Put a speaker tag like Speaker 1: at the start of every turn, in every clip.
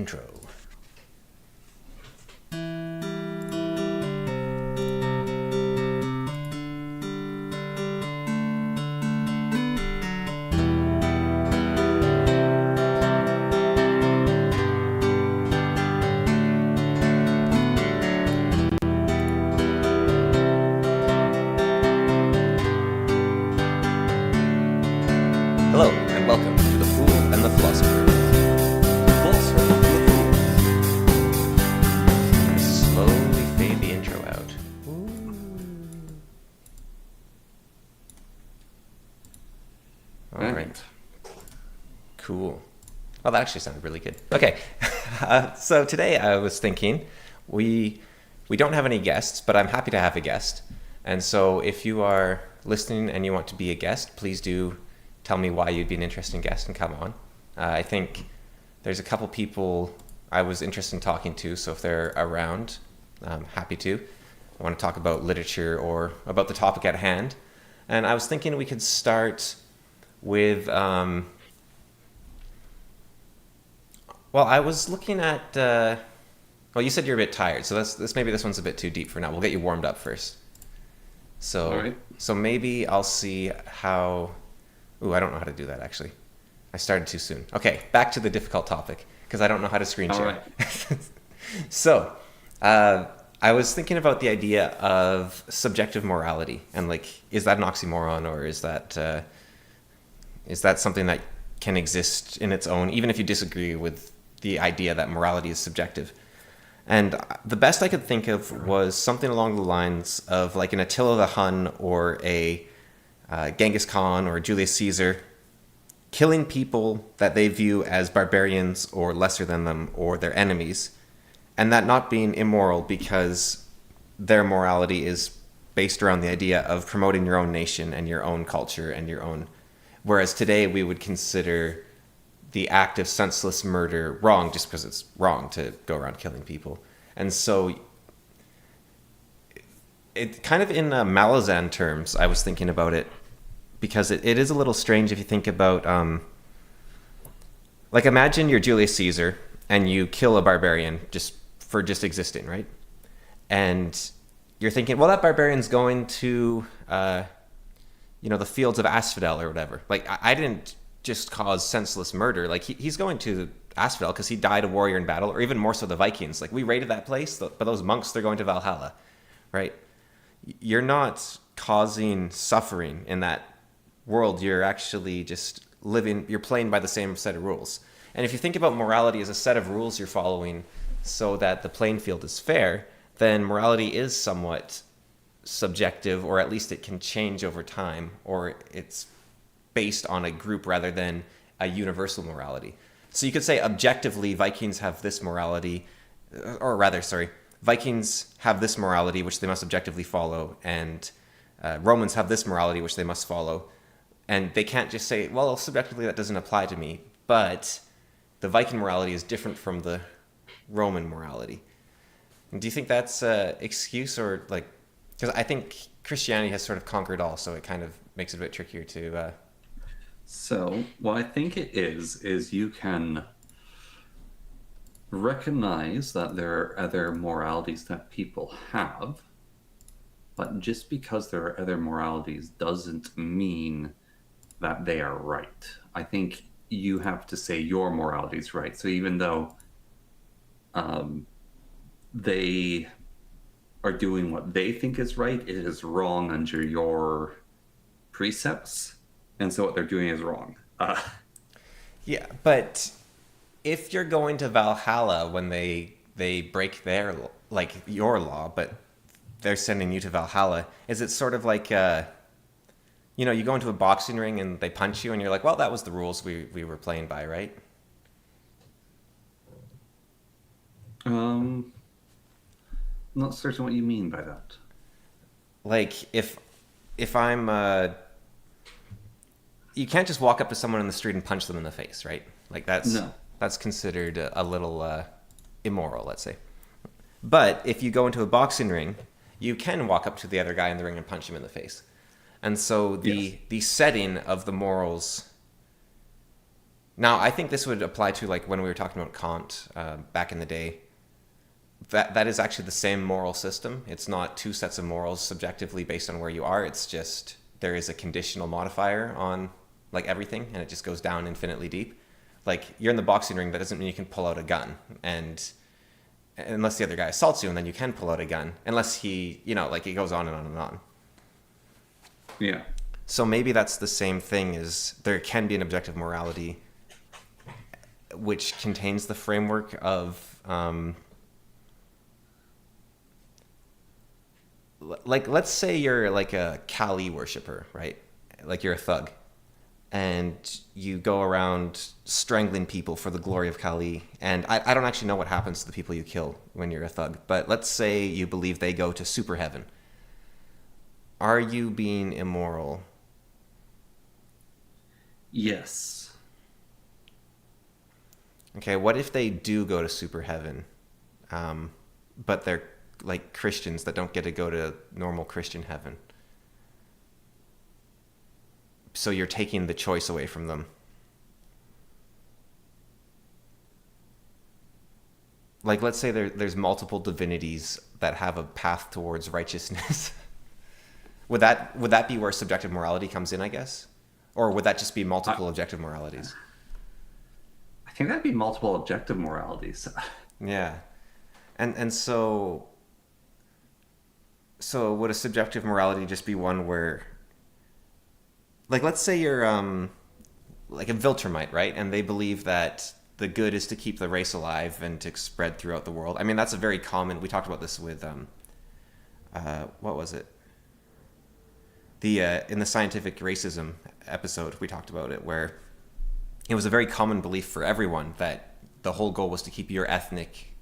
Speaker 1: intro. Hello, and welcome to The Fool and the Philosopher. Slowly fade the intro out. All right. Cool. Well, that actually sounded really good. Okay. So today I was thinking we don't have any guests, but I'm happy to have a guest. And so if you are listening and you want to be a guest, please do tell me why you'd be an interesting guest and come on. I think there's a couple people I was interested in talking to, so if they're around, I'm happy to. I want to talk about literature or about the topic at hand. And I was thinking we could start with, well, I was looking at, well, you said you're a bit tired, so maybe this one's a bit too deep for now. We'll get you warmed up first. So,
Speaker 2: all right.
Speaker 1: So maybe I'll see how... Ooh, I don't know how to do that, actually. I started too soon. Okay, back to the difficult topic, because I don't know how to screen share.
Speaker 2: Right.
Speaker 1: So, I was thinking about the idea of subjective morality, and like, is that an oxymoron, or is that something that can exist in its own, even if you disagree with the idea that morality is subjective? And the best I could think of was something along the lines of like an Attila the Hun or a Genghis Khan or Julius Caesar killing people that they view as barbarians or lesser than them or their enemies, and that not being immoral because their morality is based around the idea of promoting your own nation and your own culture and your own... Whereas today we would consider the act of senseless murder wrong just because it's wrong to go around killing people. And so it kind of in Malazan terms, I was thinking about it, because it is a little strange if you think about, like, imagine you're Julius Caesar and you kill a barbarian just existing, right? And you're thinking, well, that barbarian's going to, the fields of Asphodel or whatever. Like, I didn't just cause senseless murder. Like, he's going to Asphodel because he died a warrior in battle, or even more so the Vikings. Like, we raided that place, but those monks, they're going to Valhalla, right? You're not causing suffering in that world. You're actually just you're playing by the same set of rules. And if you think about morality as a set of rules you're following so that the playing field is fair, then morality is somewhat subjective, or at least it can change over time, or it's based on a group rather than a universal morality. So you could say objectively Vikings have this morality, Vikings have this morality which they must objectively follow, and Romans have this morality which they must follow. And they can't just say, well, subjectively that doesn't apply to me, but the Viking morality is different from the Roman morality. And do you think that's an excuse, or like, because I think Christianity has sort of conquered all, so it kind of makes it a bit trickier to...
Speaker 2: So what I think it is you can recognize that there are other moralities that people have, but just because there are other moralities doesn't mean that they are right. I think you have to say your morality is right. So even though they are doing what they think is right, it is wrong under your precepts, and so what they're doing is wrong.
Speaker 1: Yeah, but if you're going to Valhalla when they break their, like, your law, but they're sending you to Valhalla, is it sort of like... you go into a boxing ring and they punch you and you're like, well, that was the rules we were playing by, right?
Speaker 2: I'm not certain what you mean by that.
Speaker 1: Like, if I'm... you can't just walk up to someone in the street and punch them in the face, right? Like, that's considered a little immoral, let's say. But if you go into a boxing ring, you can walk up to the other guy in the ring and punch him in the face. And so the setting of the morals Now, I think this would apply to like when we were talking about Kant back in the day. That is actually the same moral system. It's not two sets of morals subjectively based on where you are. It's just there is a conditional modifier on like everything, and it just goes down infinitely deep. Like you're in the boxing ring, that doesn't mean you can pull out a gun, and unless the other guy assaults you, and then you can pull out a gun, unless he, like it goes on and on and on.
Speaker 2: Yeah.
Speaker 1: So maybe that's the same thing. Is there can be an objective morality which contains the framework of like let's say you're like a Kali worshiper, right? Like you're a thug, and you go around strangling people for the glory of Kali. And I don't actually know what happens to the people you kill when you're a thug, but let's say you believe they go to super heaven. Are you being immoral?
Speaker 2: Yes.
Speaker 1: Okay, what if they do go to super heaven, but they're like Christians that don't get to go to normal Christian heaven? So you're taking the choice away from them. Like, let's say there's multiple divinities that have a path towards righteousness. Would that be where subjective morality comes in, I guess? Or would that just be multiple objective moralities?
Speaker 2: I think that'd be multiple objective moralities.
Speaker 1: Yeah. And so would a subjective morality just be one where, like, let's say you're like a Viltrumite, right? And they believe that the good is to keep the race alive and to spread throughout the world. I mean, that's a very common. We talked about this with what was it? The in the scientific racism episode, we talked about it, where it was a very common belief for everyone that the whole goal was to keep your ethnic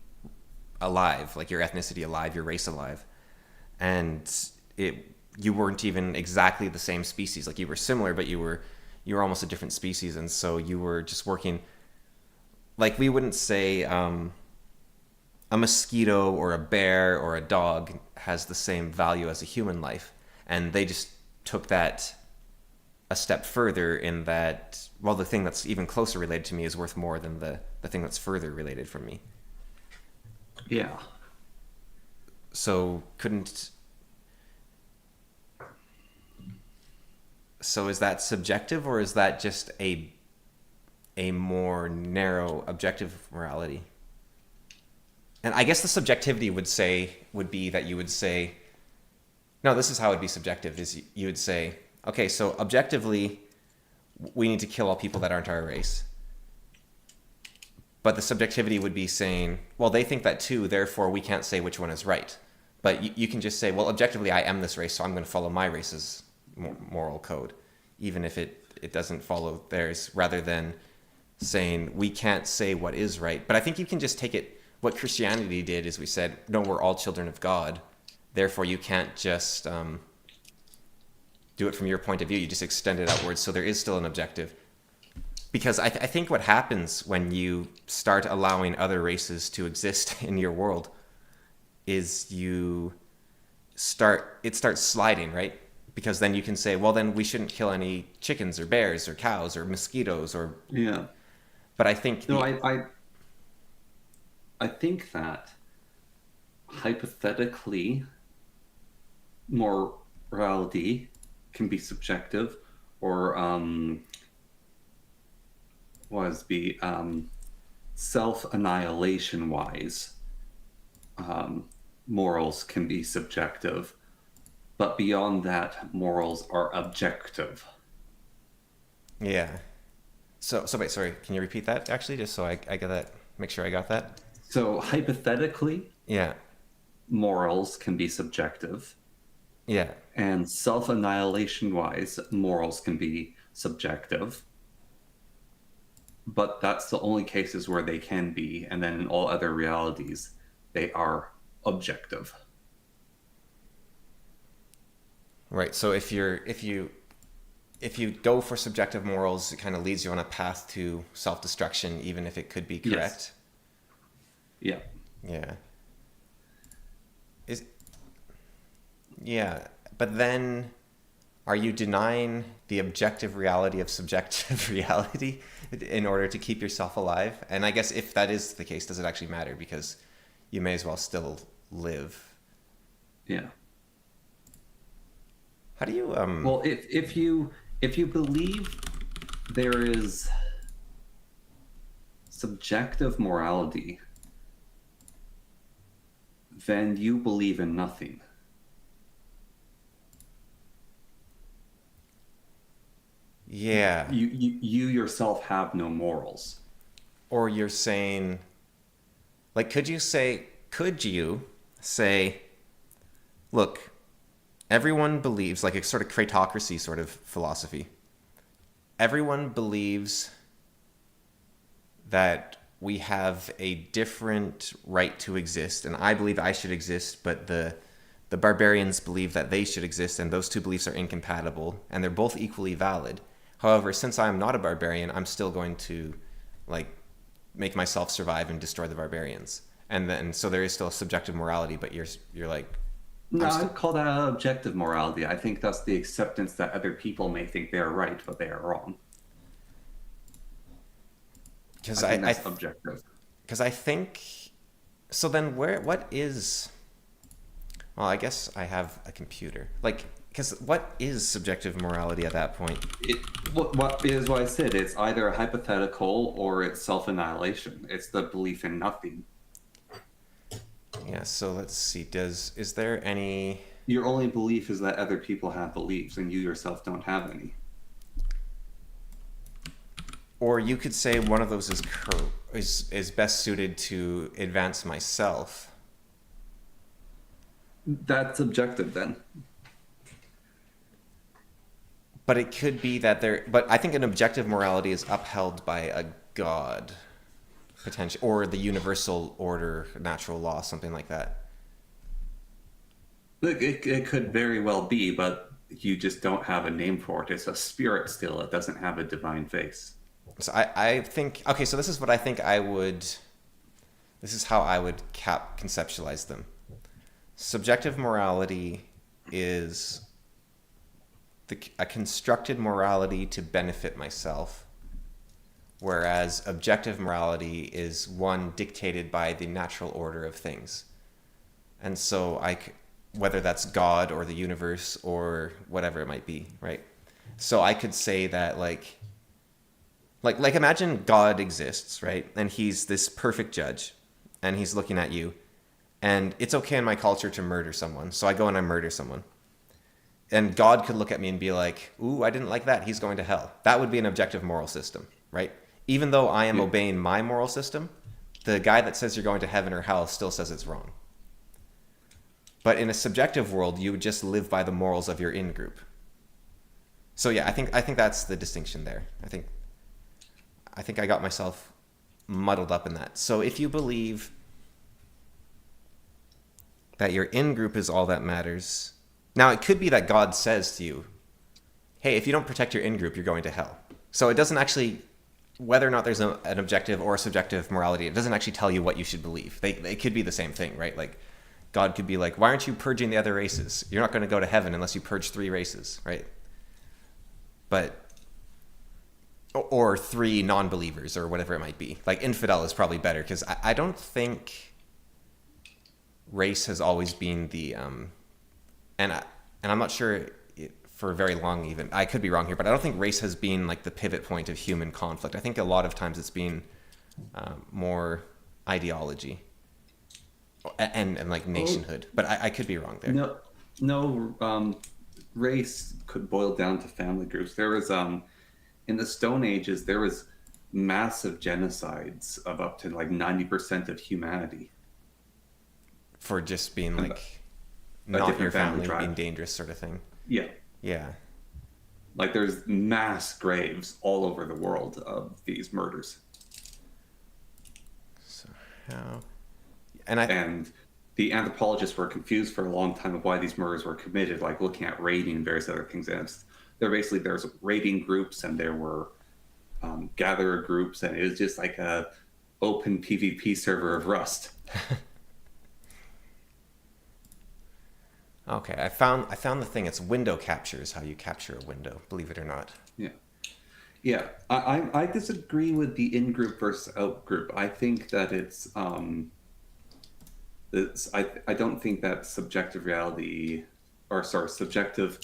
Speaker 1: alive, like your ethnicity alive, your race alive, and you weren't even exactly the same species. Like you were similar, but you were almost a different species, and so you were just working. Like we wouldn't say a mosquito or a bear or a dog has the same value as a human life, and they just took that a step further in that, well, the thing that's even closer related to me is worth more than the thing that's further related from me.
Speaker 2: Yeah.
Speaker 1: So is that subjective, or is that just a more narrow objective morality? And I guess the subjectivity would be that you would say, no, this is how it'd be subjective, is you would say, okay, so objectively, we need to kill all people that aren't our race. But the subjectivity would be saying, well, they think that too, therefore we can't say which one is right. But you can just say, well, objectively, I am this race, so I'm going to follow my race's moral code, even if it doesn't follow theirs, rather than saying we can't say what is right. But I think you can just take it, what Christianity did is we said, no, we're all children of God, therefore you can't just do it from your point of view, you just extend it outwards, so there is still an objective. Because I think what happens when you start allowing other races to exist in your world is it starts sliding, right? Because then you can say, well, then we shouldn't kill any chickens or bears or cows or mosquitoes or...
Speaker 2: Yeah.
Speaker 1: But I think...
Speaker 2: No, I think that hypothetically morality can be subjective, or self-annihilation wise, morals can be subjective, but beyond that, morals are objective.
Speaker 1: Yeah. So wait, sorry, can you repeat that actually, just so I got that, make sure I got that?
Speaker 2: So hypothetically,
Speaker 1: Yeah.
Speaker 2: morals can be subjective,
Speaker 1: Yeah.
Speaker 2: and self-annihilation wise, morals can be subjective. But that's the only cases where they can be, and then in all other realities, they are objective.
Speaker 1: Right. So if you go for subjective morals, it kind of leads you on a path to self-destruction, even if it could be correct.
Speaker 2: Yes.
Speaker 1: Yeah. Yeah. But then are you denying the objective reality of subjective reality in order to keep yourself alive? And I guess if that is the case, does it actually matter? Because you may as well still live.
Speaker 2: Yeah.
Speaker 1: How do you
Speaker 2: Well, if you believe there is subjective morality, then you believe in nothing.
Speaker 1: yeah.
Speaker 2: You yourself have no morals.
Speaker 1: Or you're saying, like, could you say, look, everyone believes, like a sort of cratocracy sort of philosophy, everyone believes that we have a different right to exist, and I believe I should exist, but the barbarians believe that they should exist, and those two beliefs are incompatible, and they're both equally valid. However, since I'm not a barbarian, I'm still going to, like, make myself survive and destroy the barbarians. And then so there is still a subjective morality, but you're like,
Speaker 2: No,
Speaker 1: I'm
Speaker 2: I
Speaker 1: still,
Speaker 2: call that objective morality. I think that's the acceptance that other people may think they are right, but they are wrong.
Speaker 1: because
Speaker 2: I think
Speaker 1: I
Speaker 2: that's objective.
Speaker 1: because I think so. Then what is? Well, I guess I have a computer. Like, because what is subjective morality at that point?
Speaker 2: What is what I said? It's either hypothetical or it's self-annihilation. It's the belief in nothing.
Speaker 1: Yeah. So let's see. Is there any?
Speaker 2: Your only belief is that other people have beliefs, and you yourself don't have any.
Speaker 1: Or you could say one of those is best suited to advance myself.
Speaker 2: That's objective then.
Speaker 1: But it could be that there. But I think an objective morality is upheld by a god, potentially, or the universal order, natural law, something like that.
Speaker 2: Look, it could very well be, but you just don't have a name for it. It's a spirit still. It doesn't have a divine face.
Speaker 1: So I think okay. So this is what I think I would. This is how I would conceptualize them. Subjective morality is a constructed morality to benefit myself, whereas objective morality is one dictated by the natural order of things. And so whether that's God or the universe or whatever it might be, right? So I could say that like imagine God exists, right? And he's this perfect judge, and he's looking at you, and it's okay in my culture to murder someone, so I go and I murder someone. And God could look at me and be like, ooh, I didn't like that. He's going to hell. That would be an objective moral system, right? Even though I am obeying my moral system, the guy that says you're going to heaven or hell still says it's wrong. But in a subjective world, you would just live by the morals of your in-group. So yeah, I think that's the distinction there. I think I got myself muddled up in that. So if you believe that your in-group is all that matters, now it could be that God says to you, hey, if you don't protect your in-group, you're going to hell. So it doesn't actually, whether or not there's an objective or a subjective morality, it doesn't actually tell you what you should believe. They could be the same thing, right? Like God could be like, why aren't you purging the other races? You're not going to go to heaven unless you purge 3 races, right? Or 3 non-believers or whatever it might be. Like infidel is probably better because I don't think race has always been the and I'm not sure for very long even. I could be wrong here, but I don't think race has been like the pivot point of human conflict. I think a lot of times it's been more ideology and like nationhood. But I could be wrong there.
Speaker 2: No, race could boil down to family groups. There was in the Stone Ages there was massive genocides of up to like 90% of humanity
Speaker 1: For just being like
Speaker 2: a
Speaker 1: not
Speaker 2: different
Speaker 1: your family
Speaker 2: tribe.
Speaker 1: being dangerous sort of thing.
Speaker 2: Yeah,
Speaker 1: Yeah.
Speaker 2: like there's mass graves all over the world of these murders,
Speaker 1: So how
Speaker 2: and the anthropologists were confused for a long time of why these murders were committed, like looking at raiding and various other things. And there's raiding groups and there were gatherer groups, and it was just like a open PvP server of Rust.
Speaker 1: Okay, I found the thing. It's window capture is how you capture a window. Believe it or not.
Speaker 2: Yeah. Yeah, I disagree with the in group versus out group. I think that I don't think that subjective reality, or sorry, subjective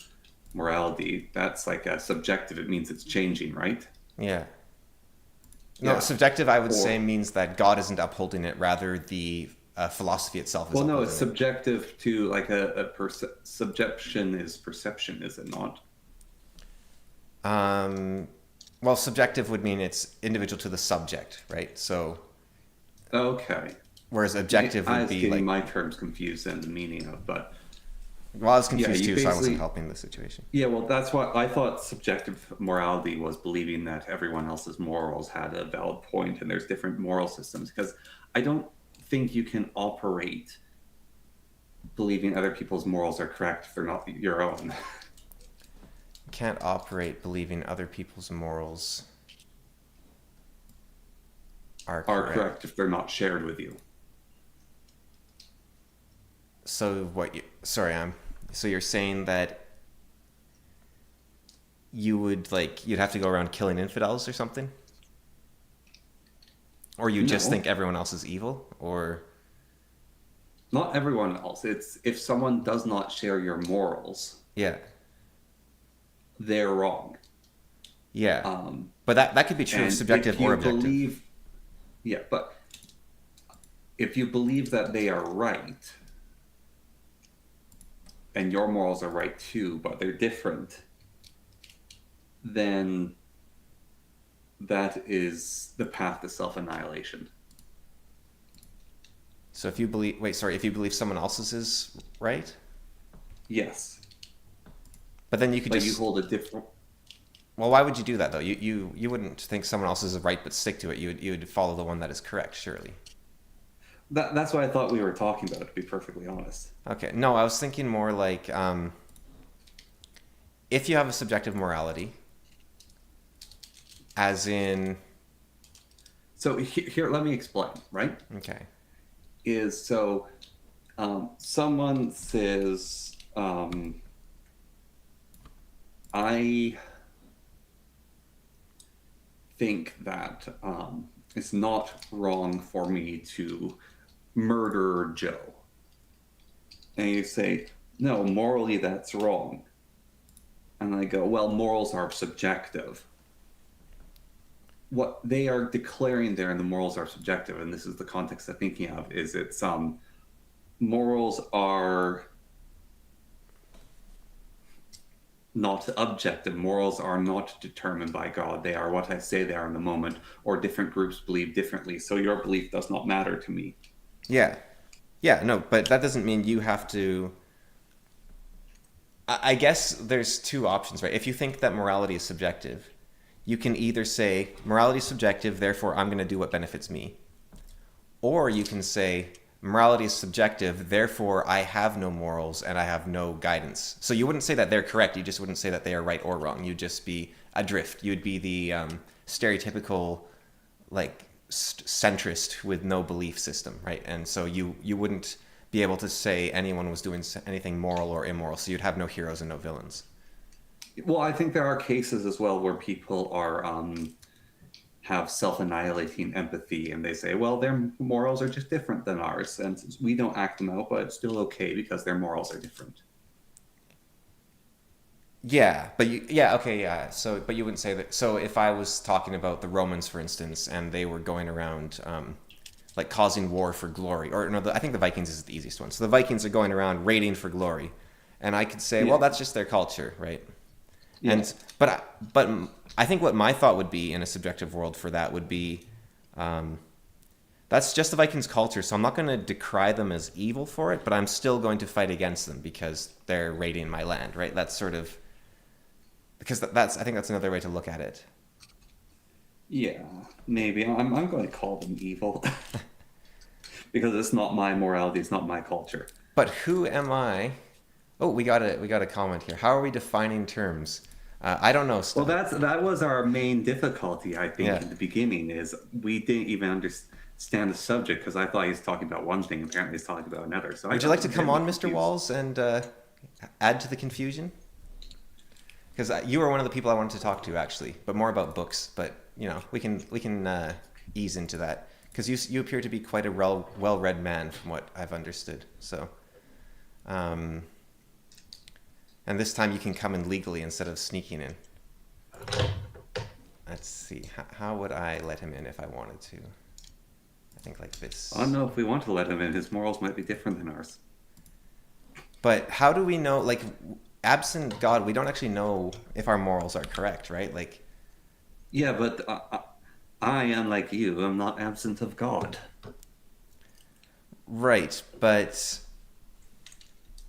Speaker 2: morality, that's like a subjective, it means it's changing, right?
Speaker 1: Yeah. No,
Speaker 2: Yeah.
Speaker 1: subjective, I would say,
Speaker 2: Or,
Speaker 1: means that God isn't upholding it. Rather, the philosophy itself is
Speaker 2: well, no, it's
Speaker 1: upholding it.
Speaker 2: subjective to like subjection is perception, is it not?
Speaker 1: Um, well, subjective would mean it's individual to the subject, right? So,
Speaker 2: Okay.
Speaker 1: whereas objective
Speaker 2: I
Speaker 1: would
Speaker 2: was
Speaker 1: be
Speaker 2: getting
Speaker 1: like,
Speaker 2: my terms confused and the meaning of, but
Speaker 1: well, I was
Speaker 2: yeah,
Speaker 1: confused
Speaker 2: you
Speaker 1: too, so I wasn't
Speaker 2: basically,
Speaker 1: helping the situation.
Speaker 2: yeah, well, that's what I thought subjective morality was, believing that everyone else's morals had a valid point and there's different moral systems. Because I don't think you can operate believing other people's morals are correct if they're not your own.
Speaker 1: You can't operate believing other people's morals are
Speaker 2: Are
Speaker 1: correct.
Speaker 2: correct if they're not shared with you.
Speaker 1: So what you? Sorry, So you're saying that you would like you'd have to go around killing infidels or something, or you just think
Speaker 2: No,
Speaker 1: everyone else is evil, or
Speaker 2: not everyone else. It's if someone does not share your morals,
Speaker 1: yeah,
Speaker 2: they're wrong.
Speaker 1: yeah.
Speaker 2: Um,
Speaker 1: But that could be true of
Speaker 2: and if
Speaker 1: subjective or
Speaker 2: you
Speaker 1: objective.
Speaker 2: believe, yeah, but if you believe that they are right, and your morals are right too, but they're different, then that is the path to self annihilation.
Speaker 1: So if you believe, wait, sorry, if you believe someone else's is right,
Speaker 2: Yes,
Speaker 1: but then you could
Speaker 2: but you
Speaker 1: just,
Speaker 2: hold a different.
Speaker 1: well, why would you do that though? You wouldn't think someone else's is right but stick to it. You would follow the one that is correct, surely.
Speaker 2: That's what I thought we were talking about, to be perfectly honest.
Speaker 1: Okay, no, I was thinking more like if you have a subjective morality, as in,
Speaker 2: So here, let me explain. Right?
Speaker 1: okay,
Speaker 2: Is so someone says, I think that it's not wrong for me to murder Joe. And you say, no, morally that's wrong. And I go, well, morals are subjective. What they are declaring there, and the morals are subjective, and this is the context I'm thinking of, is it's morals are not objective. Morals are not determined by God. They are what I say they are in the moment, or different groups believe differently. So your belief does not matter to me.
Speaker 1: yeah, yeah, no, but that doesn't mean you have to. I guess there's two options, right? If you think that morality is subjective, you can either say morality is subjective, therefore I'm going to do what benefits me, or you can say morality is subjective, therefore I have no morals and I have no guidance. So you wouldn't say that they're correct, you just wouldn't say that they are right or wrong. You'd just be adrift. You'd be the stereotypical, like, centrist with no belief system, right? And so you wouldn't be able to say anyone was doing anything moral or immoral, so you'd have no heroes and no villains.
Speaker 2: Well, I think there are cases as well where people are have self-annihilating empathy, and they say, well, their morals are just different than ours, and we don't act them out, but it's still okay because their morals are different.
Speaker 1: Yeah, but yeah, okay, yeah. So, but you wouldn't say that. So, if I was talking about the Romans, for instance, and they were going around, like causing war for glory, or no, I think the Vikings is the easiest one. So the Vikings are going around raiding for glory, and I could say, well,
Speaker 2: Yeah,
Speaker 1: that's just their culture, right?
Speaker 2: yeah,
Speaker 1: And but I think what my thought would be in a subjective world for that would be, um, that's just the Vikings' culture. So I'm not going to decry them as evil for it, but I'm still going to fight against them because they're raiding my land, right? That's sort of because that's I think that's another way to look at it.
Speaker 2: yeah. Maybe I'm going to call them evil because it's not my morality, it's not my culture.
Speaker 1: But who am I? Oh, we got a comment here. How are we defining terms? I don't know
Speaker 2: Well,
Speaker 1: still.
Speaker 2: that was our main difficulty, I think,
Speaker 1: Yeah.
Speaker 2: in the beginning, is we didn't even understand the subject because I thought he was talking about one thing, apparently he's talking about another. So I
Speaker 1: Would you
Speaker 2: got
Speaker 1: like
Speaker 2: a
Speaker 1: to come
Speaker 2: bit
Speaker 1: on, Mr.
Speaker 2: confused.
Speaker 1: Walls, and add to the confusion? Because you were one of the people I wanted to talk to actually, but more about books. But we can ease into that because you appear to be quite a well-read man from what I've understood. So, and this time you can come in legally instead of sneaking in. Let's see. How would I let him in if I wanted to? I think like this.
Speaker 2: I don't know if we want to let him in. His morals might be different than ours.
Speaker 1: But how do we know? Like, absent God, we don't actually know if our morals are correct, right? Like,
Speaker 2: Yeah, but I, unlike you, am not absent of God.
Speaker 1: right. But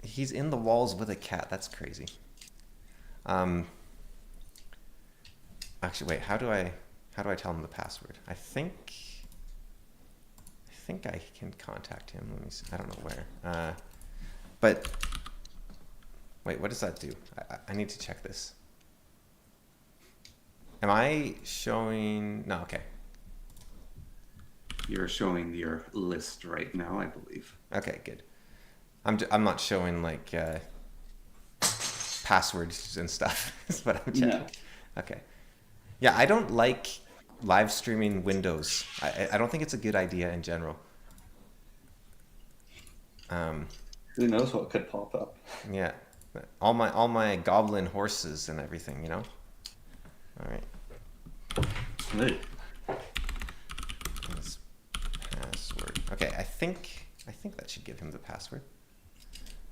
Speaker 1: he's in the walls with a cat. That's crazy. Um. Actually, wait. How do I tell him the password? I think I can contact him. Let me see. I don't know where. But wait, what does that do? I need to check this. Am I showing? No, okay.
Speaker 2: You're showing your list right now, I believe.
Speaker 1: Okay, good. I'm not showing like passwords and stuff. Is what I'm checking.
Speaker 2: No.
Speaker 1: Okay. Yeah, I don't like live streaming Windows. I don't think it's a good idea in general.
Speaker 2: Who knows what could pop up?
Speaker 1: Yeah, all my goblin horses and everything, All right.
Speaker 2: Hey.
Speaker 1: His password. Okay, I think that should give him the password.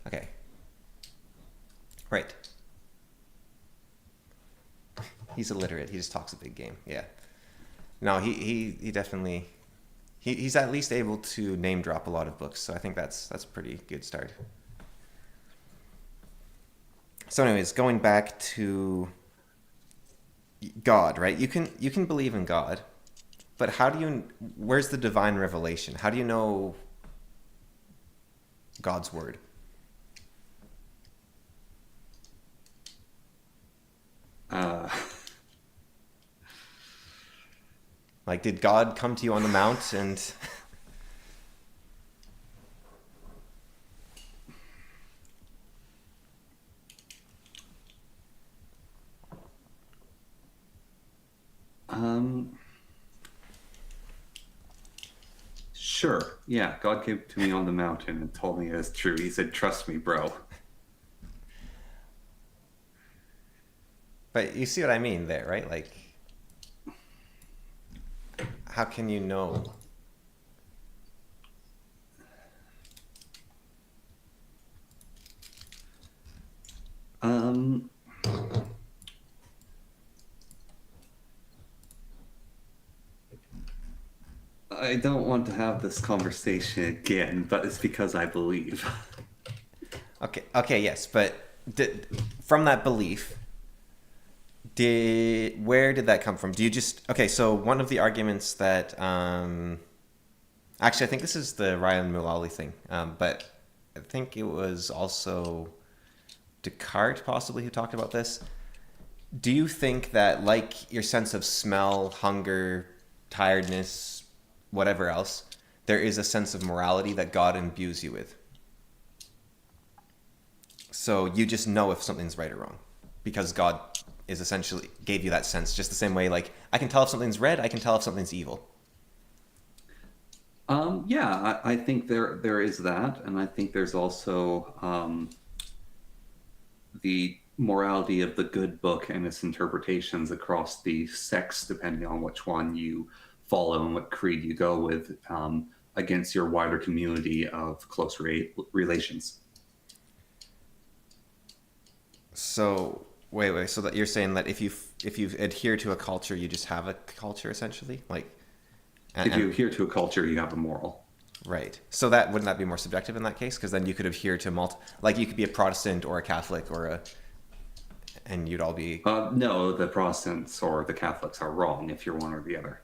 Speaker 1: Okay. Right. He's illiterate. He just talks a big game. Yeah. No, he definitely he's at least able to name drop a lot of books, so I think that's a pretty good start. So anyways, going back to God, right? You can believe in God, but where's the divine revelation? How do you know God's word? Like, did God come to you on the mount and
Speaker 2: Sure. Yeah, God came to me on the mountain and told me it's true. He said, "Trust me, bro."
Speaker 1: but you see what I mean there, right? Like, how can you know?
Speaker 2: Um, I don't want to have this conversation again, but it's because I believe.
Speaker 1: Okay, yes, but from that belief, where did that come from? Do you just okay? So one of the arguments that actually I think this is the Ryan Mullally thing, but I think it was also Descartes possibly who talked about this. Do you think that like your sense of smell, hunger, tiredness, whatever else, there is a sense of morality that God imbues you with? So you just know if something's right or wrong because God is essentially gave you that sense just the same way like I can tell if something's red, I can tell if something's evil.
Speaker 2: Yeah, I think there is that, and I think there's also the morality of the good book and its interpretations across the sects, depending on which one you follow and what creed you go with, against your wider community of close relations.
Speaker 1: So wait. So that you're saying that if you adhere to a culture, you just have a culture essentially, like.
Speaker 2: If you adhere to a culture, you have a moral.
Speaker 1: Right. So that wouldn't that be more subjective in that case? Because then you could adhere to like you could be a Protestant or a Catholic and you'd all be.
Speaker 2: No, the Protestants or the Catholics are wrong if you're one or the other.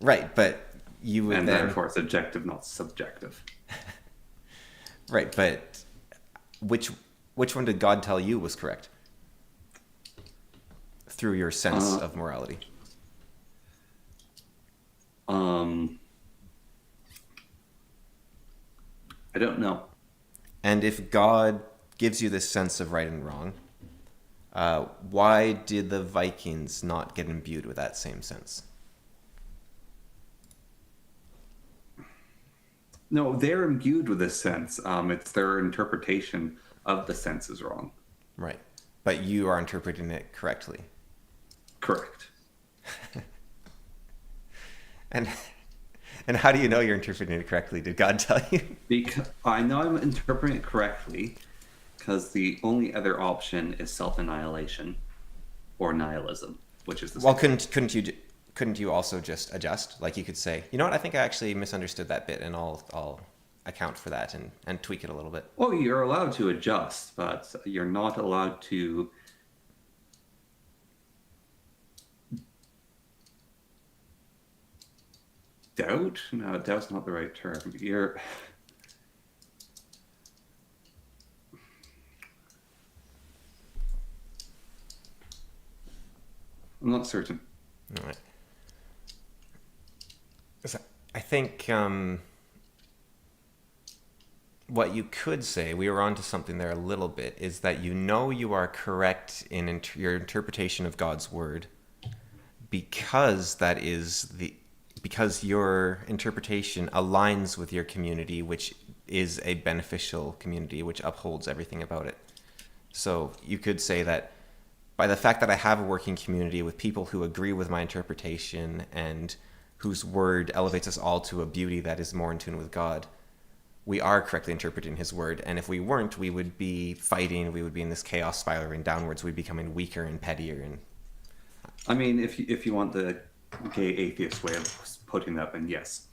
Speaker 1: Right, but you would
Speaker 2: and
Speaker 1: then.
Speaker 2: Therefore it's objective, not subjective.
Speaker 1: Right, but which one did God tell you was correct? Through your sense of morality.
Speaker 2: I don't know.
Speaker 1: And if God gives you this sense of right and wrong. Why did the Vikings not get imbued with that same sense?
Speaker 2: No, they're imbued with this sense. It's their interpretation of the sense is wrong.
Speaker 1: Right. But you are interpreting it correctly.
Speaker 2: Correct.
Speaker 1: And and how do you know you're interpreting it correctly? Did God tell you?
Speaker 2: Because I know I'm interpreting it correctly because the only other option is self-annihilation or nihilism, which is the
Speaker 1: Well,
Speaker 2: same.
Speaker 1: couldn't you also just adjust? Like you could say, you know what, I think I actually misunderstood that bit, and I'll account for that and tweak it a little bit.
Speaker 2: Well, you're allowed to adjust, but you're not allowed to doubt. No, doubt's not the right term. I'm not certain.
Speaker 1: All right. So I think what you could say, we were onto something there a little bit, is that you know you are correct in your interpretation of God's word because because your interpretation aligns with your community, which is a beneficial community, which upholds everything about it. So you could say that by the fact that I have a working community with people who agree with my interpretation and whose word elevates us all to a beauty that is more in tune with God, we are correctly interpreting his word. And if we weren't, we would be fighting, we would be in this chaos spiraling downwards, we'd be becoming weaker and pettier. And
Speaker 2: I mean, if you want the gay atheist way of putting that, then yes.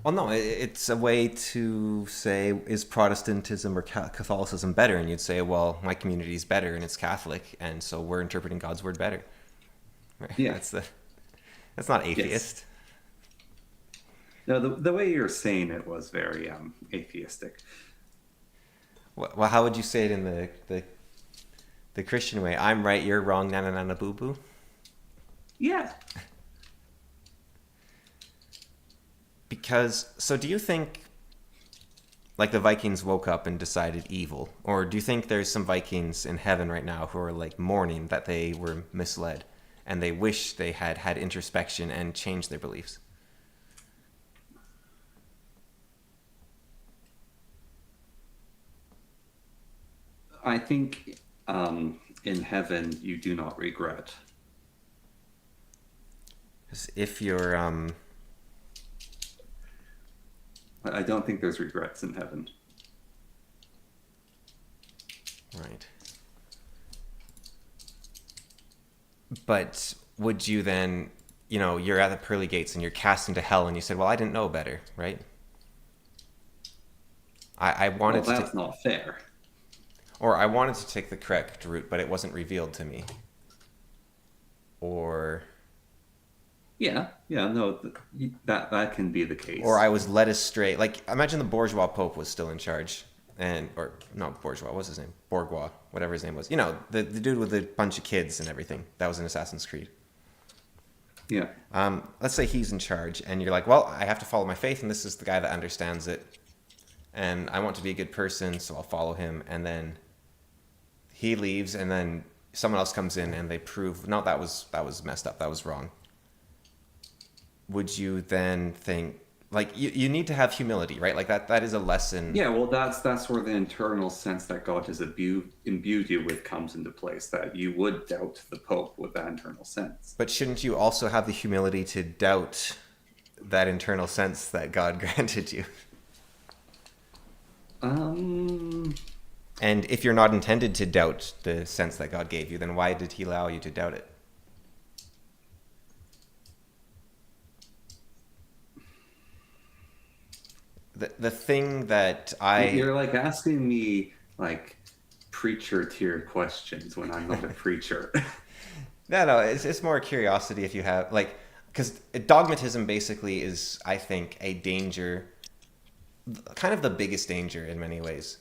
Speaker 1: well, no, it's a way to say, is Protestantism or Catholicism better? And you'd say, well, my community is better and it's Catholic, and so we're interpreting God's word better. Right?
Speaker 2: Yeah.
Speaker 1: That's not atheist.
Speaker 2: Yes. No, the way you're saying it was very atheistic.
Speaker 1: Well, how would you say it in the Christian way? I'm right, you're wrong, na na na na boo boo.
Speaker 2: Yeah.
Speaker 1: Because, so do you think, like, the Vikings woke up and decided evil? Or do you think there's some Vikings in heaven right now who are, like, mourning that they were misled and they wish they had introspection and changed their beliefs?
Speaker 2: I think in heaven you do not regret.
Speaker 1: 'Cause if you're,
Speaker 2: I don't think there's regrets in heaven.
Speaker 1: right. But would you then, you're at the pearly gates and you're cast into hell and you said, well, I didn't know better, right? I wanted
Speaker 2: Well,
Speaker 1: to,
Speaker 2: that's not fair.
Speaker 1: or I wanted to take the correct route, but it wasn't revealed to me. Or
Speaker 2: No, that can be the case.
Speaker 1: I was led astray. Like, imagine the bourgeois pope was still in charge, or not bourgeois, what was his name? Bourgeois, whatever his name was. The dude with a bunch of kids and everything. That was in Assassin's Creed.
Speaker 2: Yeah.
Speaker 1: Let's say he's in charge, and you're like, well, I have to follow my faith, and this is the guy that understands it, and I want to be a good person, so I'll follow him. And then he leaves, and then someone else comes in, and they prove, no, that was messed up, that was wrong. Would you then think, like, you need to have humility, right? Like, that is a lesson.
Speaker 2: Yeah, well, that's where the internal sense that God has imbued you with comes into place, that you would doubt the Pope with that internal sense.
Speaker 1: But shouldn't you also have the humility to doubt that internal sense that God granted you? And if you're not intended to doubt the sense that God gave you, then why did he allow you to doubt it? The thing that
Speaker 2: You're like asking me like preacher tier questions when I'm not a preacher.
Speaker 1: No, it's more curiosity if you have, like, because dogmatism basically is, I think, a danger, kind of the biggest danger in many ways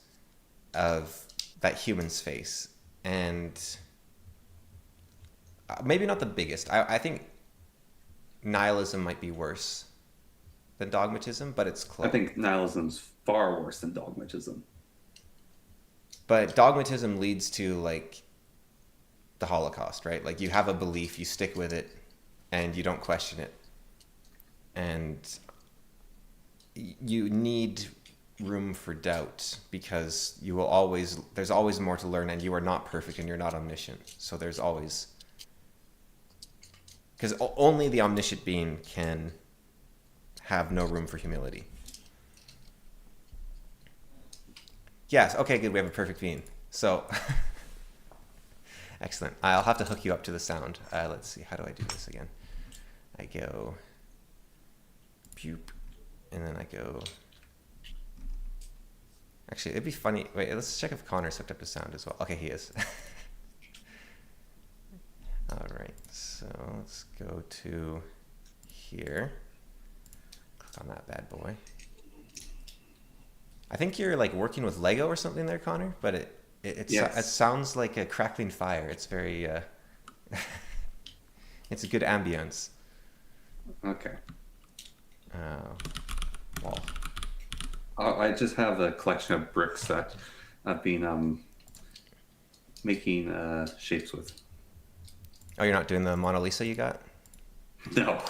Speaker 1: of that humans face. And maybe not the biggest. I think nihilism might be worse than dogmatism, but it's close.
Speaker 2: I think nihilism's far worse than dogmatism.
Speaker 1: But dogmatism leads to like the Holocaust, right? Like you have a belief, you stick with it, and you don't question it. And you need room for doubt because there's always more to learn, and you are not perfect and you're not omniscient. So there's always, because only the omniscient being can have no room for humility. Yes, okay, good, we have a perfect being. So, excellent. I'll have to hook you up to the sound. Let's see, how do I do this again? I go, boop, and then I go, actually, it'd be funny. Wait, let's check if Connor's hooked up to sound as well. Okay, he is. All right, so let's go to here. Click on that bad boy. I think you're like working with Lego or something there, Connor, but
Speaker 2: Yes.
Speaker 1: it sounds like a crackling fire. It's very, it's a good ambience.
Speaker 2: Okay.
Speaker 1: Well,
Speaker 2: I just have a collection of bricks that I've been making shapes with.
Speaker 1: oh, you're not doing the Mona Lisa you got?
Speaker 2: No.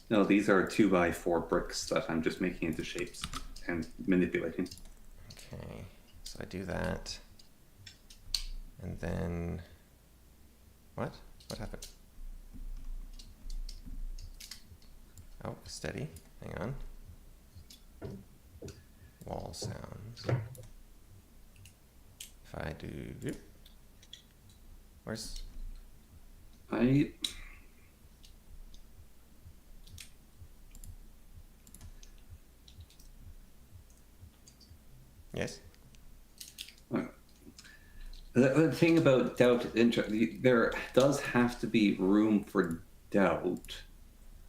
Speaker 2: No, these are 2x4 bricks that I'm just making into shapes and manipulating.
Speaker 1: Okay, so I do that. And then, what? What happened? Oh, steady. Hang on. Wall sounds. If I do, where's?
Speaker 2: I
Speaker 1: Yes.
Speaker 2: The thing about doubt, there does have to be room for doubt,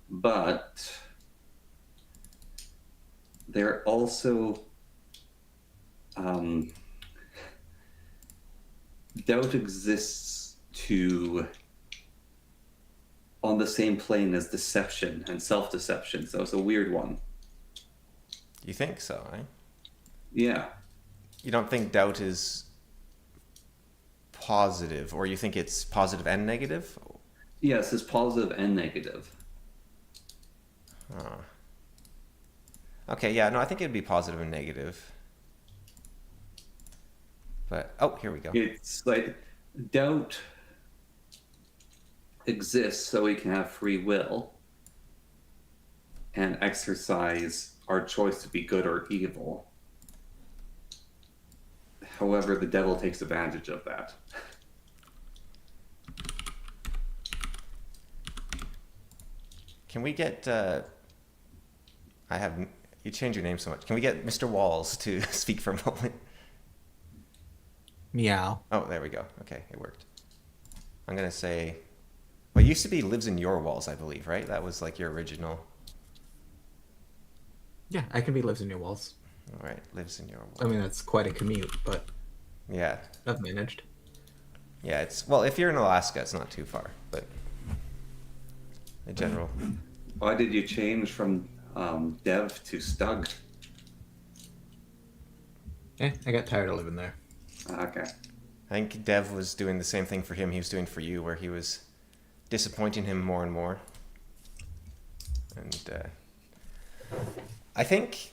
Speaker 2: but there also doubt exists on the same plane as deception and self-deception. So it's a weird one.
Speaker 1: You think so, eh?
Speaker 2: Yeah.
Speaker 1: You don't think doubt is positive, or you think it's positive and negative?
Speaker 2: Yes, it's positive and negative.
Speaker 1: Huh. Okay, yeah, no, I think it'd be positive and negative. But, oh, here we go.
Speaker 2: It's like doubt exists so we can have free will and exercise our choice to be good or evil. However, the devil takes advantage of that.
Speaker 1: Can we get, you change your name so much. Can we get Mr. Walls to speak for a moment?
Speaker 3: Meow.
Speaker 1: Oh, there we go. Okay, it worked. I'm going to say, well, it used to be lives in your walls, I believe, right? That was like your original.
Speaker 3: Yeah, I can be lives in your walls.
Speaker 1: All right, lives in your walls.
Speaker 3: I mean, that's quite a commute, but
Speaker 1: Yeah.
Speaker 3: I've managed.
Speaker 1: Yeah, well, if you're in Alaska, it's not too far, but in general.
Speaker 2: Why did you change from Dev to Stug?
Speaker 3: Yeah, I got tired of living there.
Speaker 2: Okay.
Speaker 1: I think Dev was doing the same thing for him he was doing for you, where he was disappointing him more and more. And I think,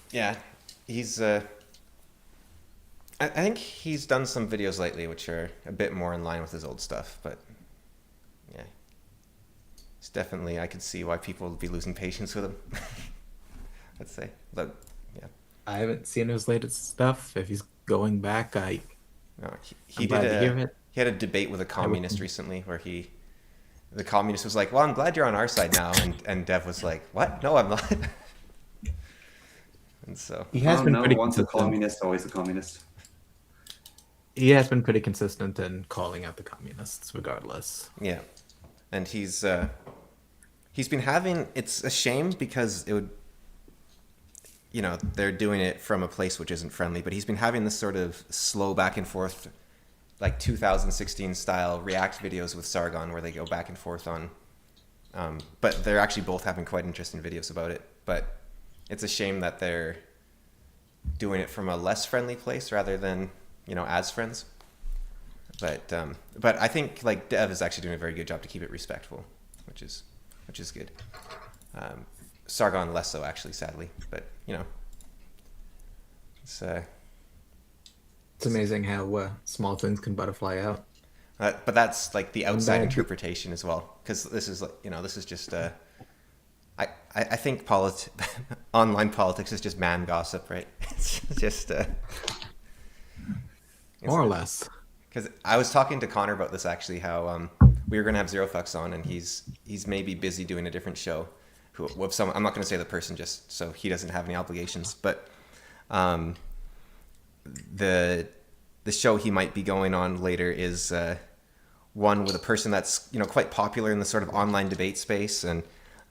Speaker 1: yeah, he's. I think he's done some videos lately which are a bit more in line with his old stuff, but yeah, it's definitely, I could see why people would be losing patience with him. Let's say, but yeah.
Speaker 3: I haven't seen his latest stuff. If he's going back,
Speaker 1: No, he
Speaker 3: I'm glad to hear it.
Speaker 1: He had a debate with a communist recently where the communist was like, "Well, I'm glad you're on our side now," and Dev was like, "What? No, I'm not." And so
Speaker 3: He has been pretty
Speaker 2: once a
Speaker 3: consistent.
Speaker 2: communist, always a communist.
Speaker 3: He has been pretty consistent in calling out the communists, regardless.
Speaker 1: yeah, and he's been having. It's a shame because it would, they're doing it from a place which isn't friendly, but he's been having this sort of slow back and forth, like 2016 style React videos with Sargon, where they go back and forth on. But they're actually both having quite interesting videos about it. But it's a shame that they're doing it from a less friendly place rather than, as friends. But I think like Dev is actually doing a very good job to keep it respectful, which is good. Sargon less so, actually, sadly, but it's
Speaker 3: It's amazing how small things can butterfly out.
Speaker 1: but that's like the
Speaker 3: One
Speaker 1: outside
Speaker 3: bad-
Speaker 1: interpretation as well, because this is like this is just I think online politics is just man gossip, right? It's just
Speaker 3: More or less.
Speaker 1: because I was talking to Connor about this actually, how we were going to have Zero Fucks on, and he's maybe busy doing a different show. With someone, I'm not going to say the person just so he doesn't have any obligations, but the show he might be going on later is one with a person that's quite popular in the sort of online debate space, and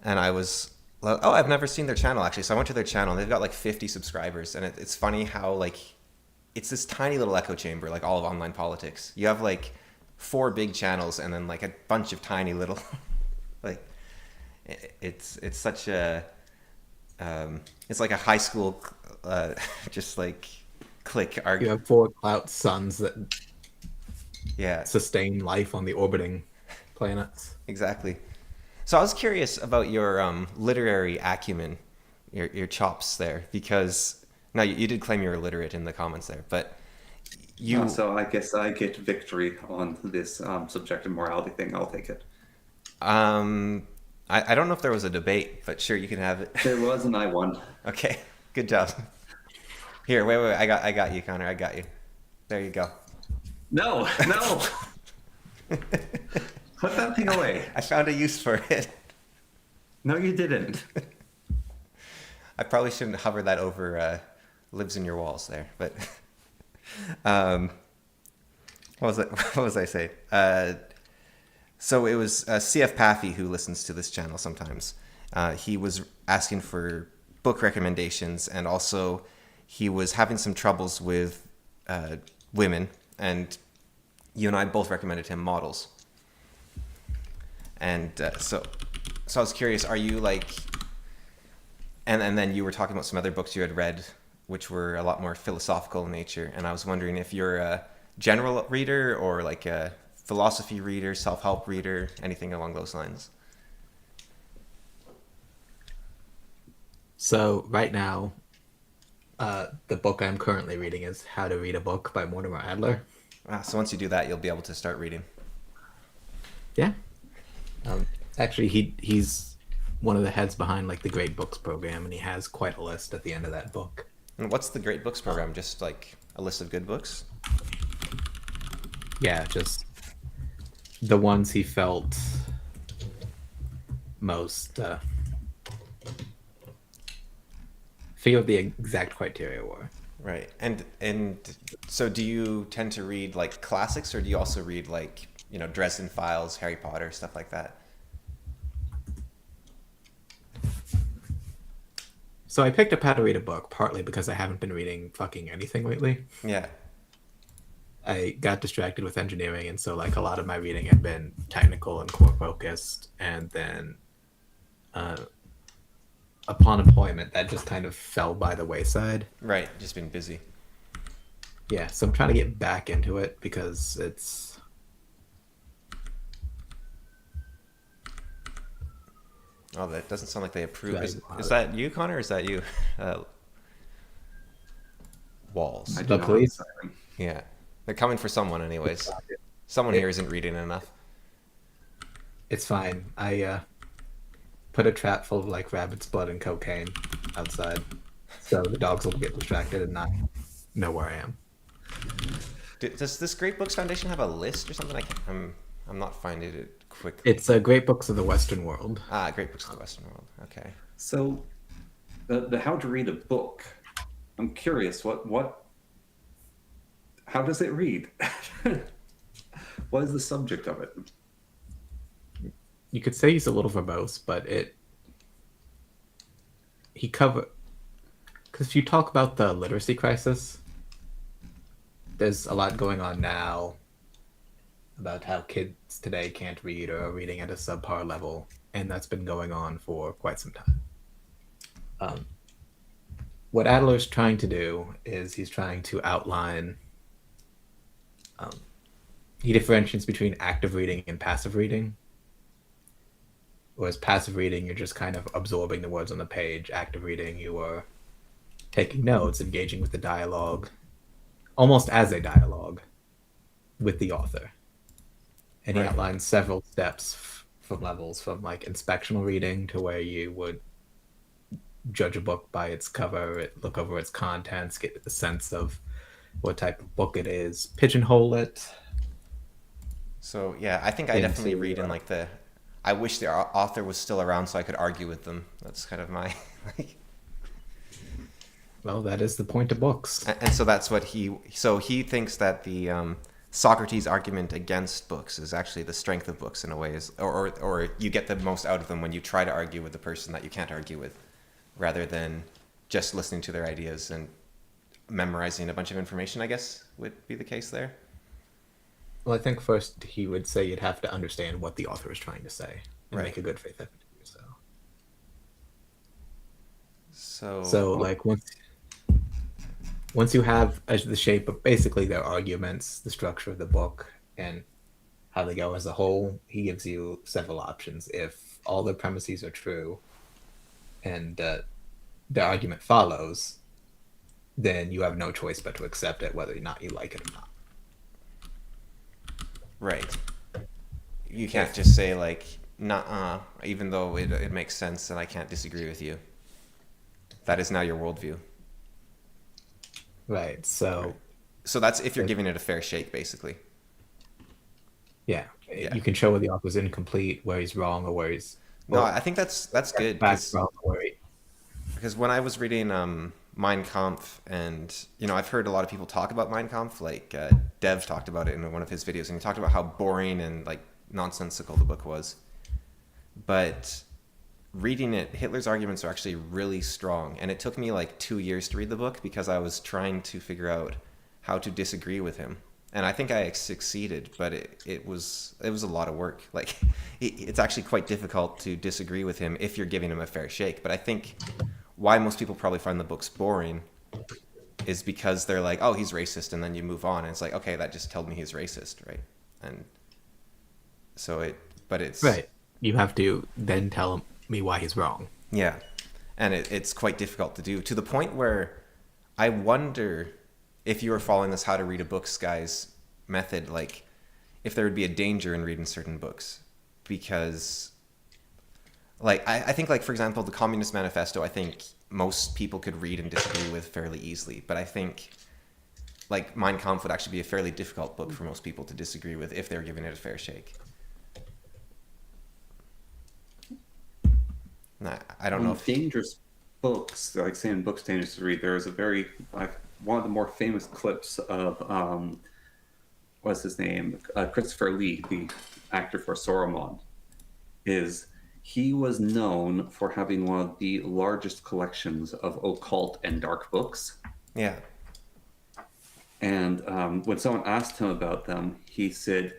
Speaker 1: I was I've never seen their channel actually, so I went to their channel and they've got like 50 subscribers, and it's funny how like it's this tiny little echo chamber, like all of online politics. You have like 4 big channels and then like a bunch of tiny little like it's such a it's like a high school just like click
Speaker 3: You
Speaker 1: argue.
Speaker 3: have 4 clout suns that
Speaker 1: Yeah,
Speaker 3: sustain life on the orbiting planets.
Speaker 1: exactly. So I was curious about your literary acumen, your chops there, because now you did claim you were illiterate in the comments there, but you
Speaker 2: So I guess I get victory on this subjective morality thing. I'll take it.
Speaker 1: I don't know if there was a debate, but sure, you can have it.
Speaker 2: There was, and I won.
Speaker 1: Okay, good job. Here, wait, I got you, Connor. I got you. There you go.
Speaker 2: No, no. Put that thing away.
Speaker 1: I found a use for it.
Speaker 2: No, you didn't.
Speaker 1: I probably shouldn't hover that over lives in your walls there, but what was I saying? So it was CF Paffy who listens to this channel sometimes. He was asking for book recommendations, and also he was having some troubles with women, and you and I both recommended him Models. And so I was curious, are you like, and then you were talking about some other books you had read, which were a lot more philosophical in nature, and I was wondering if you're a general reader or like a philosophy reader, self-help reader, anything along those lines.
Speaker 3: So right now, the book I'm currently reading is How to Read a Book by Mortimer Adler.
Speaker 1: So once you do that, you'll be able to start reading.
Speaker 3: Yeah. Actually, he's one of the heads behind like the Great Books program, and he has quite a list at the end of that book.
Speaker 1: And what's the Great Books program? Just like a list of good books?
Speaker 3: Yeah, just the ones he felt most feel the exact criteria were.
Speaker 1: Right. And so do you tend to read like classics, or do you also read like, Dresden Files, Harry Potter, stuff like that?
Speaker 3: So I picked up How to Read a Book partly because I haven't been reading fucking anything lately.
Speaker 1: Yeah.
Speaker 3: I got distracted with engineering, and so like a lot of my reading had been technical and core focused, and then upon employment that just kind of fell by the wayside.
Speaker 1: Right. Just been busy.
Speaker 3: Yeah, so I'm trying to get back into it because it's
Speaker 1: Oh, that doesn't sound like they approve.
Speaker 3: Right.
Speaker 1: Is that you, Connor, or is that you? Walls.
Speaker 2: I do
Speaker 3: The
Speaker 2: not
Speaker 3: police?
Speaker 2: have a siren.
Speaker 1: Yeah. They're coming for someone anyways. Someone here isn't reading enough.
Speaker 3: It's fine. I put a trap full of like rabbit's blood and cocaine outside, so the dogs will get distracted and not know where I am.
Speaker 1: Does this Great Books Foundation have a list or something? I'm not finding it quickly.
Speaker 3: It's Great Books of the Western World.
Speaker 1: Great Books of the Western World. Okay.
Speaker 2: So, the how to read a book. I'm curious. What? How does it read? What is the subject of it?
Speaker 3: You could say he's a little verbose, but he cover because if you talk about the literacy crisis, there's a lot going on now about how kids today can't read or are reading at a subpar level, and that's been going on for quite some time. what Adler's trying to do is he's trying to outline. He differentiates between active reading and passive reading. Whereas passive reading, you're just kind of absorbing the words on the page. Active reading, you are taking notes, engaging with the dialogue, almost as a dialogue with the author. And he
Speaker 1: Right.
Speaker 3: outlines several steps from levels, from like inspectional reading to where you would judge a book by its cover, look over its contents, get a sense of what type of book it is, pigeonhole it
Speaker 1: So yeah, I think I definitely
Speaker 3: into.
Speaker 1: read in like the. I wish the author was still around so I could argue with them. That's kind of my. Like,
Speaker 3: Well, that is the point of books.
Speaker 1: and so that's what he. So he thinks that the Socrates' argument against books is actually the strength of books in a way, is or you get the most out of them when you try to argue with the person that you can't argue with, rather than just listening to their ideas and memorizing a bunch of information. I guess would be the case there.
Speaker 3: Well, I think first he would say you'd have to understand what the author is trying to say and
Speaker 1: Right.
Speaker 3: make a good faith effort to do so.
Speaker 1: So
Speaker 3: So, like once you have the shape of basically their arguments, the structure of the book, and how they go as a whole, he gives you several options. If all the premises are true and the argument follows, then you have no choice but to accept it, whether or not you like it or not.
Speaker 1: right. You can't just say like, nah, even though it makes sense and I can't disagree with you. That is now your worldview.
Speaker 3: Right. So,
Speaker 1: Right. So that's if you're
Speaker 3: it-
Speaker 1: giving it a fair shake, basically.
Speaker 3: yeah,
Speaker 1: Yeah.
Speaker 3: you can show where the author's incomplete, where he's wrong, or where he's
Speaker 1: No, I think that's good
Speaker 3: back wrong, or where
Speaker 1: because when I was reading Mein Kampf, and I've heard a lot of people talk about Mein Kampf, like Dev talked about it in one of his videos, and he talked about how boring and like nonsensical the book was. But reading it, Hitler's arguments are actually really strong, and it took me like 2 years to read the book because I was trying to figure out how to disagree with him, and I think I succeeded, but it was a lot of work. Like it's actually quite difficult to disagree with him if you're giving him a fair shake. But I think why most people probably find the books boring is because they're like, oh, he's racist, and then you move on, and it's like, okay, that just told me he's racist, right? And so it's
Speaker 3: right. You have to then tell me why he's wrong.
Speaker 1: yeah, and it's quite difficult to do, to the point where I wonder if you were following this how to read a books guys method, like if there would be a danger in reading certain books, because like I think, like, for example, the Communist Manifesto, I think most people could read and disagree with fairly easily, but I think like Mein Kampf would actually be a fairly difficult book for most people to disagree with if they were giving it a fair shake. I don't know if
Speaker 2: Dangerous books, like saying books dangerous to read, there is a very, like, one of the more famous clips of, what's his name? Christopher Lee, the actor for Saruman, is he was known for having one of the largest collections of occult and dark books.
Speaker 1: yeah.
Speaker 2: And when someone asked him about them, he said,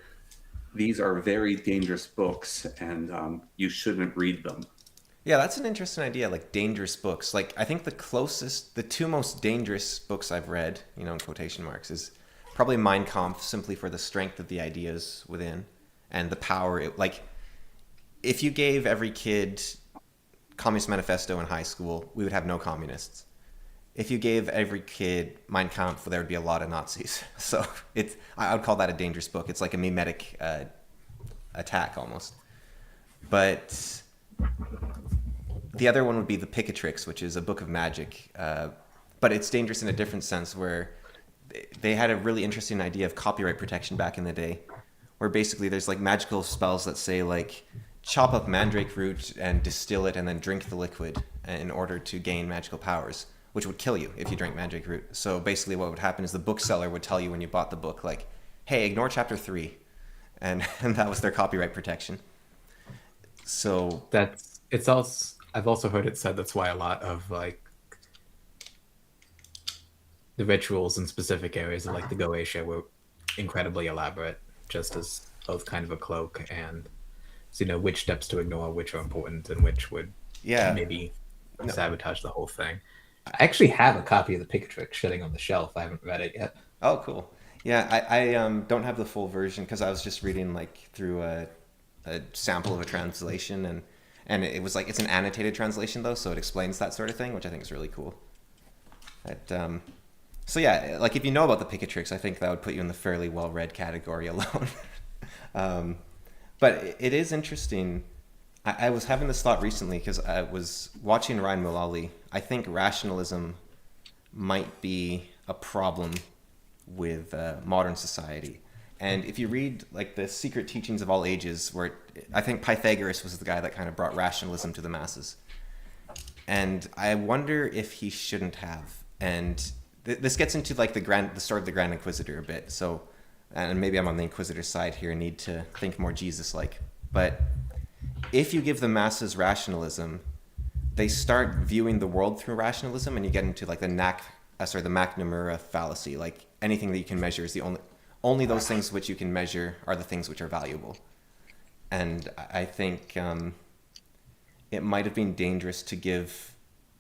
Speaker 2: "These are very dangerous books, and you shouldn't read them."
Speaker 1: Yeah, that's an interesting idea, like dangerous books. Like, I think the two most dangerous books I've read, in quotation marks, is probably Mein Kampf, simply for the strength of the ideas within and the power. Like, if you gave every kid Communist Manifesto in high school, we would have no communists. If you gave every kid Mein Kampf, there would be a lot of Nazis. So I would call that a dangerous book. It's like a mimetic attack almost. But the other one would be The Picatrix, which is a book of magic, but it's dangerous in a different sense, where they had a really interesting idea of copyright protection back in the day, where basically there's like magical spells that say like chop up mandrake root and distill it and then drink the liquid in order to gain magical powers, which would kill you if you drank mandrake root. So basically what would happen is the bookseller would tell you when you bought the book, like, hey, ignore chapter 3, and that was their copyright protection. So
Speaker 3: It's also, I've also heard it said that's why a lot of like the rituals in specific areas of like the Goetia were incredibly elaborate, just as both kind of a cloak and so, which steps to ignore, which are important, and which would
Speaker 1: yeah,
Speaker 3: maybe
Speaker 1: No.
Speaker 3: sabotage the whole thing. I actually have a copy of the Picatrix sitting on the shelf. I haven't read it yet.
Speaker 1: Oh, cool. Yeah, I don't have the full version because I was just reading like through a sample of a translation, and it was like it's an annotated translation though, so it explains that sort of thing, which I think is really cool. But, so yeah, like if you know about the Picatrix, I think that would put you in the fairly well-read category alone. um, but it is interesting. I was having this thought recently because I was watching Ryan Mullally. I think rationalism might be a problem with modern society. And if you read like the Secret Teachings of All Ages, where I think Pythagoras was the guy that kind of brought rationalism to the masses, and I wonder if he shouldn't have. And this gets into like the story of the Grand Inquisitor a bit. So, and maybe I'm on the Inquisitor side here and need to think more Jesus-like. But if you give the masses rationalism, they start viewing the world through rationalism, and you get into like the McNamara fallacy. Like anything that you can measure is the only those things which you can measure are the things which are valuable. And I think it might have been dangerous to give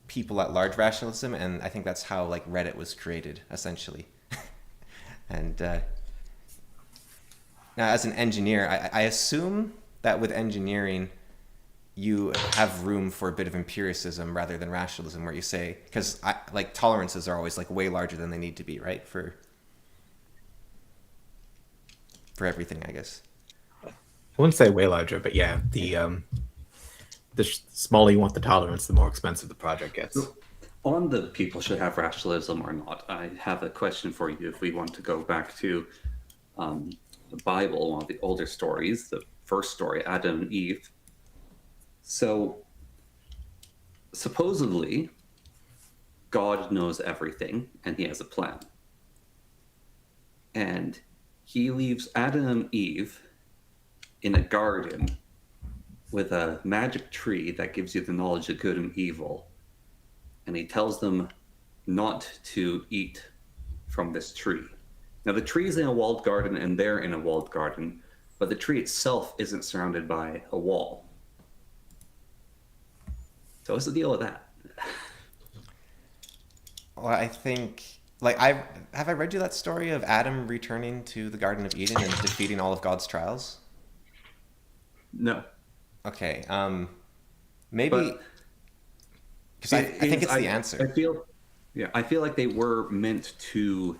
Speaker 1: people at large rationalism, and I think that's how like Reddit was created essentially. And now, as an engineer, I assume that with engineering, you have room for a bit of empiricism rather than rationalism, where you say, because like tolerances are always like way larger than they need to be, right? For everything, I guess.
Speaker 3: I wouldn't say way larger, but yeah, the smaller you want the tolerance, the more expensive the project gets.
Speaker 2: On the people should have rationalism or not, I have a question for you. If we want to go back to the Bible, one of the older stories, the first story, Adam and Eve. So, supposedly, God knows everything and he has a plan. And he leaves Adam and Eve in a garden with a magic tree that gives you the knowledge of good and evil. And he tells them not to eat from this tree. Now, the tree is in a walled garden and they're in a walled garden, but the tree itself isn't surrounded by a wall. So what's the deal with that?
Speaker 1: Well, I think like I read you that story of Adam returning to the Garden of Eden and defeating all of God's trials?
Speaker 2: No.
Speaker 1: Okay, maybe because I think it's the answer.
Speaker 2: I feel like they were meant to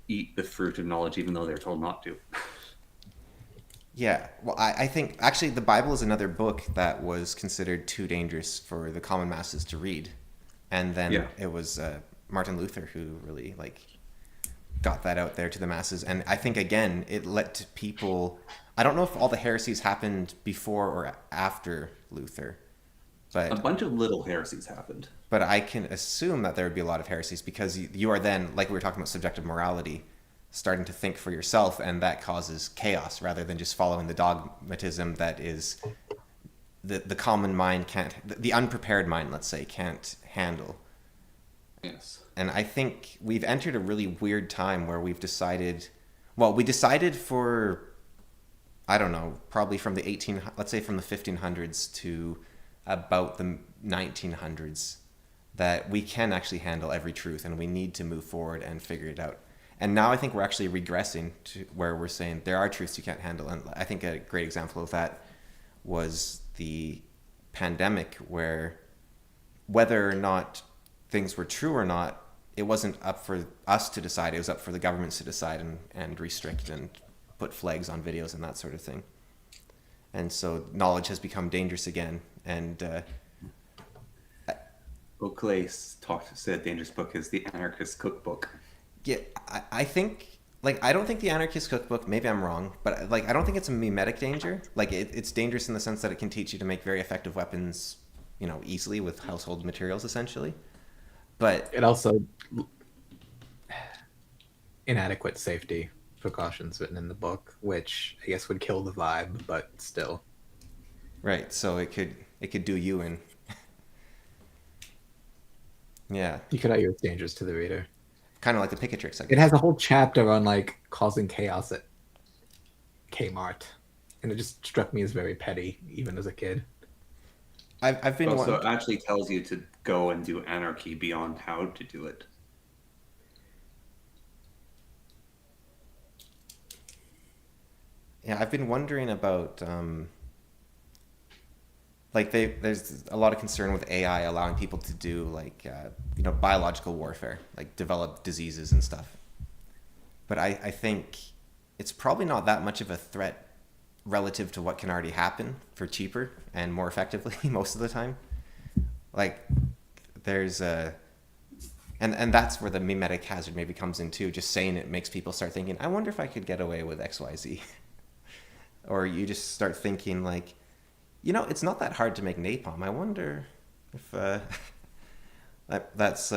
Speaker 2: eat the fruit of knowledge, even though they're told not to.
Speaker 1: Yeah, well, I think actually the Bible is another book that was considered too dangerous for the common masses to read, and then it was Martin Luther who really like got that out there to the masses. And I think again it led to people. I don't know if all the heresies happened before or after Luther, but
Speaker 2: A bunch of little heresies happened.
Speaker 1: but I can assume that there would be a lot of heresies because you are then, like we were talking about subjective morality, starting to think for yourself, and that causes chaos rather than just following the dogmatism that is the common mind can't, the unprepared mind, let's say, can't handle.
Speaker 2: Yes.
Speaker 1: And I think we've entered a really weird time where we've decided, well, we decided for, I don't know, probably from the let's say from the 1500s to about the 1900s, that we can actually handle every truth and we need to move forward and figure it out. And now I think we're actually regressing to where we're saying there are truths you can't handle. And I think a great example of that was the pandemic, where whether or not things were true or not, it wasn't up for us to decide. It was up for the governments to decide and restrict and put flags on videos and that sort of thing. And so knowledge has become dangerous again. And
Speaker 2: Oakley said Dangerous Book is the anarchist cookbook.
Speaker 1: yeah, I think, like, I don't think the anarchist cookbook, maybe I'm wrong, but like I don't think it's a mimetic danger. Like it's dangerous in the sense that it can teach you to make very effective weapons, easily with household materials essentially. But
Speaker 3: It also inadequate safety precautions written in the book, which I guess would kill the vibe, but still.
Speaker 1: right, so it could do you in. Yeah,
Speaker 3: You could argue it's dangerous to the reader.
Speaker 1: kind of like the Picatrix, I
Speaker 3: It
Speaker 1: guess.
Speaker 3: has a whole chapter on like causing chaos at Kmart, and it just struck me as very petty, even as a kid.
Speaker 1: I've been
Speaker 2: Oh, so it
Speaker 1: wondering.
Speaker 2: actually tells you to go and do anarchy beyond how to do it.
Speaker 1: Yeah, I've been wondering about like there's a lot of concern with AI allowing people to do like biological warfare, like develop diseases and stuff. But I think it's probably not that much of a threat relative to what can already happen for cheaper and more effectively most of the time. Like there's a and that's where the mimetic hazard maybe comes in too. Just saying it makes people start thinking, I wonder if I could get away with XYZ. Or you just start thinking like, it's not that hard to make napalm. I wonder if that's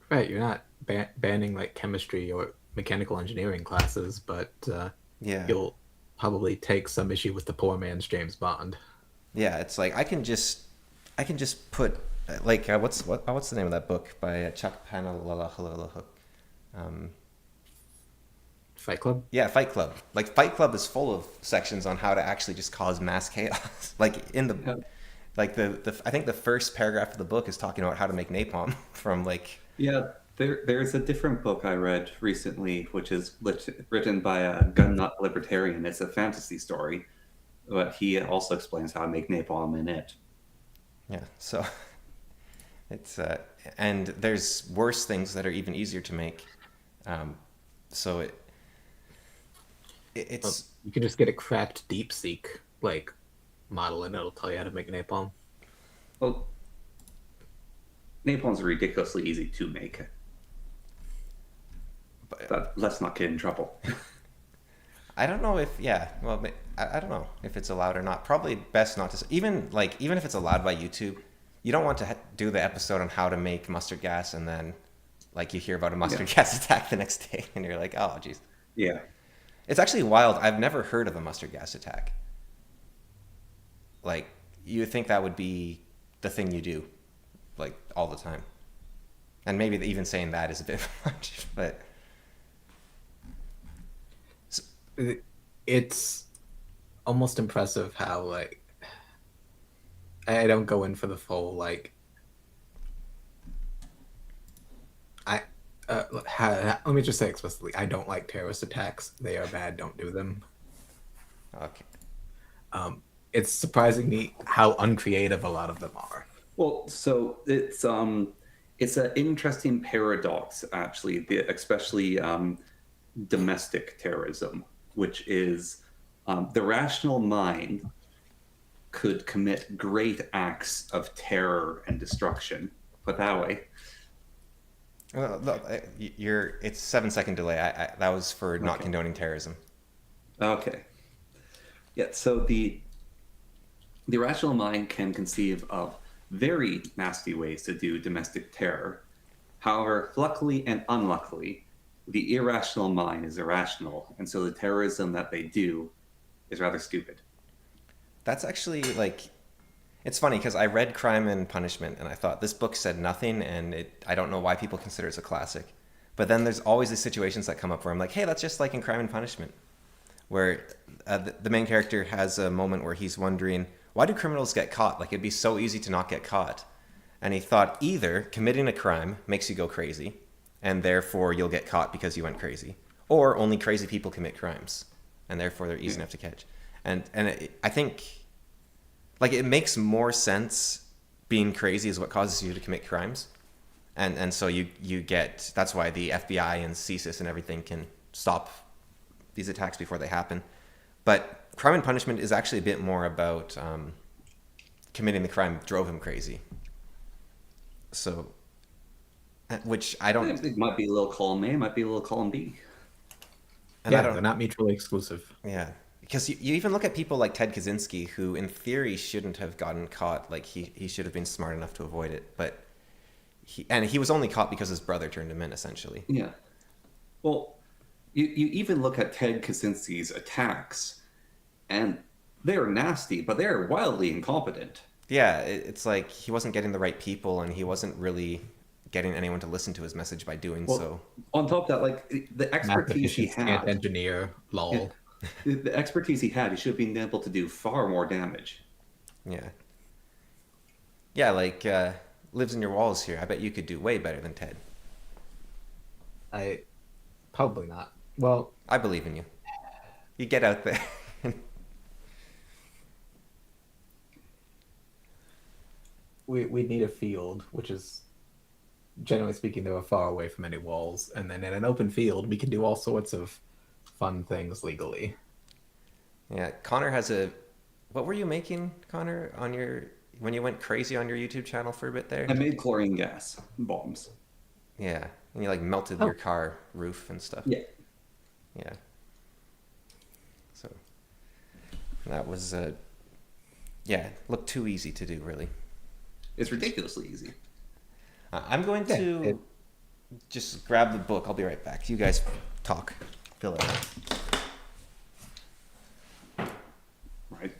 Speaker 3: Right, you're not banning like chemistry or mechanical engineering classes, but
Speaker 1: yeah.
Speaker 3: you'll probably take some issue with the poor man's James Bond.
Speaker 1: Yeah, it's like I can just put like what's the name of that book by Chuck Palahniuk? Um,
Speaker 3: Fight Club?
Speaker 1: yeah, Fight Club. Like Fight Club is full of sections on how to actually just cause mass chaos. Like in the
Speaker 2: Yeah,
Speaker 1: like the I think the first paragraph of the book is talking about how to make napalm from like
Speaker 2: yeah. There's a different book I read recently, which is written by a gun nut libertarian. It's a fantasy story, but he also explains how to make napalm in it.
Speaker 1: yeah. So it's and there's worse things that are even easier to make. Um, so
Speaker 3: Well,
Speaker 1: it's
Speaker 3: you can just get a cracked deep seek like model and it'll tell you how to make napalm.
Speaker 2: Well, napalm's ridiculously easy to make. But let's not get in trouble.
Speaker 1: I don't know if yeah. Well, I don't know if it's allowed or not. Probably best not to. Even if it's allowed by YouTube, you don't want to do the episode on how to make mustard gas and then like you hear about a
Speaker 2: Yeah,
Speaker 1: mustard gas attack the next day and you're like, oh, geez.
Speaker 2: yeah.
Speaker 1: It's actually wild. I've never heard of a mustard gas attack. Like you would think that would be the thing you do, like all the time. And maybe even saying that is a bit much, but
Speaker 3: It's almost impressive how like I don't go in for the full like I let me just say explicitly, I don't like terrorist attacks. They are bad. Don't do them.
Speaker 1: okay.
Speaker 3: It's surprising me how uncreative a lot of them are.
Speaker 2: Well, so it's an interesting paradox actually, especially domestic terrorism, which is the rational mind could commit great acts of terror and destruction. Put that way.
Speaker 1: Well, look, it's 7 second delay. That was for not
Speaker 2: Okay.
Speaker 1: condoning terrorism.
Speaker 2: Okay. Yeah. So the rational mind can conceive of very nasty ways to do domestic terror. However, luckily and unluckily, the irrational mind is irrational, and so the terrorism that they do is rather stupid.
Speaker 1: That's actually like it's funny because I read Crime and Punishment and I thought this book said nothing and I don't know why people consider it a classic. But then there's always these situations that come up where I'm like, hey, that's just like in Crime and Punishment, where the main character has a moment where he's wondering why do criminals get caught? Like it'd be so easy to not get caught. And he thought either committing a crime makes you go crazy, and therefore you'll get caught because you went crazy, or only crazy people commit crimes, and therefore they're easy
Speaker 2: Yeah.
Speaker 1: enough to catch. I think like it makes more sense being crazy is what causes you to commit crimes, and so you get that's why the FBI and CSIS and everything can stop these attacks before they happen. But Crime and Punishment is actually a bit more about committing the crime drove him crazy. So, which I don't,
Speaker 2: It might be a little column A, it might be a little column B.
Speaker 1: and I
Speaker 3: Yeah, they're
Speaker 1: don't,
Speaker 3: not mutually exclusive.
Speaker 1: yeah, because you even look at people like Ted Kaczynski, who in theory shouldn't have gotten caught. Like he should have been smart enough to avoid it, but he was only caught because his brother turned him in, essentially.
Speaker 2: Yeah. Well, you even look at Ted Kaczynski's attacks, and they're nasty, but they're wildly incompetent.
Speaker 1: Yeah, it's like he wasn't getting the right people, and he wasn't really getting anyone to listen to his message by doing
Speaker 2: Well,
Speaker 1: so.
Speaker 2: on top of that, like the expertise he
Speaker 3: Mathematicians can't
Speaker 2: had,
Speaker 3: engineer.
Speaker 2: yeah,
Speaker 3: Lol.
Speaker 2: the expertise he had, he should have been able to do far more damage.
Speaker 1: Yeah, Yeah, like lives in your walls here. I bet you could do way better than Ted.
Speaker 3: I probably not. Well,
Speaker 1: I believe in you. You get out there.
Speaker 3: we need a field, which is generally speaking, they were far away from any walls. And then in an open field, we can do all sorts of fun things legally.
Speaker 1: Yeah, Connor has a. What were you making, Connor, on your when you went crazy on your YouTube channel for a bit there?
Speaker 2: I made chlorine gas bombs.
Speaker 1: Yeah, and you like melted your car roof and stuff.
Speaker 2: Yeah.
Speaker 1: Yeah. So that was yeah, it looked too easy to do, really.
Speaker 2: It's ridiculously easy.
Speaker 1: I'm going to just grab the book. I'll be right back. You guys talk. Fill it out.
Speaker 2: Right.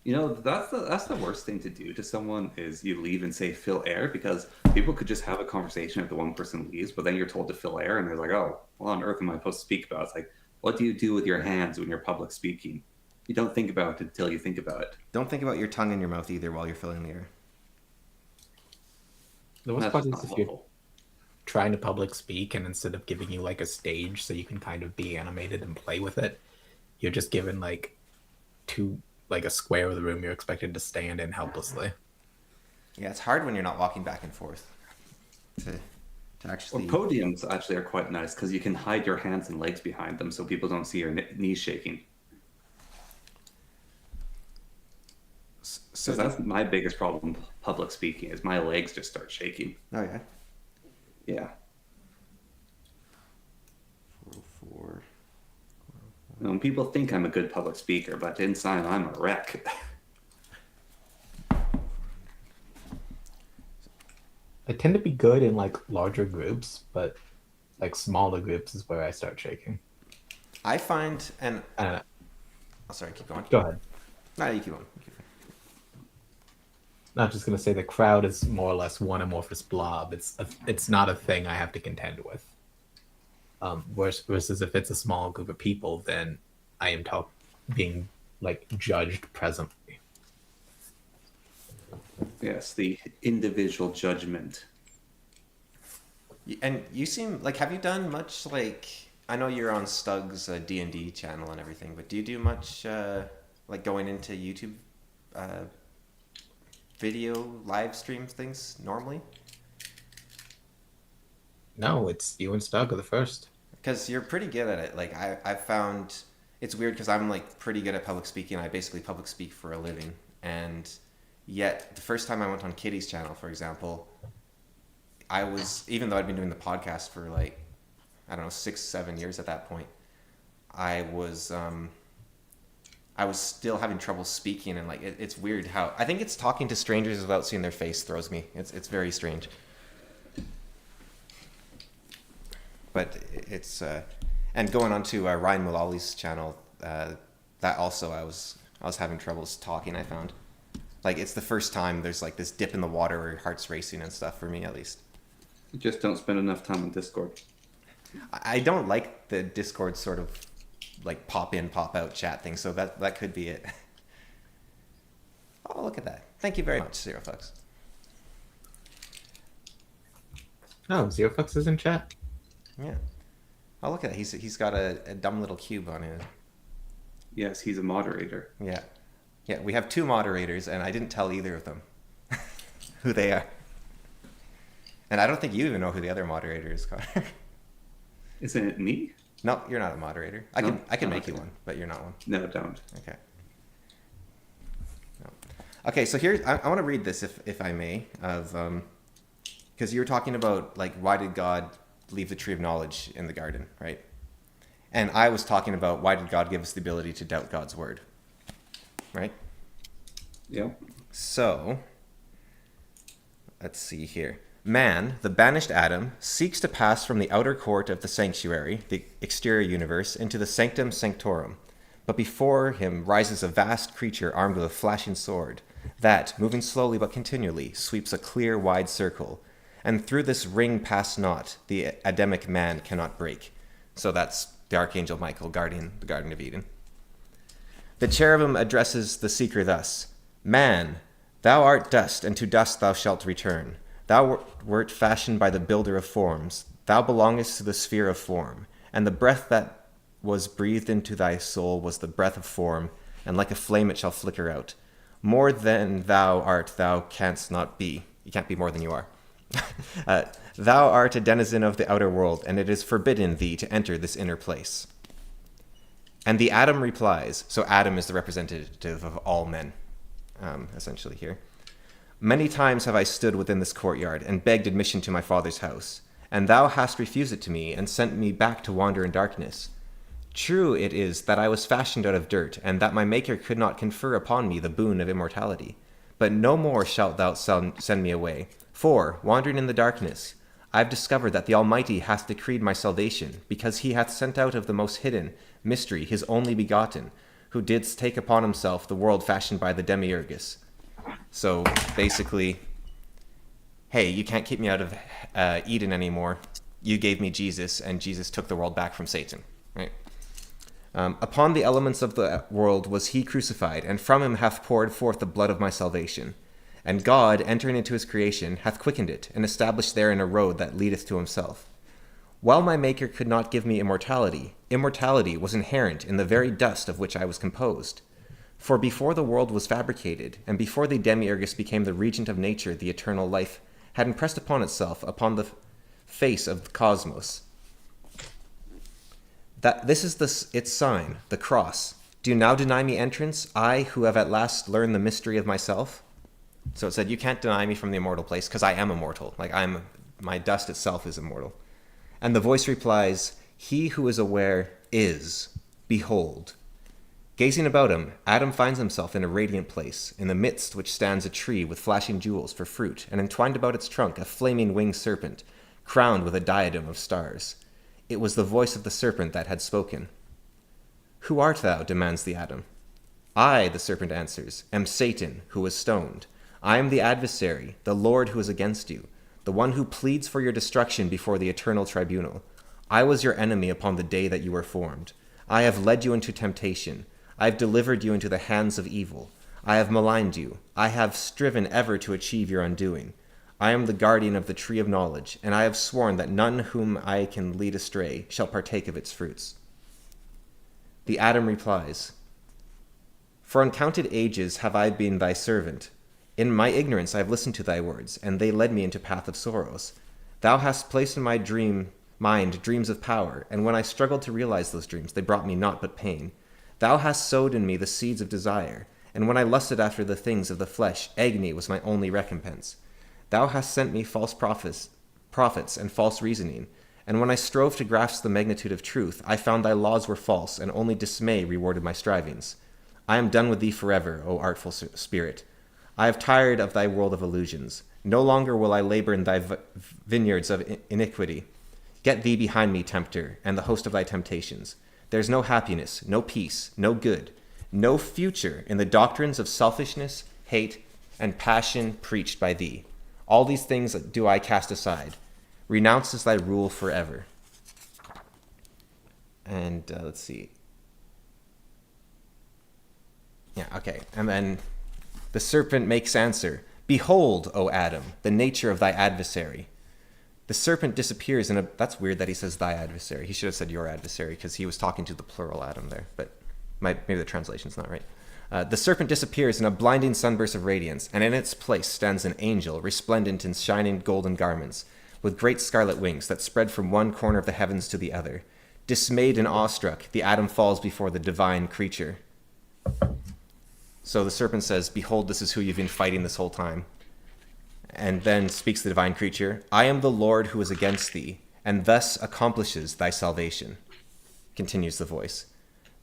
Speaker 2: You know, that's the worst thing to do to someone is you leave and say fill air, because people could just have a conversation if the one person leaves, but then you're told to fill air and they're like, oh, what on earth am I supposed to speak about? It's like, what do you do with your hands when you're public speaking? You don't think about it until you think about it.
Speaker 1: Don't think about your tongue in your mouth either while you're filling the air.
Speaker 3: The worst
Speaker 2: That's
Speaker 3: part
Speaker 2: just
Speaker 3: is
Speaker 2: not
Speaker 3: if you're
Speaker 2: helpful.
Speaker 3: trying to public speak and instead of giving you like a stage so you can kind of be animated and play with it, you're just given like a square of the room you're expected to stand in helplessly.
Speaker 1: Yeah, it's hard when you're not walking back and forth to
Speaker 2: Or
Speaker 1: actually.
Speaker 2: podiums actually are quite nice because you can hide your hands and legs behind them so people don't see your knees shaking.
Speaker 1: So
Speaker 2: Because that's my biggest problem public speaking is my legs just start shaking.
Speaker 1: Oh yeah.
Speaker 2: Yeah.
Speaker 1: 404.
Speaker 2: You know, people think I'm a good public speaker, but inside I'm a wreck.
Speaker 3: I tend to be good in like larger groups, but like smaller groups is where I start shaking.
Speaker 1: I find, and
Speaker 3: I don't know.
Speaker 1: oh, sorry, keep going.
Speaker 3: Go ahead.
Speaker 1: No, you keep going.
Speaker 3: Not just gonna say the crowd is more or less one amorphous blob. It's not a thing I have to contend with. Versus if it's a small group of people, then I am being like judged presently.
Speaker 2: Yes, the individual judgment.
Speaker 1: And you seem like, have you done much, like, I know you're on Stug's D&D channel and everything, but do you do much like going into YouTube video live stream things normally?
Speaker 3: No, it's you and Stug are the first.
Speaker 1: Because you're pretty good at it. Like I've found it's weird because I'm like pretty good at public speaking. I basically public speak for a living, and yet the first time I went on Kitty's channel, for example, I was, even though I'd been doing the podcast for like, I don't know, 6-7 years at that point, I was still having trouble speaking, and like it's weird how I think it's talking to strangers without seeing their face throws me. It's very strange. But it's and going on to Ryan Mullally's channel, that also I was having troubles talking. I found like it's the first time there's like this dip in the water where your heart's racing and stuff, for me at least.
Speaker 2: You just don't spend enough time on Discord.
Speaker 1: I don't like the Discord sort of like pop in pop out chat thing, so that could be it. Oh, look at that! Thank you very much, Zero Fucks.
Speaker 3: Oh, Zero Fucks is in chat.
Speaker 1: Yeah. Oh, look at that! He's got a dumb little cube on his.
Speaker 2: Yes, he's a moderator.
Speaker 1: Yeah. Yeah, we have 2 moderators, and I didn't tell either of them who they are. And I don't think you even know who the other moderator is, Connor.
Speaker 2: Isn't it me?
Speaker 1: No, you're not a moderator. I can make you one, but you're not one.
Speaker 2: No, don't.
Speaker 1: Okay. No. Okay, so here I want to read this, if I may, of because you were talking about like why did God leave the tree of knowledge in the garden, right? And I was talking about why did God give us the ability to doubt God's word, right?
Speaker 2: Yep.
Speaker 1: So, let's see here. Man, the banished Adam, seeks to pass from the outer court of the sanctuary, the exterior universe, into the sanctum sanctorum. But before him rises a vast creature armed with a flashing sword that, moving slowly but continually, sweeps a clear, wide circle. And through this ring pass not, the Adamic man cannot break. So that's the Archangel Michael guarding the Garden of Eden. The cherubim addresses the seeker thus: Man, thou art dust, and to dust thou shalt return. Thou wert fashioned by the builder of forms. Thou belongest to the sphere of form, and the breath that was breathed into thy soul was the breath of form, and like a flame it shall flicker out. More than thou art thou canst not be. You can't be more than you are. Thou art a denizen of the outer world, and it is forbidden thee to enter this inner place. And the Adam replies, so Adam is the representative of all men, essentially here. Many times have I stood within this courtyard and begged admission to my father's house, and thou hast refused it to me and sent me back to wander in darkness. True it is that I was fashioned out of dirt, and that my Maker could not confer upon me the boon of immortality. But no more shalt thou send me away, for, wandering in the darkness, I have discovered that the Almighty hath decreed my salvation, because he hath sent out of the most hidden mystery his only begotten, who didst take upon himself the world fashioned by the Demiurgus. So, basically, hey, you can't keep me out of Eden anymore. You gave me Jesus, and Jesus took the world back from Satan, right? Upon the elements of the world was he crucified, and from him hath poured forth the blood of my salvation. And God, entering into his creation, hath quickened it, and established therein a road that leadeth to himself. While my Maker could not give me immortality, immortality was inherent in the very dust of which I was composed. For before the world was fabricated, and before the Demiurgus became the regent of nature, the eternal life had impressed upon itself upon the face of the cosmos. That this is its sign, the cross. Do you now deny me entrance, I who have at last learned the mystery of myself? So it said, you can't deny me from the immortal place, because I am immortal. Like my dust itself is immortal. And the voice replies, he who is aware is. Behold. Gazing about him, Adam finds himself in a radiant place, in the midst which stands a tree with flashing jewels for fruit, and entwined about its trunk a flaming winged serpent, crowned with a diadem of stars. It was the voice of the serpent that had spoken. Who art thou? Demands the Adam. I, the serpent answers, am Satan, who was stoned. I am the adversary, the Lord who is against you, the one who pleads for your destruction before the eternal tribunal. I was your enemy upon the day that you were formed. I have led you into temptation. I have delivered you into the hands of evil. I have maligned you. I have striven ever to achieve your undoing. I am the guardian of the tree of knowledge, and I have sworn that none whom I can lead astray shall partake of its fruits. The Adam replies, For uncounted ages have I been thy servant. In my ignorance I have listened to thy words, and they led me into path of sorrows. Thou hast placed in my mind dreams of power, and when I struggled to realize those dreams, they brought me naught but pain. Thou hast sowed in me the seeds of desire, and when I lusted after the things of the flesh, agony was my only recompense. Thou hast sent me false prophets and false reasoning, and when I strove to grasp the magnitude of truth, I found thy laws were false, and only dismay rewarded my strivings. I am done with thee forever, O artful spirit. I have tired of thy world of illusions. No longer will I labor in thy vineyards of iniquity. Get thee behind me, tempter, and the host of thy temptations. There is no happiness, no peace, no good, no future in the doctrines of selfishness, hate, and passion preached by thee. All these things do I cast aside. Renounce as thy rule forever. And let's see. Yeah, okay. And then the serpent makes answer, Behold, O Adam, the nature of thy adversary. The serpent disappears in a... That's weird that he says thy adversary. He should have said your adversary, because he was talking to the plural Adam there. But maybe the translation's not right. The serpent disappears in a blinding sunburst of radiance, and in its place stands an angel, resplendent in shining golden garments, with great scarlet wings that spread from one corner of the heavens to the other. Dismayed and awestruck, the Adam falls before the divine creature. So the serpent says, Behold, this is who you've been fighting this whole time. And then speaks the divine creature, I am the Lord who is against thee, and thus accomplishes thy salvation. Continues the voice.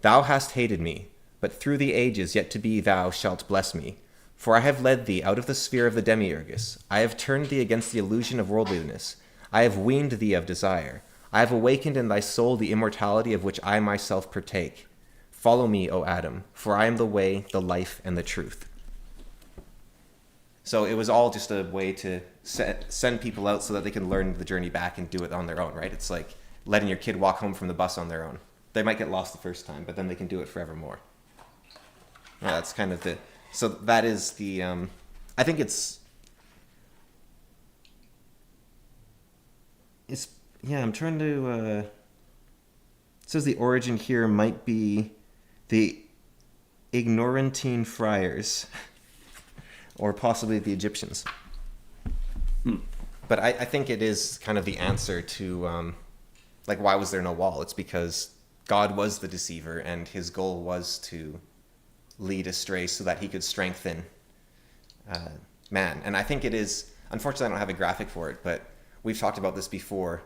Speaker 1: Thou hast hated me, but through the ages yet to be thou shalt bless me. For I have led thee out of the sphere of the Demiurgus. I have turned thee against the illusion of worldliness. I have weaned thee of desire. I have awakened in thy soul the immortality of which I myself partake. Follow me, O Adam, for I am the way, the life, and the truth. So it was all just a way to send people out so that they can learn the journey back and do it on their own, right? It's like letting your kid walk home from the bus on their own. They might get lost the first time, but then they can do it forevermore. Yeah, that's kind of the. So that is the. I think it's. Yeah, I'm trying to. It says the origin here might be the Ignorantine friars, or possibly the Egyptians. But I think it is kind of the answer to, like, why was there no wall? It's because God was the deceiver, and his goal was to lead astray so that he could strengthen man. And I think it is, unfortunately I don't have a graphic for it, but we've talked about this before.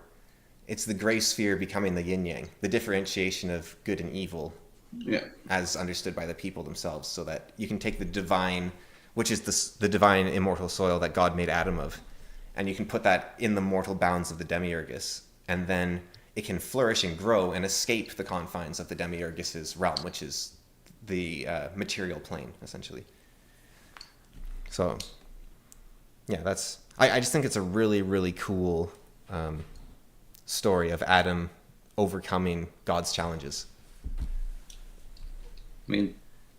Speaker 1: It's the gray sphere becoming the yin yang, the differentiation of good and evil, as understood by the people themselves, so that you can take the divine, which is the divine immortal soil that God made Adam of, and you can put that in the mortal bounds of the demiurgus, and then it can flourish and grow and escape the confines of the demiurgus's realm, which is the material plane, essentially. So, yeah, that's. I just think it's a really, really cool story of Adam overcoming God's challenges.
Speaker 2: I mean,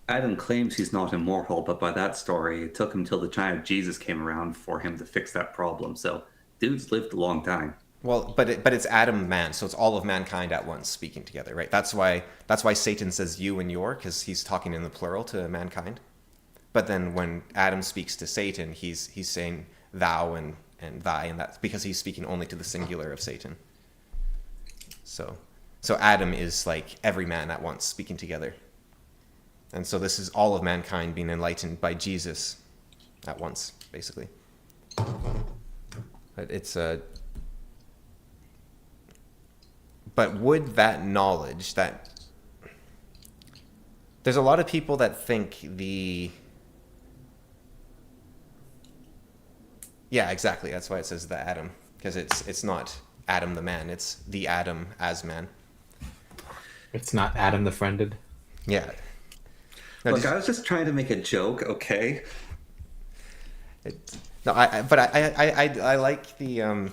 Speaker 2: Adam claims he's not immortal, but by that story, it took him till the time Jesus came around for him to fix that problem. So, dude's lived a long time.
Speaker 1: Well, but it's Adam, man, so it's all of mankind at once speaking together, right? That's why Satan says you and your, because he's talking in the plural to mankind. But then when Adam speaks to Satan, he's saying thou and thy, and that's because he's speaking only to the singular of Satan. So Adam is like every man at once speaking together. And so this is all of mankind being enlightened by Jesus at once, basically. But it's a. But would that knowledge that there's a lot of people that think yeah, exactly. That's why it says the Adam, because it's not Adam the man, it's the Adam as man.
Speaker 3: It's not Adam the friended.
Speaker 1: Yeah. No,
Speaker 2: Look, I was just trying to make a joke, okay?
Speaker 1: I like the.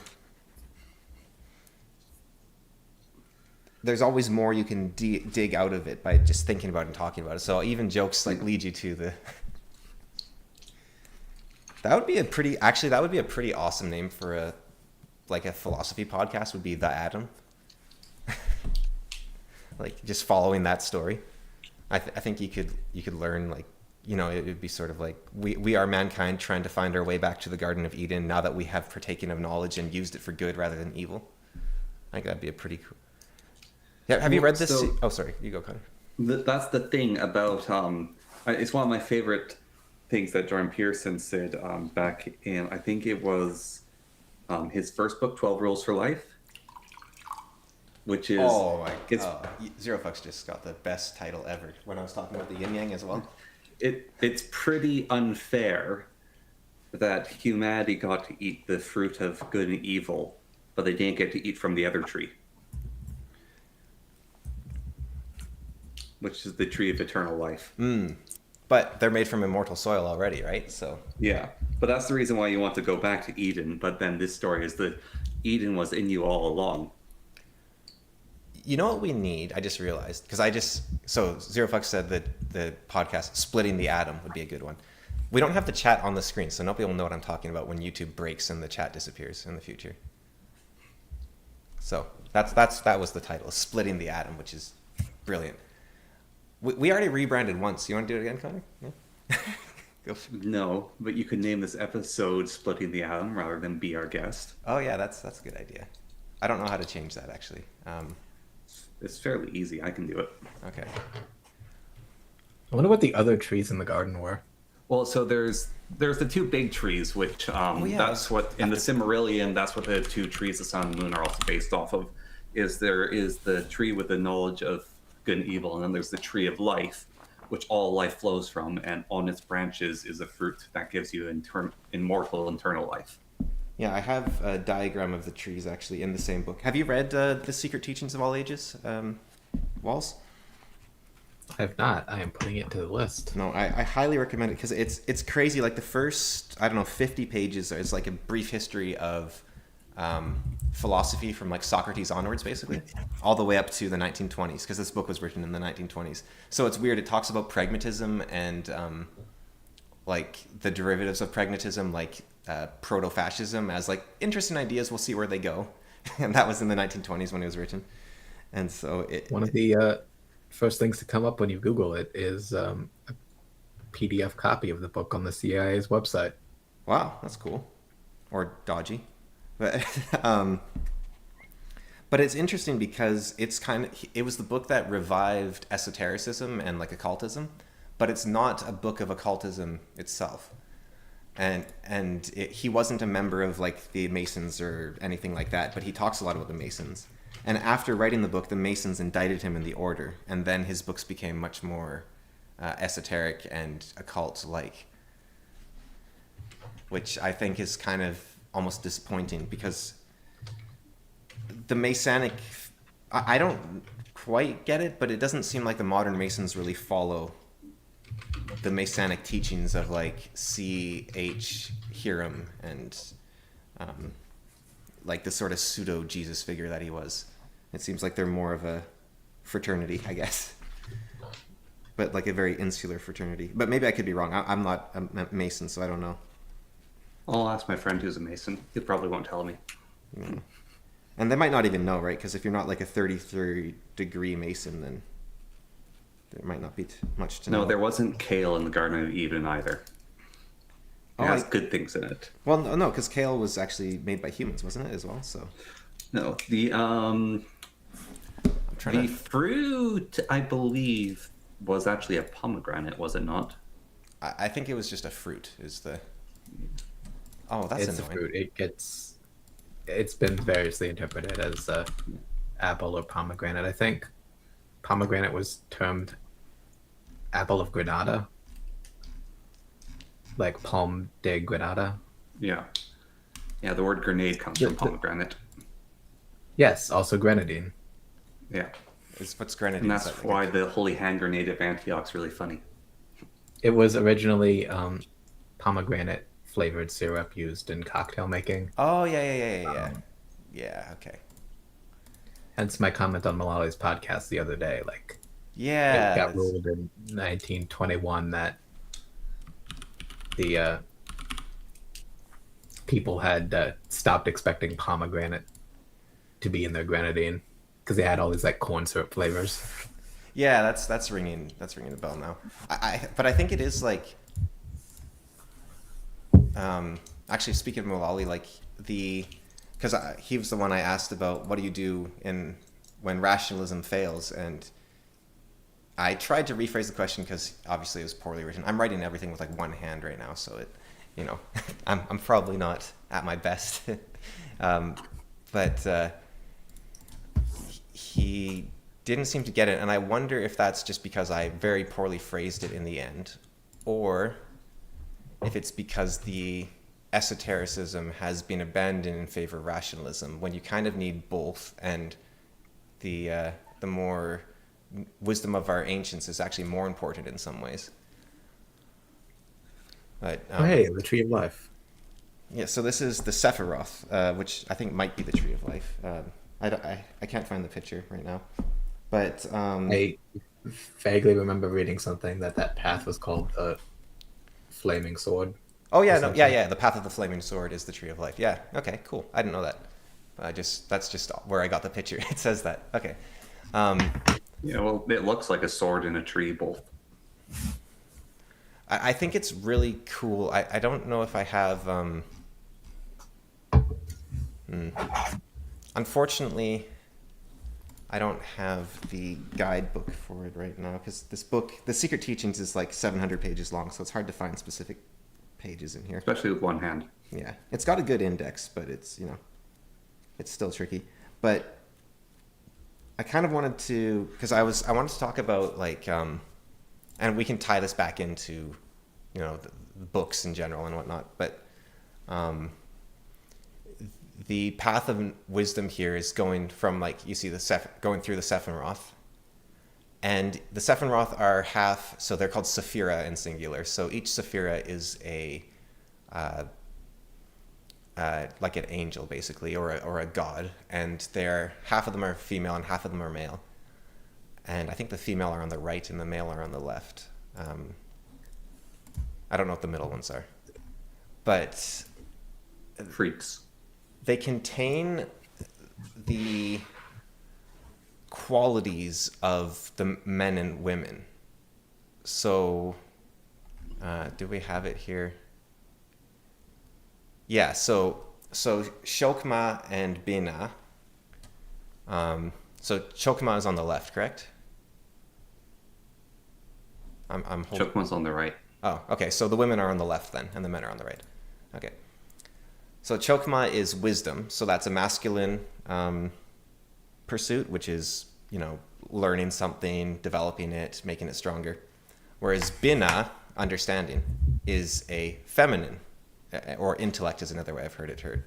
Speaker 1: There's always more you can dig out of it by just thinking about it and talking about it. So even jokes like lead you to the. That would be a pretty awesome name for a philosophy podcast. Would be The Adam. Like just following that story. I think you could learn, like, you know, it would be sort of like we are mankind trying to find our way back to the Garden of Eden now that we have partaken of knowledge and used it for good rather than evil. I think that'd be a pretty cool. Yeah, have you read this? Oh, sorry, you go, Connor.
Speaker 2: That's the thing about it's one of my favorite things that Jordan Peterson said back in, I think it was his first book, 12 Rules for Life, which is
Speaker 1: Zero Fucks just got the best title ever when I was talking about the yin yang as well.
Speaker 2: It's pretty unfair that humanity got to eat the fruit of good and evil, but they didn't get to eat from the other tree, which is the tree of eternal life.
Speaker 1: But they're made from immortal soil already, right? So
Speaker 2: yeah, but that's the reason why you want to go back to Eden. But then this story is that Eden was in you all along.
Speaker 1: You know what we need? I just realized, so Zero Fuck said that the podcast Splitting the Atom would be a good one. We don't have the chat on the screen, so nobody will know what I'm talking about when YouTube breaks and the chat disappears in the future. So that was the title, Splitting the Atom, which is brilliant. We already rebranded once. You want to do it again, Connor? Yeah. Go.
Speaker 2: No, but you could name this episode Splitting the Atom rather than Be Our Guest.
Speaker 1: Oh yeah, that's a good idea. I don't know how to change that, actually.
Speaker 2: It's fairly easy. I can do it.
Speaker 1: Okay.
Speaker 3: I wonder what the other trees in the garden were.
Speaker 2: Well, so there's the two big trees, which that's what in the Silmarillion, that's what the two trees, the sun and moon, are also based off of. There is the tree with the knowledge of good and evil, and then there's the tree of life, which all life flows from, and on its branches is a fruit that gives you immortal internal life.
Speaker 1: Yeah, I have a diagram of the trees actually in the same book. Have you read The Secret Teachings of All Ages, Walls?
Speaker 3: I have not. I am putting it to the list.
Speaker 1: No, I highly recommend it because it's crazy. Like the first, 50 pages is like a brief history of philosophy from like Socrates onwards, basically, all the way up to the 1920s, because this book was written in the 1920s. So it's weird. It talks about pragmatism and like the derivatives of pragmatism, like proto-fascism, as like interesting ideas. We'll see where they go. And that was in the 1920s when it was written. And so
Speaker 3: One of the first things to come up when you Google it is a PDF copy of the book on the CIA's website.
Speaker 1: wow, that's cool, or dodgy, but but it's interesting because it was the book that revived esotericism and like occultism, but it's not a book of occultism itself. He wasn't a member of like the Masons or anything like that, but he talks a lot about the Masons. And after writing the book, the Masons indicted him in the order, and then his books became much more esoteric and occult-like, which I think is kind of almost disappointing because the Masonic, I don't quite get it, but it doesn't seem like the modern Masons really follow the Masonic teachings of like C.H. Hiram and like the sort of pseudo Jesus figure that he was. It seems like they're more of a fraternity, I guess, but like a very insular fraternity. But maybe I could be wrong. I'm not a Mason, so I don't know.
Speaker 2: I'll ask my friend who's a Mason. He probably won't tell me.
Speaker 1: Yeah. And they might not even know, right? Because if you're not like a 33rd degree Mason, then there might not be much to know.
Speaker 2: No, there wasn't kale in the Garden of Eden either. It has good things in it.
Speaker 1: Well, no, because kale was actually made by humans, wasn't it, as well? So
Speaker 2: No, the fruit, I believe, was actually a pomegranate, was it not?
Speaker 1: I think it was just a fruit. Is the oh, that's
Speaker 3: It's
Speaker 1: annoying.
Speaker 3: a fruit. It's been variously interpreted as apple or pomegranate. I think pomegranate was termed apple of Granada, like Palm de Granada.
Speaker 2: Yeah. Yeah, the word grenade comes from pomegranate.
Speaker 3: Yes, also grenadine.
Speaker 2: Yeah.
Speaker 1: What's grenadine?
Speaker 2: And that's why the holy hand grenade of Antioch's really funny.
Speaker 3: It was originally pomegranate flavored syrup used in cocktail making.
Speaker 1: Oh yeah. Okay.
Speaker 3: Hence my comment on Malali's podcast the other day. Like,
Speaker 1: Yeah.
Speaker 3: it got ruled in 1921 that the people had stopped expecting pomegranate to be in their grenadine because they had all these like corn syrup flavors.
Speaker 1: Yeah, that's ringing the bell now. But I think it is like actually speaking of Mulally, like because he was the one I asked about what do you do when rationalism fails, and I tried to rephrase the question because obviously it was poorly written. I'm writing everything with like one hand right now, so I'm probably not at my best. But he didn't seem to get it, and I wonder if that's just because I very poorly phrased it in the end, or if it's because the esotericism has been abandoned in favor of rationalism, when you kind of need both, and the more wisdom of our ancients is actually more important in some ways. But
Speaker 3: Hey, the Tree of Life.
Speaker 1: yeah, so this is the Sephiroth, which I think might be the Tree of Life. I can't find the picture right now, but
Speaker 3: I vaguely remember reading something that path was called the Flaming Sword.
Speaker 1: oh yeah, no, yeah, the Path of the Flaming Sword is the Tree of Life. Yeah, okay, cool. I didn't know that. That's just where I got the picture. It says that. Okay.
Speaker 2: Yeah, well, it looks like a sword in a tree, both.
Speaker 1: I think it's really cool. I don't know if I have. Unfortunately, I don't have the guidebook for it right now because this book, The Secret Teachings, is like 700 pages long, so it's hard to find specific pages in here.
Speaker 2: Especially with one hand.
Speaker 1: Yeah, it's got a good index, but it's it's still tricky. But I kind of wanted to, because I wanted to talk about like, and we can tie this back into, the books in general and whatnot. But the path of wisdom here is going from like you see going through the Sephiroth, and the Sephiroth are half, so they're called Sephira in singular. So each Sephira is like an angel basically, or a god, and they're half of them are female and half of them are male. And I think the female are on the right and the male are on the left. I don't know what the middle ones are, but
Speaker 2: Freaks.
Speaker 1: they contain the qualities of the men and women. So, do we have it here? Yeah. So Shokma and Bina. So Chokma is on the left, correct? I'm holding.
Speaker 2: Chokma's on the right.
Speaker 1: Oh, okay. So the women are on the left then, and the men are on the right. Okay. So Chokma is wisdom. So that's a masculine pursuit, which is, learning something, developing it, making it stronger. Whereas Bina, understanding, is a feminine, or intellect is another way I've heard it heard.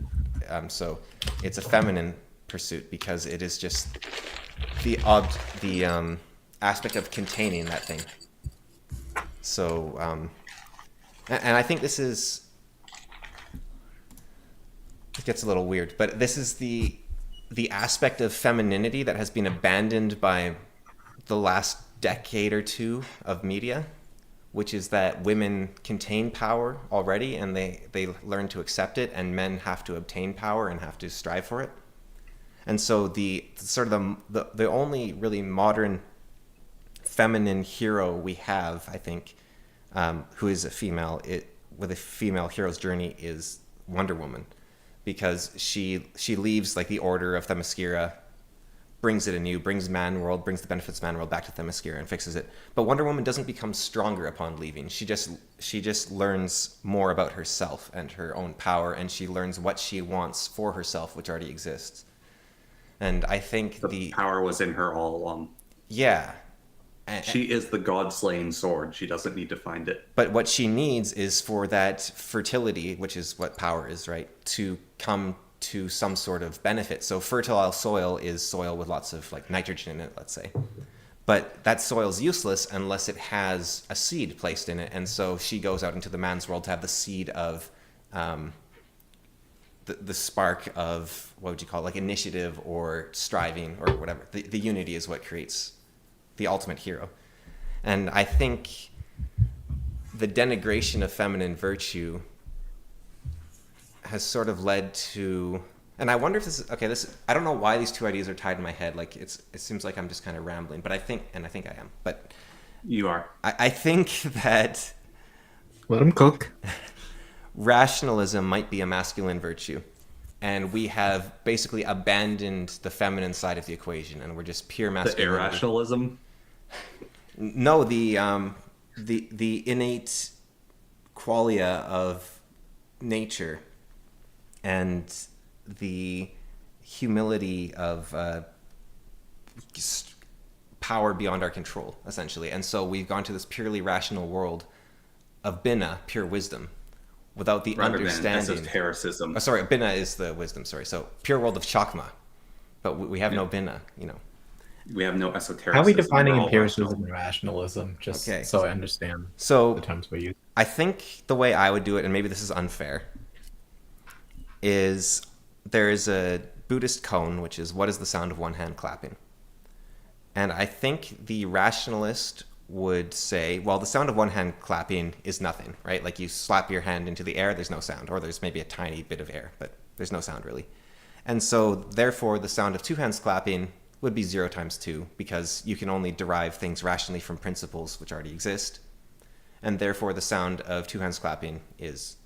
Speaker 1: So it's a feminine pursuit because it is just the aspect of containing that thing. So, and I think this is, it gets a little weird, but this is the aspect of femininity that has been abandoned by the last decade or two of media, which is that women contain power already and they learn to accept it, and men have to obtain power and have to strive for it. And so the only really modern feminine hero we have, I think, who is a female, with a female hero's journey, is Wonder Woman, because she leaves like the order of Themyscira, brings it anew, brings the benefits of man world back to Themyscira and fixes it. But Wonder Woman doesn't become stronger upon leaving. She just learns more about herself and her own power, and she learns what she wants for herself, which already exists. And I think
Speaker 2: the power was in her all along.
Speaker 1: Yeah.
Speaker 2: She is the god-slaying sword. She doesn't need to find it.
Speaker 1: But what she needs is for that fertility, which is what power is, right, to come to some sort of benefit. So fertile soil is soil with lots of like nitrogen in it, let's say. But that soil is useless unless it has a seed placed in it. And so she goes out into the man's world to have the seed of the spark of, what would you call it, like initiative or striving or whatever. The unity is what creates the ultimate hero. And I think the denigration of feminine virtue has sort of led to, and I wonder if this is, I don't know why these two ideas are tied in my head. Like it seems like I'm just kind of rambling, but I think I am, but
Speaker 2: you are.
Speaker 1: I think that
Speaker 3: let him cook.
Speaker 1: Rationalism might be a masculine virtue, and we have basically abandoned the feminine side of the equation, and we're just pure masculine.
Speaker 2: The irrationalism?
Speaker 1: No, the innate qualia of nature and the humility of power beyond our control, essentially. And so we've gone to this purely rational world of Bina, pure wisdom, without the understanding.
Speaker 2: Esotericism.
Speaker 1: Oh, sorry, Bina is the wisdom. Sorry, so pure world of Chakma, but we have no Bina.
Speaker 2: We have no esotericism.
Speaker 3: How are we defining empiricism and rationalism? Just
Speaker 1: okay.
Speaker 3: So I understand.
Speaker 1: So
Speaker 3: the terms we use.
Speaker 1: I think the way I would do it, and maybe this is unfair, is there is a Buddhist koan, which is what is the sound of one hand clapping? And I think the rationalist would say, well, the sound of one hand clapping is nothing, right? Like you slap your hand into the air, there's no sound, or there's maybe a tiny bit of air, but there's no sound really. And so therefore the sound of two hands clapping would be 0 times 2, because you can only derive things rationally from principles which already exist. And therefore the sound of two hands clapping is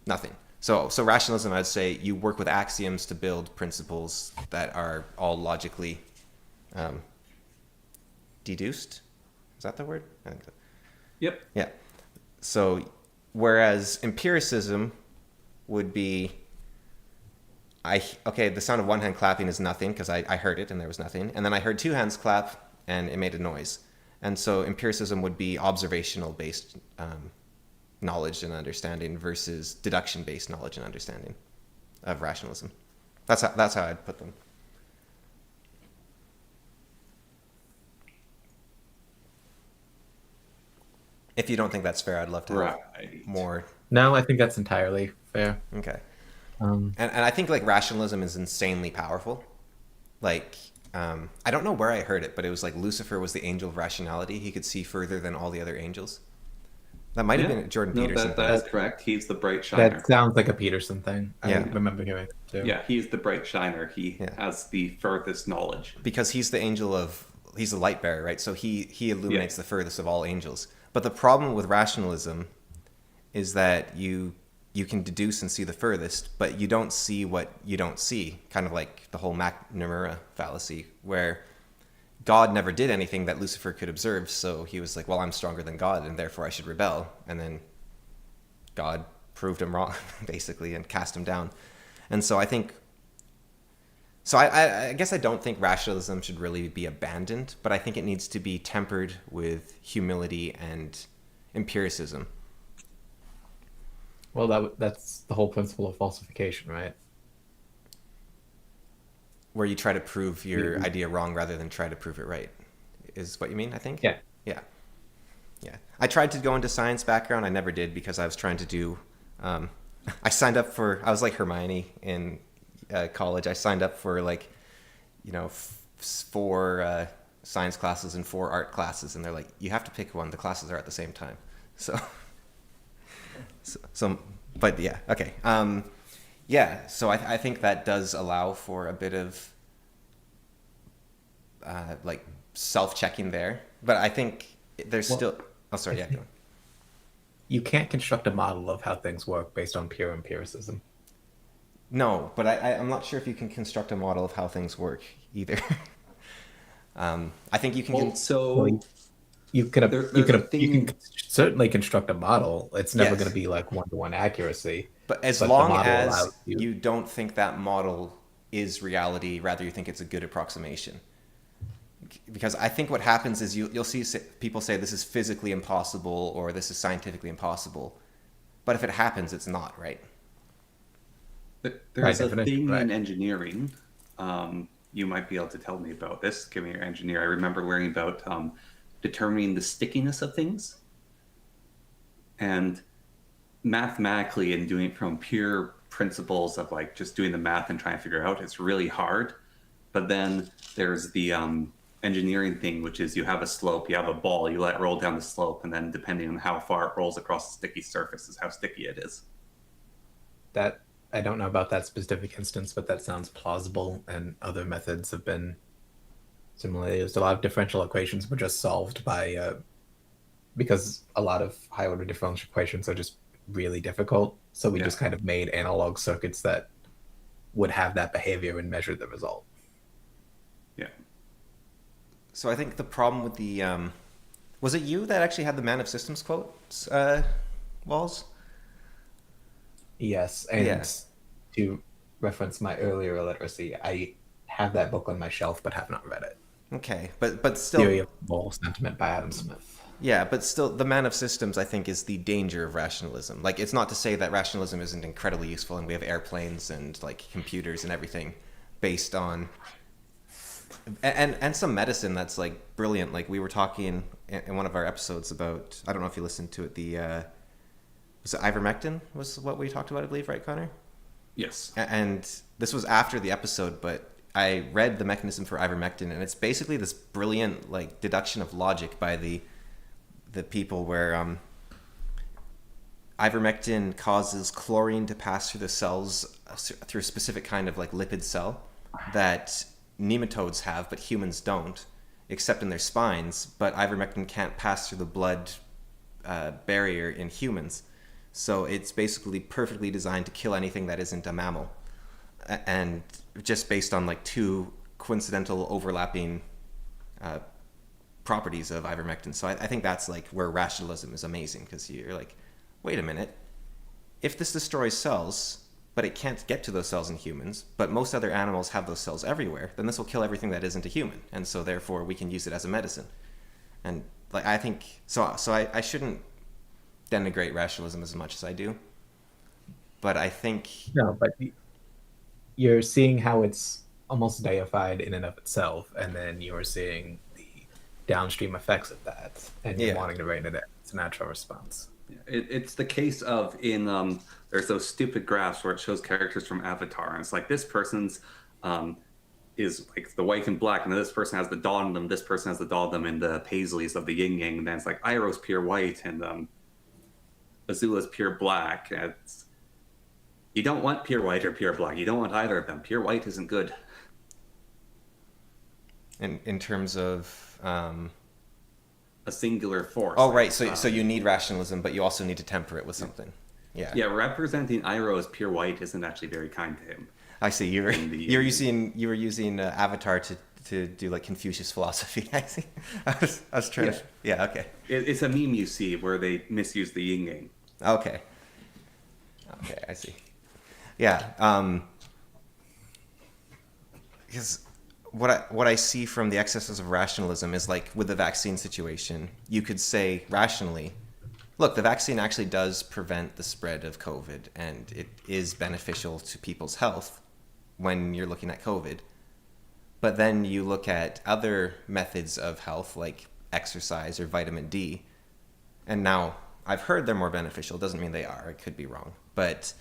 Speaker 1: nothing. So rationalism, I'd say you work with axioms to build principles that are all logically deduced. Is that the word? I think so.
Speaker 2: Yep.
Speaker 1: Yeah. So whereas empiricism would be, the sound of one hand clapping is nothing because I heard it and there was nothing. And then I heard two hands clap and it made a noise. And so empiricism would be observational based knowledge and understanding versus deduction based knowledge and understanding of rationalism. That's how I'd put them. If you don't think that's fair, I'd love to have more.
Speaker 3: No, I think that's entirely fair.
Speaker 1: Okay. And I think like rationalism is insanely powerful. Like I don't know where I heard it, but it was like Lucifer was the angel of rationality. He could see further than all the other angels. That might have
Speaker 2: Yeah,
Speaker 1: been Jordan
Speaker 2: no,
Speaker 1: Peterson,
Speaker 2: that
Speaker 1: but
Speaker 2: is
Speaker 3: That
Speaker 2: correct. He's the bright
Speaker 3: that
Speaker 2: shiner.
Speaker 3: sounds like a Peterson thing. I
Speaker 1: yeah,
Speaker 3: remember hearing it too.
Speaker 2: Yeah, he's the bright shiner. He
Speaker 1: yeah,
Speaker 2: has the furthest knowledge.
Speaker 1: because he's the angel of he's the light bearer, right? So he
Speaker 2: Yeah,
Speaker 1: illuminates the furthest of all angels. But the problem with rationalism is that you can deduce and see the furthest, but you don't see what you don't see. Kind of like the whole Nakamura fallacy, where God never did anything that Lucifer could observe, so he was like, "Well, I'm stronger than God, and therefore I should rebel." And then God proved him wrong, basically, and cast him down. And so I think, so I guess I don't think rationalism should really be abandoned, but I think it needs to be tempered with humility and empiricism.
Speaker 3: Well, that's the whole principle of falsification, right?
Speaker 1: Where you try to prove your
Speaker 3: You-
Speaker 1: idea wrong rather than try to prove it right, is what you mean, I think?
Speaker 3: Yeah.
Speaker 1: Yeah. Yeah. I tried to go into science background. I never did because I was trying to do, um, I signed up for, I was like Hermione in college. I signed up for like, four science classes and four art classes. And they're like, you have to pick one. The classes are at the same time. So, so but yeah, okay. Yeah, so I think that does allow for a bit of like self-checking there, but I think there's
Speaker 3: Well,
Speaker 1: still. Oh, sorry. Yeah. Go on.
Speaker 3: you can't construct a model of how things work based on pure empiricism.
Speaker 1: No, but I'm not sure if you can construct a model of how things work either. I think you can.
Speaker 2: well,
Speaker 3: Well,
Speaker 2: so
Speaker 3: you
Speaker 2: there's a
Speaker 3: can
Speaker 2: thing.
Speaker 3: certainly construct a model. It's never going
Speaker 1: Yes,
Speaker 3: to be like one-to-one accuracy,
Speaker 1: but as
Speaker 3: but the
Speaker 1: long
Speaker 3: model
Speaker 1: as
Speaker 3: allows you.
Speaker 1: you don't think that model is reality, rather you think it's a good approximation. Because I think what happens is you'll see people say this is physically impossible or this is scientifically impossible, but if it happens, it's not, right?
Speaker 3: By
Speaker 2: There's a
Speaker 3: definition,
Speaker 2: thing
Speaker 3: right?
Speaker 2: in engineering. You might be able to tell me about this. Give me your engineer. I remember learning about determining the stickiness of things, and mathematically, and doing it from pure principles of like just doing the math and trying to figure out, it's really hard. But then there's the engineering thing, which is you have a slope, you have a ball, you let it roll down the slope, and then depending on how far it rolls across the sticky surface is how sticky it is.
Speaker 3: That I don't know about that specific instance, but that sounds plausible, and other methods have been similarly used. A lot of differential equations were just solved by because a lot of high order differential equations are just really difficult. So we
Speaker 2: Yeah,
Speaker 3: just kind of made analog circuits that would have that behavior and measure the result.
Speaker 2: yeah.
Speaker 1: So I think the problem with the was it you that actually had the Man of Systems quotes walls?
Speaker 3: Yes,
Speaker 1: Yeah.
Speaker 3: and to reference my earlier illiteracy, I have that book on my shelf but have not read it.
Speaker 1: Okay, but
Speaker 3: Theory
Speaker 1: still,
Speaker 3: of Moral Sentiment by Adam Smith.
Speaker 1: yeah, but still, the Man of Systems I think is the danger of rationalism. Like, it's not to say that rationalism isn't incredibly useful, and we have airplanes and like computers and everything based on and some medicine that's like brilliant. Like we were talking in one of our episodes about I don't know if you listened to it. The was it ivermectin was what we talked about, I believe, right, Connor?
Speaker 2: Yes.
Speaker 1: And this was after the episode, but I read the mechanism for ivermectin, and it's basically this brilliant like deduction of logic by the people where ivermectin causes chlorine to pass through the cells through a specific kind of like lipid cell that nematodes have, but humans don't, except in their spines. But ivermectin can't pass through the blood barrier in humans. So it's basically perfectly designed to kill anything that isn't a mammal. And just based on like two coincidental overlapping uh, properties of ivermectin. So I think that's like where rationalism is amazing, because you're like, wait a minute, if this destroys cells, but it can't get to those cells in humans, but most other animals have those cells everywhere, then this will kill everything that isn't a human, and so therefore we can use it as a medicine. And like I think so. So I shouldn't denigrate rationalism as much as I do, but I think
Speaker 3: No, but you're seeing how it's almost deified in and of itself, and then you're seeing the downstream effects of that, and you're
Speaker 1: yeah.
Speaker 3: wanting to rein it in. It's a natural response.
Speaker 2: It's the case of in there's those stupid graphs where it shows characters from Avatar, and it's like this person's um, is like the white and black, and then this person has the dot on them, this person has the dot on them, and the paisleys of the yin yang, and then it's like Iroh's pure white and Azula's pure black. And you don't want pure white or pure black. You don't want either of them. Pure white isn't good.
Speaker 1: In terms of
Speaker 2: A singular force.
Speaker 1: oh right, so you need rationalism, but you also need to temper it with something. Yeah.
Speaker 2: Yeah, representing Iroh as pure white isn't actually very kind to him.
Speaker 1: I see. You were
Speaker 2: In the
Speaker 1: you were using Avatar to do like Confucius philosophy. I see. I was trying
Speaker 2: Yeah.
Speaker 1: to. Yeah. Okay.
Speaker 2: It's a meme you see where they misuse the yin yang.
Speaker 1: Okay. Okay. I see. Yeah. Because what I see from the excesses of rationalism is like with the vaccine situation, you could say rationally, look, the vaccine actually does prevent the spread of COVID, and it is beneficial to people's health when you're looking at COVID. But then you look at other methods of health like exercise or vitamin D, and now I've heard they're more beneficial. Doesn't mean they are. It could be wrong. But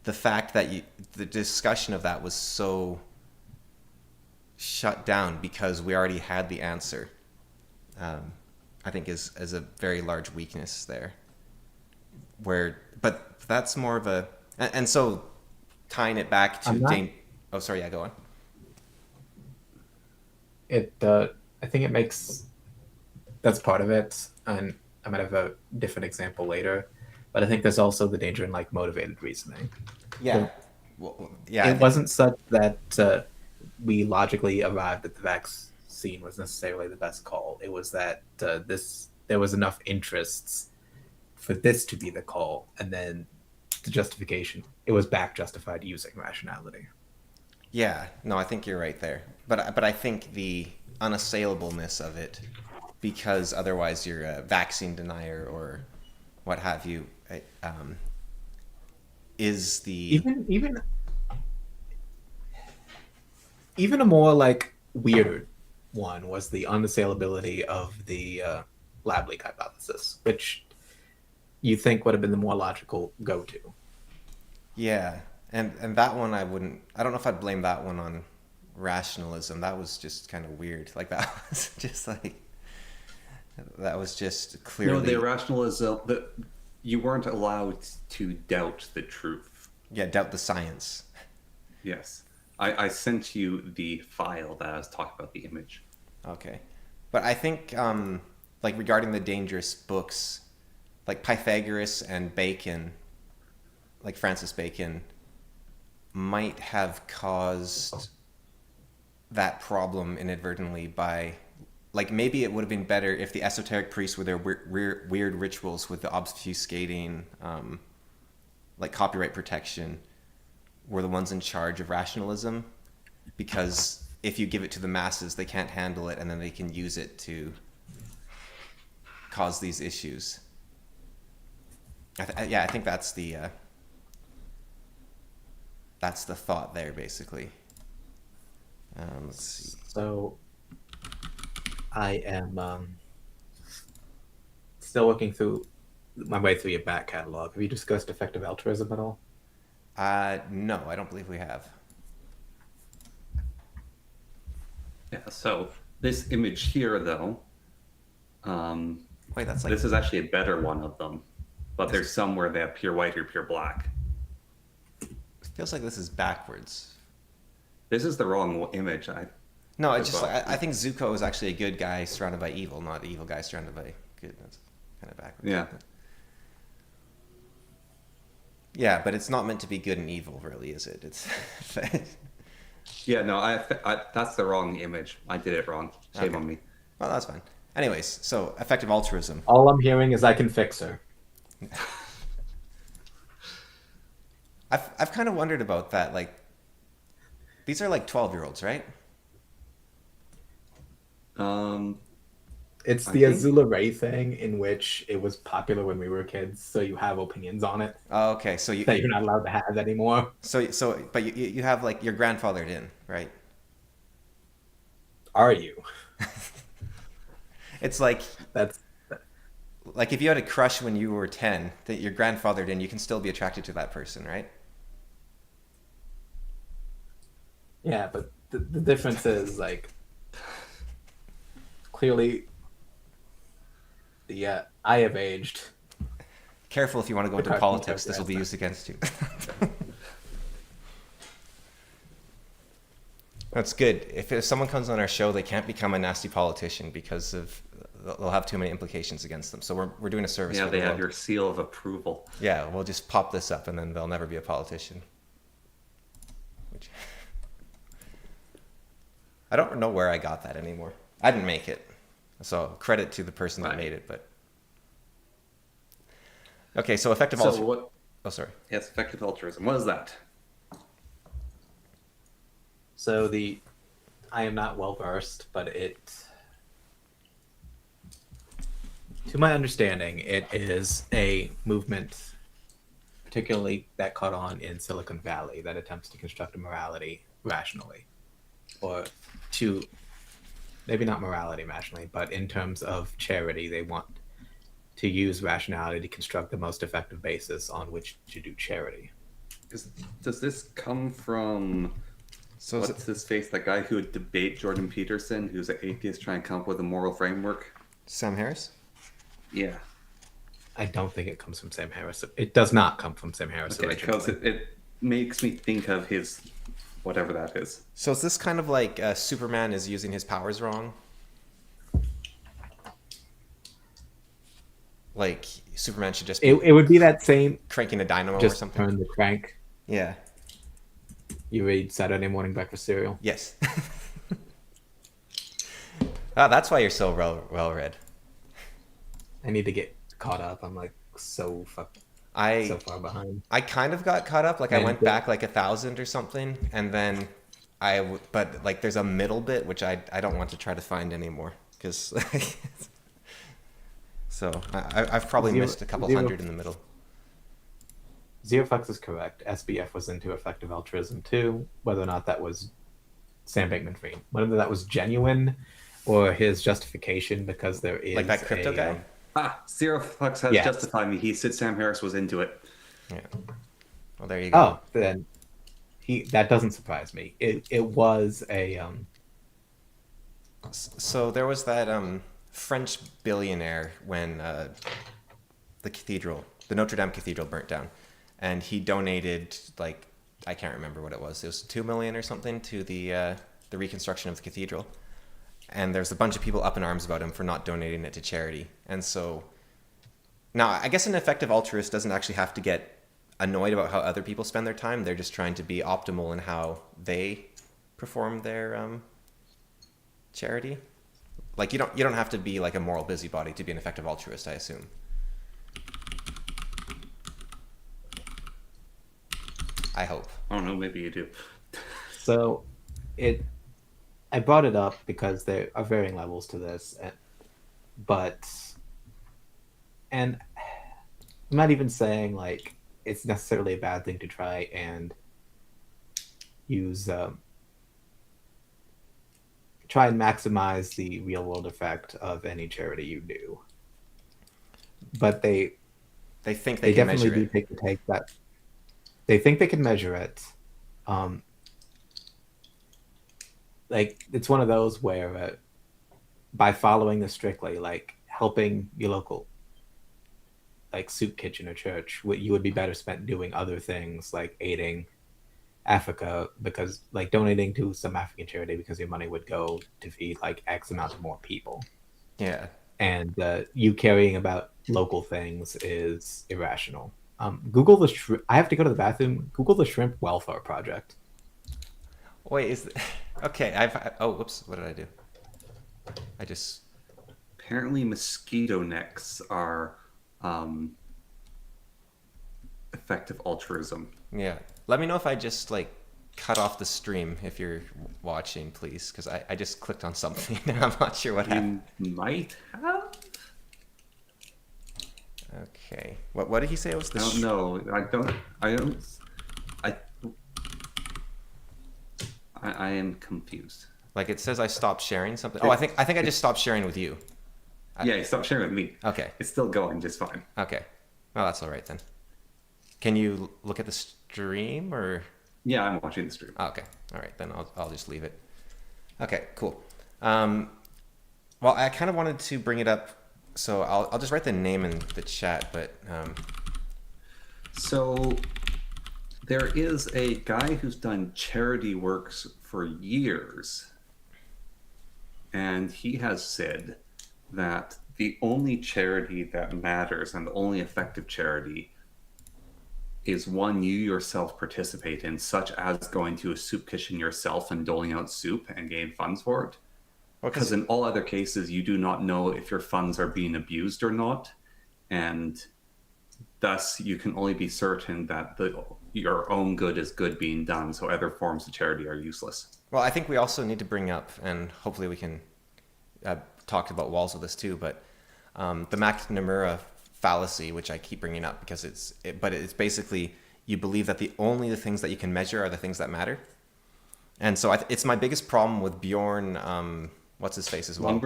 Speaker 1: the fact that the discussion of that was so shut down because we already had the answer, I think is a very large weakness there. But that's more of a, and so tying it back to
Speaker 3: I'm not-
Speaker 1: oh, sorry, yeah, go on.
Speaker 3: It I think it makes that's part of it, and I might have a different example later, but I think there's also the danger in like motivated reasoning.
Speaker 1: Yeah. Well, yeah.
Speaker 3: It wasn't such that we logically arrived at the vaccine was necessarily the best call. It was that there was enough interests for this to be the call, and then the justification, it was back justified using rationality.
Speaker 1: Yeah, no, I think you're right there. But I think the unassailableness of it, because otherwise you're a vaccine denier or what have you, is the
Speaker 3: Even a more like weird one was the unassailability of the lab leak hypothesis, which you think would have been the more logical go-to.
Speaker 1: yeah, and that one I don't know if I'd blame that one on rationalism. That was just kind of weird. Like that was just
Speaker 2: No, the
Speaker 1: clearly
Speaker 2: rationalism that you weren't allowed to doubt the truth.
Speaker 1: yeah, doubt the science.
Speaker 2: Yes. I sent you the file that I was talking about the image.
Speaker 1: Okay. But I think, like, regarding the dangerous books, like Pythagoras and Bacon, like Francis Bacon, might have caused that problem inadvertently by, like, maybe it would have been better if the esoteric priests with their weird rituals with the obfuscating, like, copyright protection were the ones in charge of rationalism, because if you give it to the masses, they can't handle it, and then they can use it to cause these issues. I think that's the thought there, basically. Let's see.
Speaker 3: So I am still looking through my way through your back catalog. Have you discussed effective altruism at all?
Speaker 1: No, I don't believe we have.
Speaker 2: Yeah, so this image here, though,
Speaker 1: Wait, that's like
Speaker 2: this is actually a better one of them. But there's some where they have pure white or pure black.
Speaker 1: feels like this is backwards.
Speaker 2: This is the wrong image.
Speaker 1: No,
Speaker 2: As well.
Speaker 1: I think Zuko is actually a good guy surrounded by evil, not an evil guy surrounded by good. That's kind of backwards.
Speaker 2: Yeah.
Speaker 1: Yeah, but it's not meant to be good and evil, really, is it? It's
Speaker 2: Yeah, no, that's the wrong image. I did it wrong. Shame
Speaker 1: Okay.
Speaker 2: on me.
Speaker 1: well, that's fine. Anyways, so effective altruism.
Speaker 3: All I'm hearing is I can fix her.
Speaker 1: I've kind of wondered about that. Like, these are like 12-year-olds, right?
Speaker 3: It's
Speaker 2: I
Speaker 3: the
Speaker 2: think-
Speaker 3: Azula Ray thing in which it was popular when we were kids, so you have opinions on it
Speaker 1: Oh, okay. So
Speaker 3: that you're not allowed to have anymore.
Speaker 1: but you have like your grandfathered in, right?
Speaker 3: Are you?
Speaker 1: It's like
Speaker 3: That's
Speaker 1: like if you had a crush when you were 10 that your grandfathered in, you can still be attracted to that person, right?
Speaker 3: Yeah, but the difference is like clearly I have aged.
Speaker 1: Careful if you want to go
Speaker 3: The
Speaker 1: into
Speaker 3: cartoon
Speaker 1: politics.
Speaker 3: character
Speaker 1: This will
Speaker 3: has
Speaker 1: be
Speaker 3: not.
Speaker 1: used against you. That's good. If someone comes on our show, they can't become a nasty politician because of they'll have too many implications against them. So we're doing a service
Speaker 2: Yeah,
Speaker 1: for
Speaker 2: they
Speaker 1: the
Speaker 2: have
Speaker 1: world.
Speaker 2: your seal of approval.
Speaker 1: Yeah, we'll just pop this up and then they'll never be a politician. Which I don't know where I got that anymore. I didn't make it. So credit to the person that
Speaker 2: Right.
Speaker 1: made it, but okay, so effective
Speaker 2: So
Speaker 1: altruism.
Speaker 2: what?
Speaker 1: Oh, sorry.
Speaker 2: Yes, effective altruism. What is that?
Speaker 3: So I am not well versed, but to my understanding, it is a movement, particularly that caught on in Silicon Valley, that attempts to construct a morality rationally, or to maybe not morality rationally, but in terms of charity, they want to use rationality to construct the most effective basis on which to do charity.
Speaker 2: Does this come from
Speaker 1: So
Speaker 2: what's his face? That guy who would debate Jordan Peterson, who's an atheist trying to come up with a moral framework?
Speaker 1: Sam Harris?
Speaker 2: Yeah.
Speaker 3: I don't think it comes from Sam Harris. It does not come from Sam Harris
Speaker 2: Okay, because
Speaker 3: originally.
Speaker 2: it makes me think of his whatever that is.
Speaker 1: So is this kind of like Superman is using his powers wrong? Like Superman should just be
Speaker 3: It would be that same,
Speaker 1: cranking a dynamo or
Speaker 3: just
Speaker 1: something?
Speaker 3: turn the crank.
Speaker 1: Yeah.
Speaker 3: You read Saturday morning breakfast cereal.
Speaker 1: Yes. Ah, that's why you're so well read.
Speaker 3: I need to get caught up. I'm like so
Speaker 1: I
Speaker 3: far behind.
Speaker 1: I kind of got caught up. Like I
Speaker 3: And
Speaker 1: went back like 1,000 or something, and then but like there's a middle bit which I don't want to try to find anymore because so I've probably missed a couple hundred in the middle.
Speaker 3: Zeoflex is correct. SBF was into effective altruism too. Whether or not that was Sam Bankman-Fried, whether that was genuine or his justification, because there is
Speaker 1: Like that crypto guy?
Speaker 2: Zero Flux has
Speaker 3: Yes.
Speaker 2: justified me. He said Sam Harris was into it.
Speaker 1: Yeah. Well, there you go.
Speaker 3: Oh, then that doesn't surprise me. It was a
Speaker 1: So there was that French billionaire when the Notre Dame Cathedral burnt down, and he donated like I can't remember what it was. It was 2 million or something to the reconstruction of the cathedral. And there's a bunch of people up in arms about him for not donating it to charity. And so now I guess an effective altruist doesn't actually have to get annoyed about how other people spend their time. They're just trying to be optimal in how they perform their charity. Like you don't have to be like a moral busybody to be an effective altruist, I assume. I hope.
Speaker 2: I don't know. Maybe you do.
Speaker 3: so I brought it up because there are varying levels to this, and I'm not even saying like it's necessarily a bad thing to try and use try and maximize the real world effect of any charity you do. But they
Speaker 1: think
Speaker 3: they
Speaker 1: they can
Speaker 3: definitely
Speaker 1: measure
Speaker 3: do
Speaker 1: it.
Speaker 3: take that. They think they can measure it. Like it's one of those where by following this strictly, like helping your local like soup kitchen or church, you would be better spent doing other things like aiding Africa, because like donating to some African charity because your money would go to feed like X amount of more people.
Speaker 1: Yeah.
Speaker 3: And you caring about local things is irrational. Google the I have to go to the bathroom. Google the Shrimp Welfare Project.
Speaker 1: Wait, okay? Oh, whoops! What did I do? I just
Speaker 2: Apparently, mosquito necks are effective altruism.
Speaker 1: yeah. Let me know if I just like cut off the stream if you're watching, please, because I just clicked on something and I'm not sure what happened.
Speaker 2: You might have.
Speaker 1: Okay. What did he say? It was the
Speaker 2: I don't know. I am confused.
Speaker 1: like it says I stopped sharing something. Oh, I think I just stopped sharing with you.
Speaker 2: Yeah, he stopped sharing with me.
Speaker 1: Okay.
Speaker 2: It's still going just fine.
Speaker 1: Okay. Well, that's all right then. Can you look at the stream or?
Speaker 2: Yeah, I'm watching the stream.
Speaker 1: Oh, okay. All right, then I'll just leave it. Okay, cool. Well, I kind of wanted to bring it up, so I'll just write the name in the chat, but
Speaker 2: So there is a guy who's done charity works for years, and he has said that the only charity that matters and the only effective charity is one you yourself participate in, such as going to a soup kitchen yourself and doling out soup and getting funds for it. Because in all other cases, you do not know if your funds are being abused or not, and thus you can only be certain that your own good is good being done, so other forms of charity are useless.
Speaker 1: well, I think we also need to bring up, and hopefully we can talk about walls with this too, but the McNamara fallacy, which I keep bringing up because it's basically you believe that the things that you can measure are the things that matter, and so it's my biggest problem with Bjorn. What's his face as well?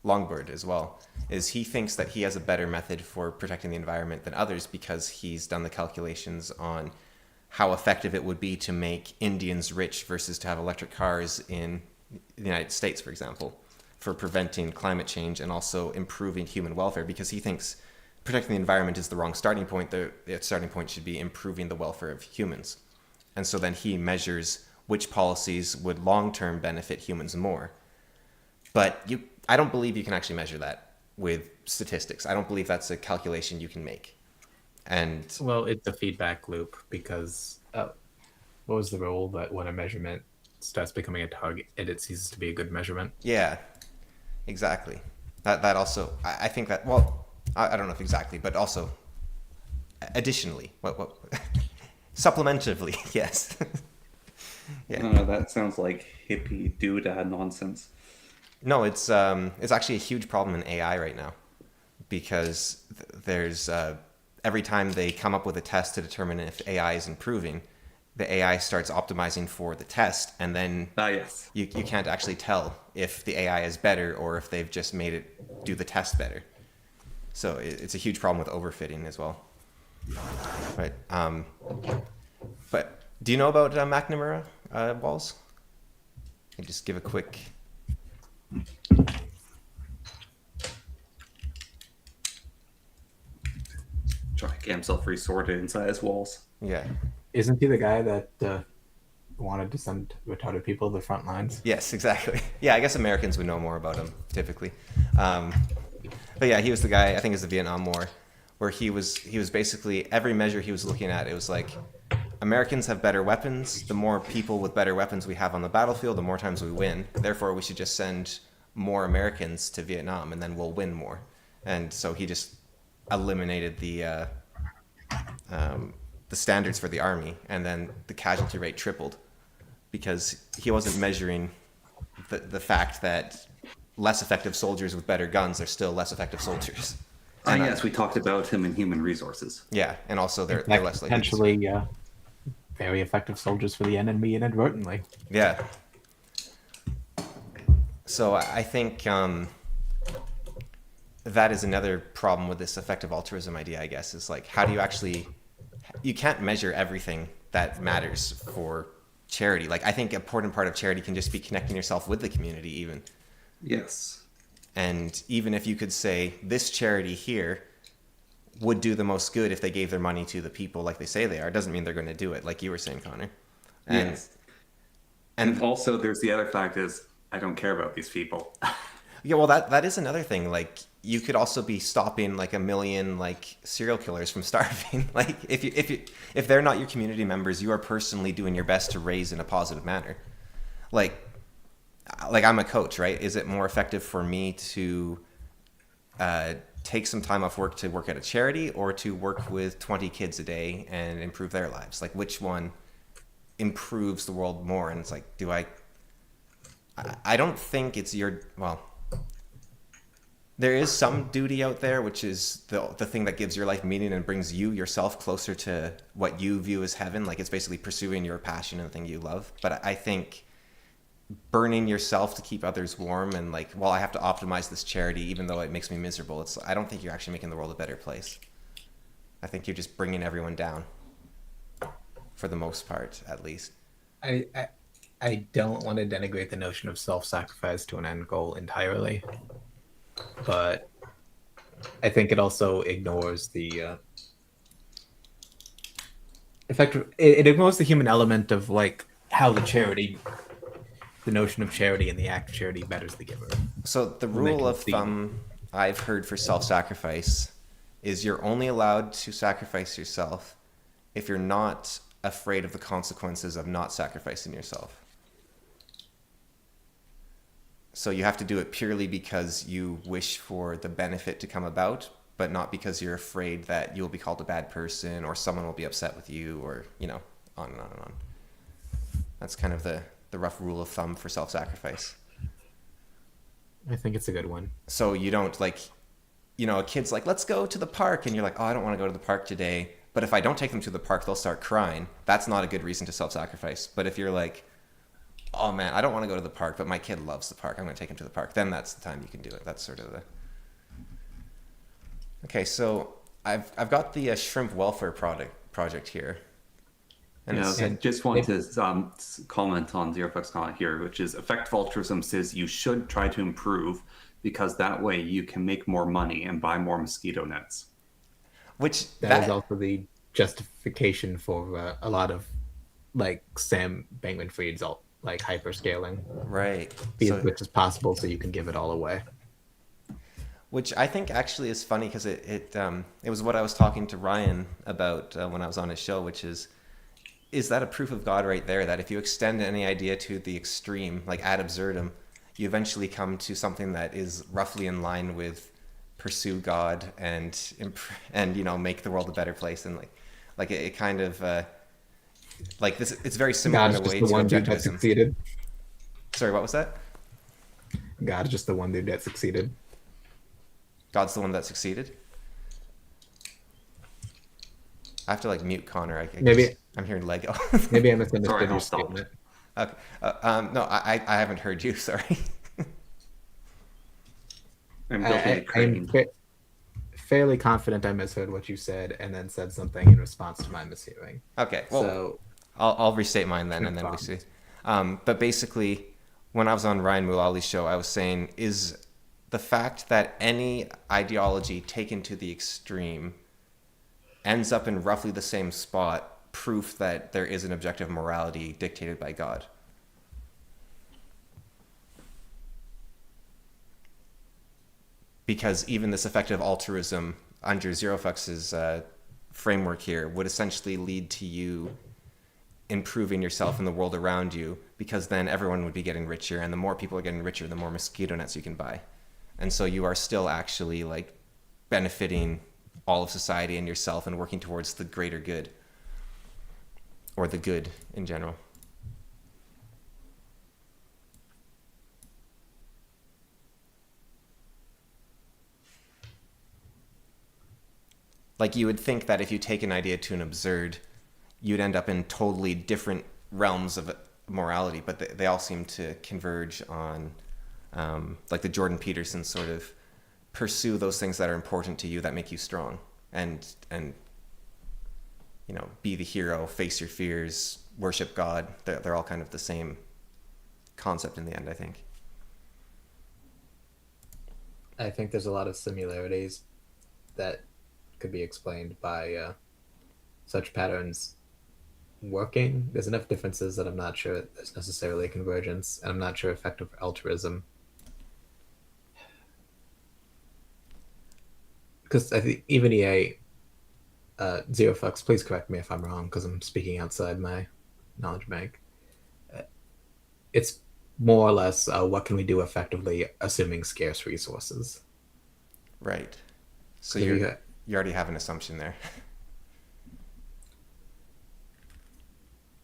Speaker 1: Longbird as well, is he thinks that he has a better method for protecting the environment than others because he's done the calculations on how effective it would be to make Indians rich versus to have electric cars in the United States, for example, for preventing climate change and also improving human welfare, because he thinks protecting the environment is the wrong starting point. The starting point should be improving the welfare of humans. And so then he measures which policies would long-term benefit humans more. But I don't believe you can actually measure that with statistics. I don't believe that's a calculation you can make. And
Speaker 3: Well, it's a feedback loop because what was the rule that when a measurement starts becoming a target, it ceases to be a good measurement?
Speaker 1: yeah, exactly. That also, I think that, well, I don't know if exactly, but also additionally, what supplementively, yes. Yeah.
Speaker 2: That sounds like hippie doodah nonsense.
Speaker 1: No, it's actually a huge problem in AI right now, because there's every time they come up with a test to determine if AI is improving, the AI starts optimizing for the test, and then
Speaker 2: Yes.
Speaker 1: you can't actually tell if the AI is better or if they've just made it do the test better. So it's a huge problem with overfitting as well. Right. But do you know about McNamara walls? I can just give a quick.
Speaker 2: Try to get himself resorted inside his walls.
Speaker 1: Yeah.
Speaker 3: Isn't he the guy that wanted to send retarded people to the front lines?
Speaker 1: Yes, exactly. Yeah, I guess Americans would know more about him typically. But yeah, he was the guy. I think it was the Vietnam War, where he was basically every measure he was looking at. It was like Americans have better weapons. The more people with better weapons we have on the battlefield, the more times we win. Therefore, we should just send more Americans to Vietnam, and then we'll win more. And so he just eliminated the standards for the army, and then the casualty rate tripled because he wasn't measuring the fact that less effective soldiers with better guns are still less effective soldiers. And
Speaker 2: yes, we talked about him in Human Resources.
Speaker 1: Yeah, and also they're less likely.
Speaker 3: Potentially very effective soldiers for the enemy inadvertently.
Speaker 1: Yeah. So I think that is another problem with this effective altruism idea, I guess, is like, how do you actually... You can't measure everything that matters for charity. Like, I think an important part of charity can just be connecting yourself with the community even.
Speaker 2: Yes.
Speaker 1: And even if you could say, this charity here would do the most good if they gave their money to the people like they say they are, doesn't mean they're going to do it, like you were saying, Connor. And,
Speaker 2: yes. And also, there's the other fact is, I don't care about these people.
Speaker 1: Yeah, well, that is another thing. Like, you could also be stopping like 1 million like serial killers from starving. Like, if they're not your community members, you are personally doing your best to raise in a positive manner. Like I'm a coach, right? Is it more effective for me to take some time off work to work at a charity, or to work with 20 kids a day and improve their lives? Like, which one improves the world more? And it's like, I don't think it's there is some duty out there, which is the thing that gives your life meaning and brings you yourself closer to what you view as heaven. Like, it's basically pursuing your passion and the thing you love. But I think burning yourself to keep others warm and like, well, I have to optimize this charity even though it makes me miserable. It's I don't think you're actually making the world a better place. I think you're just bringing everyone down for the most part, at least.
Speaker 3: I, I I don't want to denigrate the notion of self-sacrifice to an end goal entirely, but I think it also ignores the effect. It ignores the human element of like how the notion of charity and the act of charity betters the giver.
Speaker 1: So the
Speaker 3: When they
Speaker 1: rule
Speaker 3: can
Speaker 1: of
Speaker 3: see,
Speaker 1: thumb I've heard for self-sacrifice is you're only allowed to sacrifice yourself if you're not afraid of the consequences of not sacrificing yourself. So you have to do it purely because you wish for the benefit to come about, but not because you're afraid that you'll be called a bad person or someone will be upset with you or, on and on and on. That's kind of the rough rule of thumb for self-sacrifice.
Speaker 3: I think it's a good one.
Speaker 1: So you don't like, a kid's like, let's go to the park. And you're like, oh, I don't want to go to the park today. But if I don't take them to the park, they'll start crying. That's not a good reason to self-sacrifice. But if you're like, oh man, I don't want to go to the park, but my kid loves the park, I'm going to take him to the park, then that's the time you can do it. That's sort of the... Okay, so I've got the shrimp welfare project here. And
Speaker 2: I just want to comment on Zerofuck's comment here, which is effective altruism says you should try to improve because that way you can make more money and buy more mosquito nets.
Speaker 3: Which that is also the justification for a lot of like Sam Bankman-Fried's like hyperscaling,
Speaker 1: right?
Speaker 3: Which is possible, so you can give it all away.
Speaker 1: Which I think actually is funny because it was what I was talking to Ryan about when I was on his show, which is that a proof of God right there? That if you extend any idea to the extreme, like ad absurdum, you eventually come to something that is roughly in line with pursue God and make the world a better place, and like it kind of like this. It's very similar in a way to objectivism.
Speaker 3: Succeeded.
Speaker 1: Sorry, what was that?
Speaker 3: God is just the one dude that succeeded.
Speaker 1: God's the one that succeeded. I have to like mute Connor. I
Speaker 3: maybe
Speaker 1: I'm hearing Lego.
Speaker 3: Maybe I misunderstood your statement.
Speaker 1: Okay. No, I haven't heard you. Sorry.
Speaker 3: I'm fairly confident I misheard what you said and then said something in response to my mishearing.
Speaker 1: Okay. Well, so I'll restate mine then, and then we see. But basically, when I was on Ryan Mulali's show, I was saying is the fact that any ideology taken to the extreme ends up in roughly the same spot proof that there is an objective morality dictated by God. Because even this effective altruism under Zerofux's framework here would essentially lead to you improving yourself and the world around you, because then everyone would be getting richer, and the more people are getting richer, the more mosquito nets you can buy. And so you are still actually like benefiting all of society and yourself and working towards the greater good, or the good in general. Like you would think that if you take an idea to an absurd, you'd end up in totally different realms of morality, but they all seem to converge on like the Jordan Peterson sort of pursue those things that are important to you that make you strong, and be the hero, face your fears, worship God. They're all kind of the same concept in the end, I think.
Speaker 3: I think there's a lot of similarities that could be explained by such patterns working. There's enough differences that I'm not sure there's necessarily a convergence, and I'm not sure effective altruism. Because I think even EA, Zerofucks, please correct me if I'm wrong, because I'm speaking outside my knowledge bank. It's more or less what can we do effectively, assuming scarce resources.
Speaker 1: Right. So you already have an assumption there.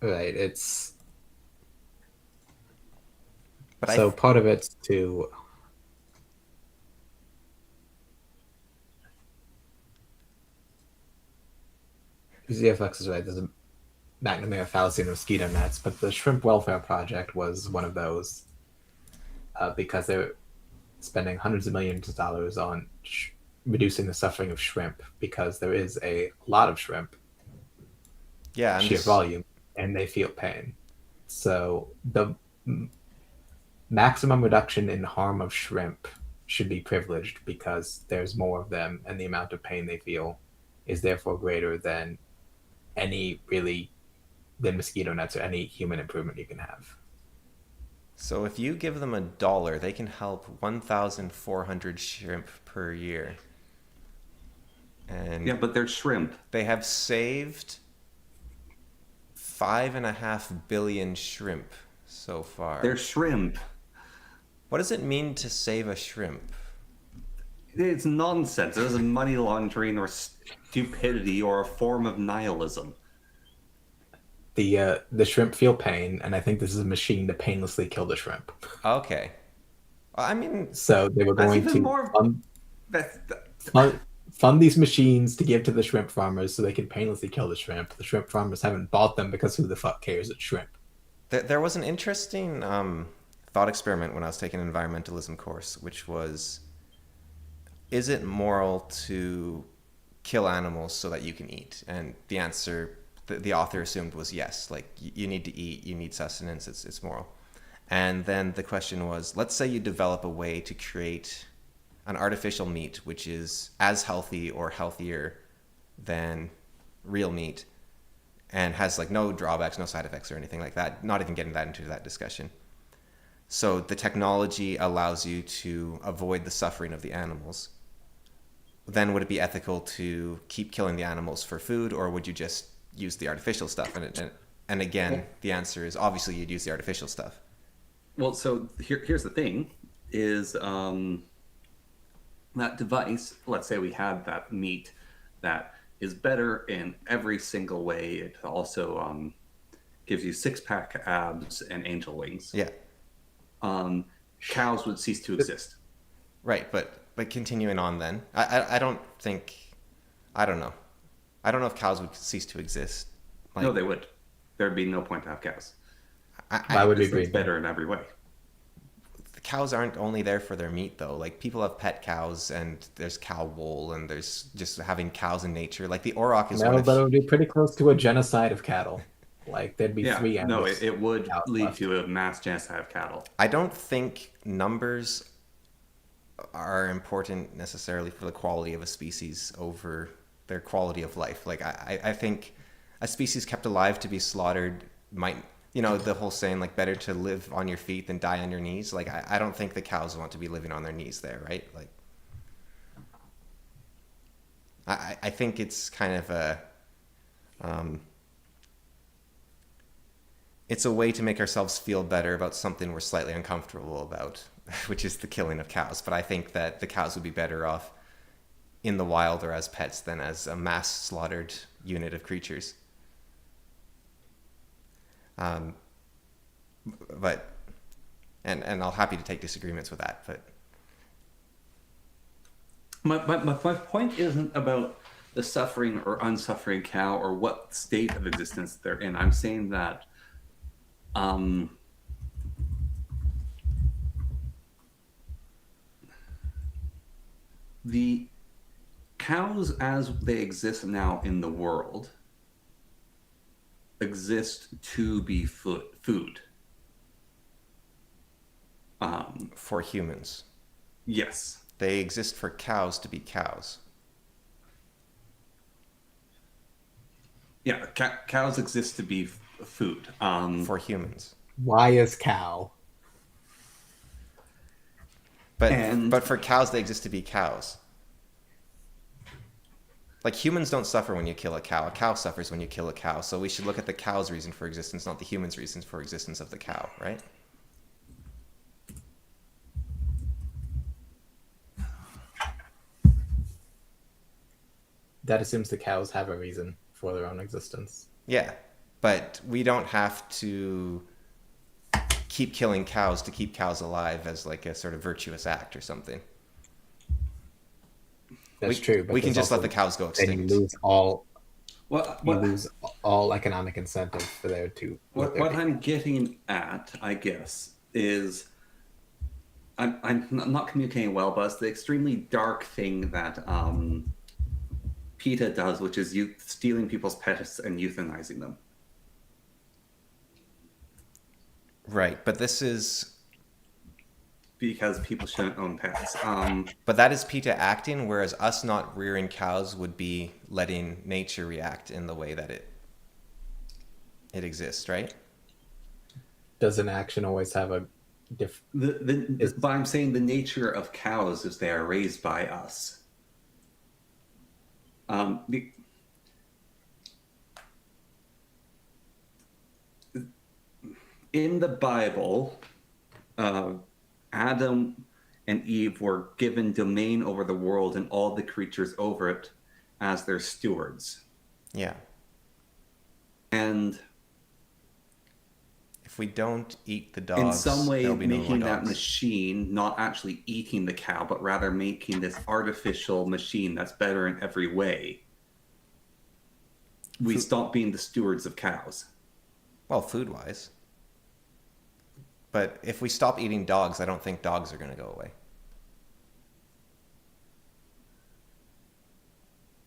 Speaker 3: Right. It's
Speaker 1: but
Speaker 3: so part of it's to ZFX is right. McNamara fallacy and mosquito nets, but the Shrimp Welfare Project was one of those because they're spending hundreds of millions of dollars on reducing the suffering of shrimp because there is a lot of shrimp,
Speaker 1: Yeah, I'm
Speaker 3: sheer
Speaker 1: just
Speaker 3: volume, and they feel pain. So the maximum reduction in harm of shrimp should be privileged because there's more of them and the amount of pain they feel is therefore greater than any really than mosquito nets or any human improvement you can have.
Speaker 1: so if you give them $1, they can help 1,400 shrimp per year. And
Speaker 2: Yeah, but they're shrimp.
Speaker 1: they have saved 5.5 billion shrimp so far.
Speaker 2: They're shrimp.
Speaker 1: What does it mean to save a shrimp?
Speaker 2: It's nonsense. It isn't money laundering or stupidity or a form of nihilism.
Speaker 3: The shrimp feel pain, and I think this is a machine to painlessly kill the shrimp.
Speaker 1: Okay. Well, I mean,
Speaker 3: So they were
Speaker 2: That's
Speaker 3: going
Speaker 2: even
Speaker 3: to
Speaker 2: more.
Speaker 3: fund,
Speaker 2: That's,
Speaker 3: fund, fund these machines to give to the shrimp farmers so they can painlessly kill the shrimp. The shrimp farmers haven't bought them because who the fuck cares? It's shrimp.
Speaker 1: there was an interesting thought experiment when I was taking an environmentalism course, which was, is it moral to kill animals so that you can eat? And the answer the author assumed was yes. Like, you need to eat, you need sustenance, it's moral. And then the question was, let's say you develop a way to create an artificial meat which is as healthy or healthier than real meat and has like no drawbacks, no side effects or anything like that, not even getting that into that discussion. So the technology allows you to avoid the suffering of the animals. Then would it be ethical to keep killing the animals for food, or would you just use the artificial stuff? And again, the answer is obviously you'd use the artificial stuff.
Speaker 2: well, so here's the thing: is that device? Let's say we had that meat that is better in every single way. It also gives you six-pack abs and angel wings.
Speaker 1: Yeah,
Speaker 2: Cows would cease to exist.
Speaker 1: right. But continuing on, then I don't think, I don't know. I don't know if cows would cease to exist. Like,
Speaker 2: No, they would. There'd be no point to have cows.
Speaker 3: I would
Speaker 2: This
Speaker 3: agree.
Speaker 2: thing's better in every way.
Speaker 1: the cows aren't only there for their meat though. Like, people have pet cows, and there's cow wool, and there's just having cows in nature. Like, the auroch is
Speaker 3: No,
Speaker 1: one
Speaker 3: but it
Speaker 1: of,
Speaker 3: would be pretty close to a genocide of cattle. Like there'd be
Speaker 2: Yeah,
Speaker 3: three
Speaker 2: no,
Speaker 3: animals.
Speaker 2: it would
Speaker 3: cows
Speaker 2: lead
Speaker 3: left.
Speaker 2: to a mass genocide of cattle.
Speaker 1: I don't think numbers are important necessarily for the quality of a species over their quality of life. Like, I think a species kept alive to be slaughtered might, the whole saying, like, better to live on your feet than die on your knees. Like, I don't think the cows want to be living on their knees there, right? Like, I think it's kind of it's a way to make ourselves feel better about something we're slightly uncomfortable about, which is the killing of cows. But I think that the cows would be better off in the wild or as pets than as a mass slaughtered unit of creatures. But and I'll happy to take disagreements with that. But
Speaker 2: My point isn't about the suffering or unsuffering cow or what state of existence they're in. I'm saying that the cows as they exist now in the world exist to be food.
Speaker 1: for humans,
Speaker 2: Yes.
Speaker 1: they exist for cows to be cows.
Speaker 2: Yeah, cows exist to be food.
Speaker 1: For humans.
Speaker 3: Why is cow?
Speaker 1: But for cows, they exist to be cows. Like, humans don't suffer when you kill a cow. A cow suffers when you kill a cow. So we should look at the cow's reason for existence, not the human's reasons for existence of the cow, right?
Speaker 3: That assumes the cows have a reason for their own existence.
Speaker 1: Yeah, but we don't have to keep killing cows to keep cows alive as like a sort of virtuous act or something.
Speaker 3: That's true. But
Speaker 1: We can
Speaker 3: there's
Speaker 1: just let
Speaker 3: also-
Speaker 1: the cows go
Speaker 3: Then you
Speaker 1: extinct.
Speaker 3: lose all.
Speaker 2: Well,
Speaker 3: You lose all economic incentive for there to let there
Speaker 2: What
Speaker 3: be.
Speaker 2: I'm getting at, I guess, is I'm not communicating well, but it's the extremely dark thing that PETA does, which is stealing people's pets and euthanizing them.
Speaker 1: Right, but this is
Speaker 2: Because people shouldn't own pets.
Speaker 1: but that is PETA acting, whereas us not rearing cows would be letting nature react in the way that it exists, right?
Speaker 3: Does an action always have a
Speaker 2: But I'm saying the nature of cows is they are raised by us. In the Bible, Adam and Eve were given domain over the world and all the creatures over it as their stewards.
Speaker 1: Yeah.
Speaker 2: And
Speaker 1: if we don't eat the dogs,
Speaker 2: in some way,
Speaker 1: there'll be no more
Speaker 2: making that
Speaker 1: dogs.
Speaker 2: machine not actually eating the cow, but rather making this artificial machine that's better in every way, we stop being the stewards of cows.
Speaker 1: Well, food-wise. But if we stop eating dogs, I don't think dogs are going to go away.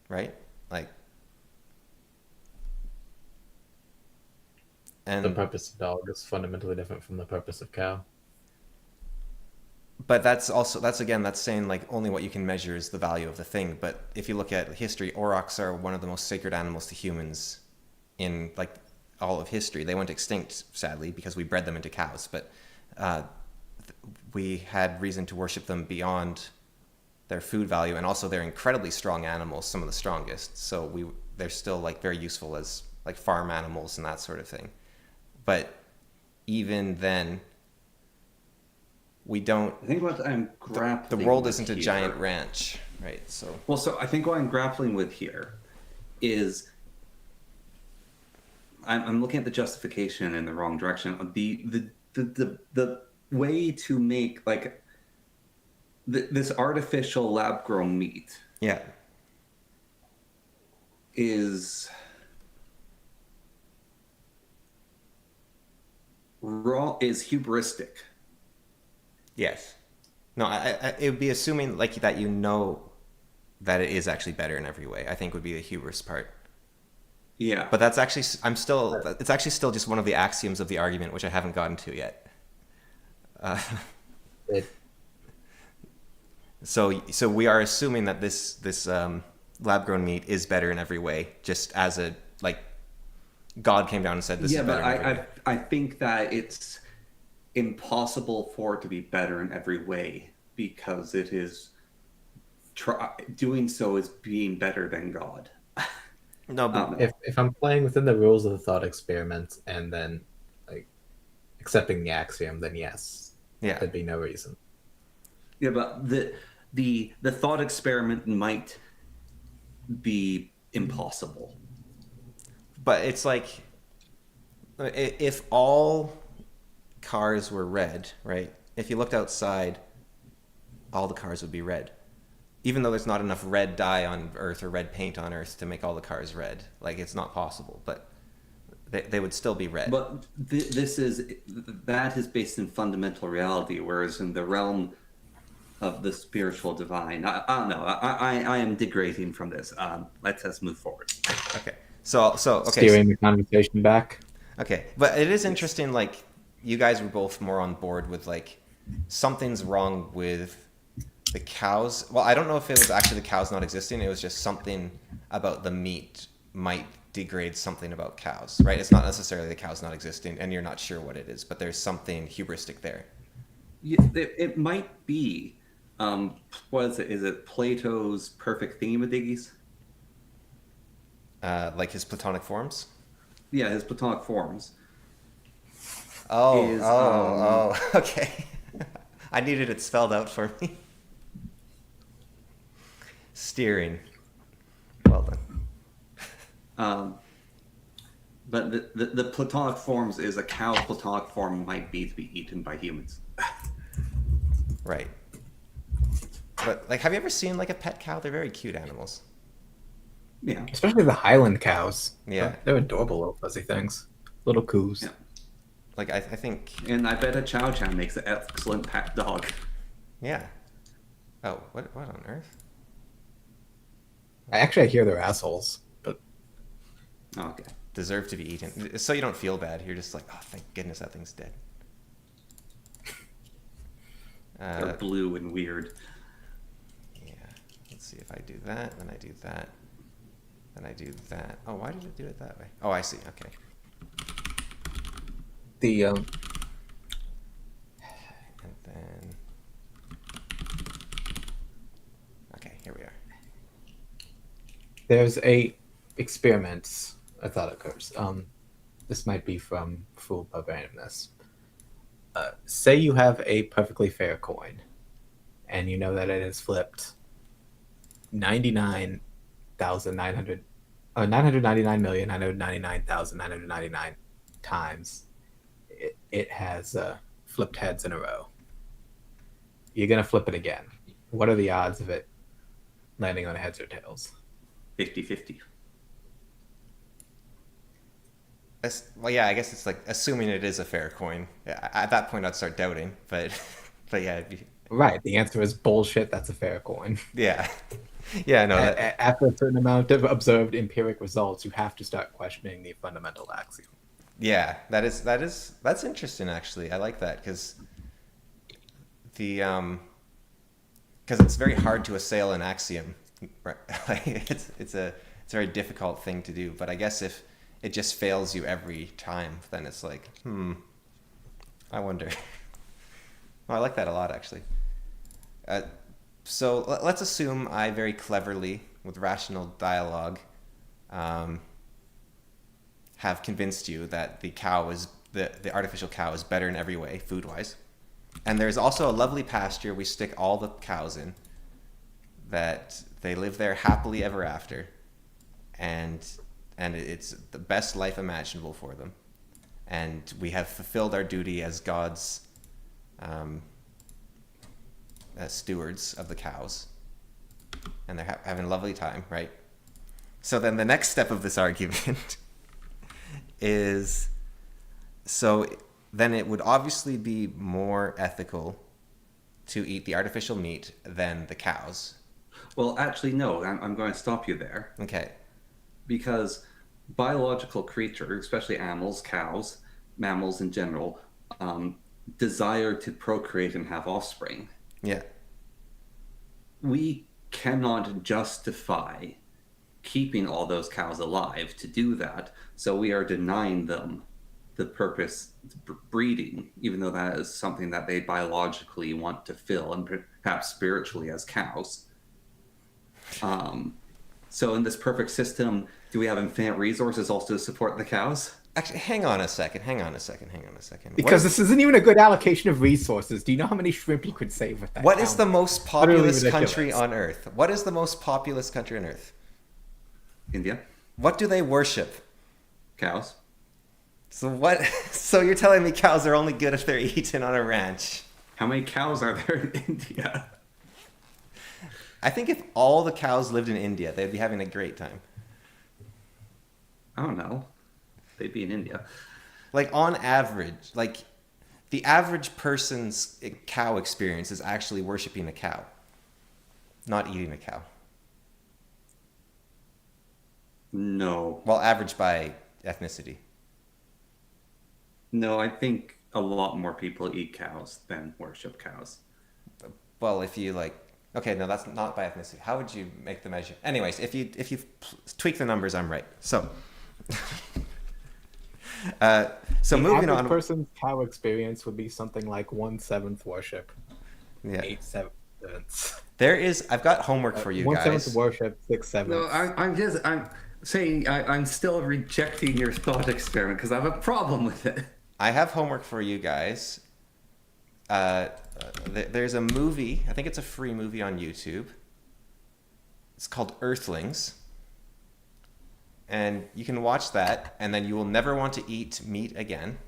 Speaker 1: Right? Like, and
Speaker 3: the purpose of dog is fundamentally different from the purpose of cow.
Speaker 1: but that's saying like only what you can measure is the value of the thing. But if you look at history, aurochs are one of the most sacred animals to humans in like all of history. They went extinct, sadly, because we bred them into cows. But we had reason to worship them beyond their food value, and also they're incredibly strong animals, some of the strongest. So they're still like very useful as like farm animals and that sort of thing. But even then, we don't.
Speaker 2: I think what I'm grappling
Speaker 1: The world
Speaker 2: with
Speaker 1: isn't a
Speaker 2: here-
Speaker 1: giant ranch, right? So
Speaker 2: So I think what I'm grappling with here is I'm looking at the justification in the wrong direction. The way to make like this artificial lab grown meat
Speaker 1: yeah,
Speaker 2: is hubristic.
Speaker 1: yes. No, it would be assuming like that you know that it is actually better in every way. I think would be the hubris part.
Speaker 2: Yeah,
Speaker 1: But that's actually it's actually still just one of the axioms of the argument, which I haven't gotten to yet.
Speaker 3: It,
Speaker 1: So we are assuming that this lab grown meat is better in every way, just as a like God came down and said this is
Speaker 2: but
Speaker 1: better. in every way.
Speaker 2: I think that it's impossible for it to be better in every way because it is doing so is being better than God.
Speaker 1: No, but
Speaker 3: if I'm playing within the rules of the thought experiment and then like accepting the axiom, then yes,
Speaker 1: yeah,
Speaker 3: there'd be no reason.
Speaker 2: Yeah, but the thought experiment might be impossible.
Speaker 1: but it's like if all cars were red, right? If you looked outside, all the cars would be red. Even though there's not enough red dye on Earth or red paint on Earth to make all the cars red. Like, it's not possible, but they would still be red.
Speaker 2: But that is based in fundamental reality, whereas in the realm of the spiritual divine, I don't know. I am degrading from this. Let's move forward.
Speaker 1: Okay. So okay.
Speaker 3: Steering the conversation back.
Speaker 1: Okay, but it is interesting, like, you guys were both more on board with, like, something's wrong with the cows. Well, I don't know if it was actually the cows not existing. It was just something about the meat might degrade something about cows, right? It's not necessarily the cows not existing, and you're not sure what it is, but there's something hubristic there.
Speaker 2: Yeah, it might be. What is it? Is it Plato's perfect thingamadiggies?
Speaker 1: Like his Platonic forms?
Speaker 2: Yeah, his Platonic forms.
Speaker 1: Okay. I needed it spelled out for me. Steering. Well done.
Speaker 2: But the Platonic forms is a cow's Platonic form might be to be eaten by humans.
Speaker 1: Right. But, like, have you ever seen, like, a pet cow? They're very cute animals.
Speaker 2: Yeah,
Speaker 3: Especially the Highland cows.
Speaker 1: Yeah.
Speaker 3: They're adorable little fuzzy things. Little coos.
Speaker 2: yeah.
Speaker 1: Like I think,
Speaker 2: And I bet a Chow Chow makes an excellent pet dog.
Speaker 1: yeah. Oh, what on earth?
Speaker 3: I hear they're assholes, but
Speaker 2: Okay.
Speaker 1: Deserve to be eaten. So you don't feel bad. You're just like, oh, thank goodness that thing's dead.
Speaker 2: They're blue and weird.
Speaker 1: Yeah. Let's see if I do that, then I do that, then I do that. Oh, why did it do it that way? Oh, I see. Okay.
Speaker 3: the
Speaker 1: And then, okay, here we are.
Speaker 3: there's a experiment I thought occurs. This might be from Fooled by Randomness. Say you have a perfectly fair coin, and you know that it is flipped 99,900, 999,999,999 times. It has flipped heads in a row. You're gonna flip it again. What are the odds of it landing on heads or tails?
Speaker 2: 50-50.
Speaker 1: Well, yeah, I guess it's like assuming it is a fair coin. At that point, I'd start doubting, but, but yeah,
Speaker 3: Right. The answer is bullshit. That's a fair coin.
Speaker 1: yeah, yeah. No,
Speaker 3: After a certain amount of observed empiric results, you have to start questioning the fundamental axiom.
Speaker 1: yeah, that's interesting. Actually, I like that because because it's very hard to assail an axiom. Right? Like, it's a very difficult thing to do. But I guess if it just fails you every time, then it's like, I wonder. Well, I like that a lot, actually. So let's assume I very cleverly, with rational dialogue, have convinced you that the artificial cow is better in every way, food-wise. And there's also a lovely pasture we stick all the cows in, that they live there happily ever after, and it's the best life imaginable for them. And we have fulfilled our duty as God's as stewards of the cows, and they're having a lovely time, right? So then the next step of this argument is, so then it would obviously be more ethical to eat the artificial meat than the cows.
Speaker 2: Well, actually, no. I'm going to stop you there.
Speaker 1: Okay.
Speaker 2: Because biological creatures, especially animals, cows, mammals in general, desire to procreate and have offspring.
Speaker 1: Yeah.
Speaker 2: We cannot justify keeping all those cows alive to do that, so we are denying them the purpose breeding, even though that is something that they biologically want to fill, and perhaps spiritually as cows. So in this perfect system, do we have infinite resources also to support the cows?
Speaker 1: Actually, hang on a second.
Speaker 3: Because this isn't even a good allocation of resources. Do you know how many shrimp you could save with that?
Speaker 1: What is the most populous
Speaker 3: Utterly
Speaker 1: country
Speaker 3: ridiculous.
Speaker 1: on Earth? What is the most populous country on Earth?
Speaker 2: India?
Speaker 1: What do they worship?
Speaker 2: Cows?
Speaker 1: So what? So you're telling me cows are only good if they're eaten on a ranch?
Speaker 2: How many cows are there in India?
Speaker 1: I think if all the cows lived in India, they'd be having a great time.
Speaker 2: I don't know. They'd be in India.
Speaker 1: Like on average, like the average person's cow experience is actually worshiping a cow, not eating a cow.
Speaker 2: No.
Speaker 1: Well, average by ethnicity.
Speaker 2: No, I think a lot more people eat cows than worship cows.
Speaker 1: Well, if you like, okay, no, that's not by ethnicity. How would you make the measure? Anyways, if you tweak the numbers, I'm right. So, so
Speaker 3: The
Speaker 1: moving
Speaker 3: average
Speaker 1: on.
Speaker 3: person's cow experience would be something like 1/7 worship,
Speaker 1: Yeah,
Speaker 3: 8/7.
Speaker 1: I've got homework for you
Speaker 3: 1/7
Speaker 1: guys.
Speaker 3: worship, 6/7.
Speaker 2: No, I'm saying I'm still rejecting your thought experiment because I have a problem with it.
Speaker 1: I have homework for you guys. There's a movie. I think it's a free movie on YouTube. It's called Earthlings. And you can watch that, and then you will never want to eat meat again.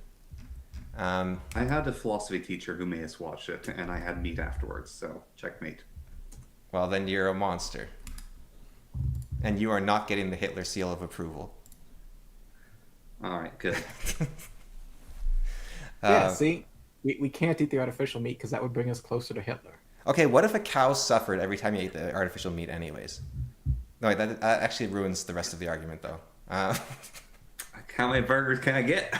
Speaker 2: I had a philosophy teacher who made us watch it, and I had meat afterwards, so checkmate.
Speaker 1: Well, then you're a monster. and you are not getting the Hitler seal of approval.
Speaker 2: All right, good.
Speaker 3: Yeah, see? We can't eat the artificial meat because that would bring us closer to Hitler.
Speaker 1: Okay, what if a cow suffered every time you ate the artificial meat anyways? No, wait, that actually ruins the rest of the argument, though.
Speaker 2: How many burgers can I get?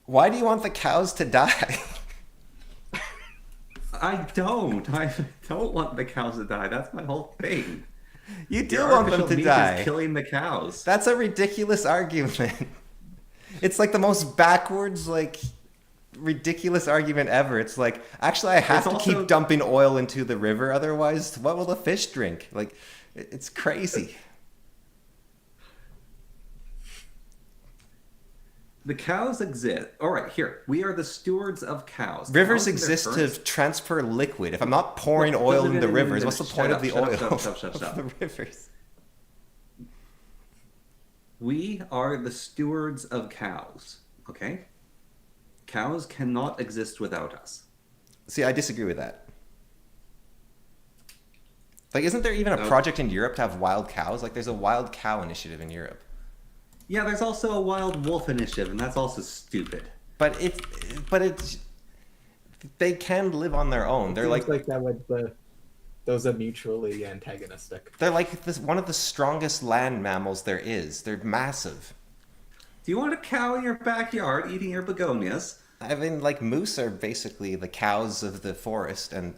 Speaker 1: Why do you want the cows to die?
Speaker 2: I don't want the cows to die. That's my whole thing.
Speaker 1: You do
Speaker 2: Your
Speaker 1: want them
Speaker 2: artificial
Speaker 1: to
Speaker 2: meat
Speaker 1: die.
Speaker 2: is killing the cows.
Speaker 1: That's a ridiculous argument. It's like the most backwards, like, ridiculous argument ever. It's like, actually, I have
Speaker 2: It's
Speaker 1: to
Speaker 2: also-
Speaker 1: keep dumping oil into the river, otherwise, what will the fish drink? Like, it's crazy.
Speaker 2: The cows exist. All right, here. We are the stewards of cows.
Speaker 1: Rivers
Speaker 2: Cows in their
Speaker 1: exist to
Speaker 2: first-
Speaker 1: transfer liquid. If I'm not pouring
Speaker 2: Look,
Speaker 1: oil
Speaker 2: look,
Speaker 1: into
Speaker 2: look,
Speaker 1: rivers,
Speaker 2: look,
Speaker 1: what's the
Speaker 2: shut
Speaker 1: point
Speaker 2: up,
Speaker 1: of the
Speaker 2: shut up,
Speaker 1: oil
Speaker 2: shut up, shut up, shut up,
Speaker 1: of
Speaker 2: shut
Speaker 1: the
Speaker 2: up.
Speaker 1: rivers?
Speaker 2: We are the stewards of cows. Okay? Cows cannot exist without us.
Speaker 1: See, I disagree with that. Like, isn't there even a
Speaker 2: No.
Speaker 1: project in Europe to have wild cows? Like, there's a wild cow initiative in Europe.
Speaker 2: Yeah, there's also a wild wolf initiative, and that's also stupid.
Speaker 1: But it's, they can live on their own. They're
Speaker 3: Seems
Speaker 1: like
Speaker 3: that would those are mutually antagonistic.
Speaker 1: they're like one of the strongest land mammals there is. They're massive.
Speaker 2: Do you want a cow in your backyard eating your begonias?
Speaker 1: I mean, like moose are basically the cows of the forest, and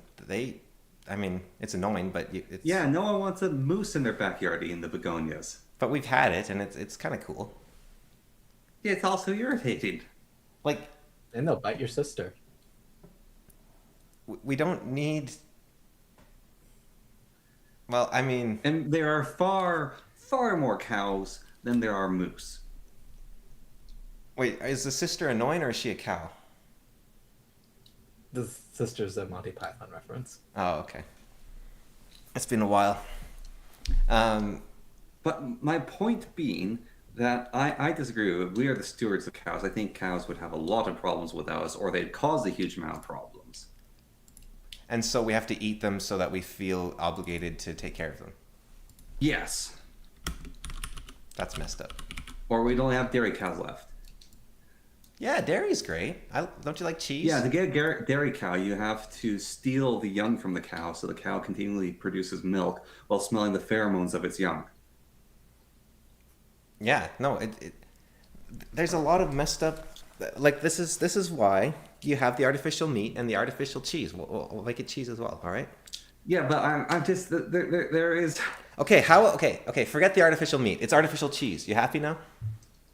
Speaker 1: I mean, it's annoying, but it's
Speaker 2: Yeah, no one wants a moose in their backyard eating the begonias.
Speaker 1: But we've had it, and it's kind of cool.
Speaker 2: Yeah, it's also irritating.
Speaker 1: Like,
Speaker 3: And they'll bite your sister.
Speaker 1: we don't need. Well, I mean,
Speaker 2: And there are far, far more cows than there are moose.
Speaker 1: wait, is the sister annoying or is she a cow?
Speaker 3: The sister's a Monty Python reference.
Speaker 1: Oh, okay. It's been a while.
Speaker 2: But my point being that I disagree with we are the stewards of cows. I think cows would have a lot of problems without us, or they'd cause a huge amount of problems.
Speaker 1: And so we have to eat them so that we feel obligated to take care of them.
Speaker 2: Yes.
Speaker 1: That's messed up.
Speaker 2: Or we'd only have dairy cows left.
Speaker 1: Yeah, dairy's great. Don't you like cheese?
Speaker 2: Yeah, to get a dairy cow, you have to steal the young from the cow so the cow continually produces milk while smelling the pheromones of its young.
Speaker 1: Yeah, no, there's a lot of messed up. Like this is why you have the artificial meat and the artificial cheese. We'll make it cheese as well. All right.
Speaker 2: Yeah, but I'm just there is
Speaker 1: Okay. Okay. Forget the artificial meat. It's artificial cheese. You happy now?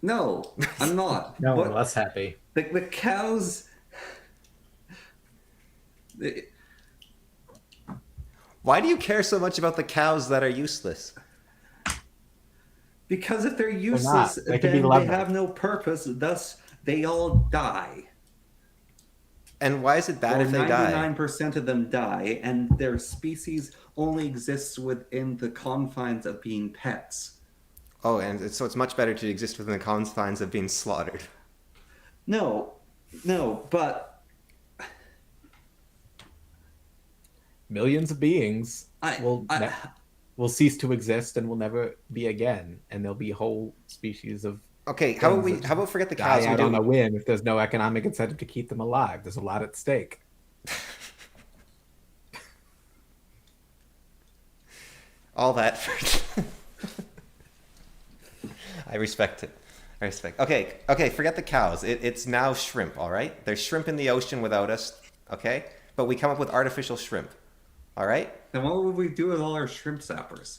Speaker 2: no, I'm not.
Speaker 3: No,
Speaker 2: But
Speaker 3: I'm less happy.
Speaker 2: the cows.
Speaker 1: Why do you care so much about the cows that are useless?
Speaker 2: Because if they're
Speaker 3: not.
Speaker 2: useless,
Speaker 3: They can be
Speaker 2: then they
Speaker 3: levered.
Speaker 2: have no purpose. Thus, they all die.
Speaker 1: And why is it bad if they die?
Speaker 2: 99% of them die, and their species only exists within the confines of being pets.
Speaker 1: Oh, and so it's much better to exist within the confines of being slaughtered.
Speaker 2: No, but
Speaker 3: Millions of beings
Speaker 2: I-
Speaker 3: will cease to exist and will never be again, and there'll be whole species of
Speaker 1: Okay, how
Speaker 3: things that
Speaker 1: about forget the
Speaker 3: die
Speaker 1: cows?
Speaker 3: out
Speaker 1: We
Speaker 3: on a
Speaker 1: do,
Speaker 3: whim if there's no economic incentive to keep them alive. There's a lot at stake.
Speaker 1: all that. I respect it. I respect. Okay. Forget the cows. It's now shrimp. All right. There's shrimp in the ocean without us. Okay, but we come up with artificial shrimp. All right.
Speaker 2: then what would we do with all our shrimp zappers?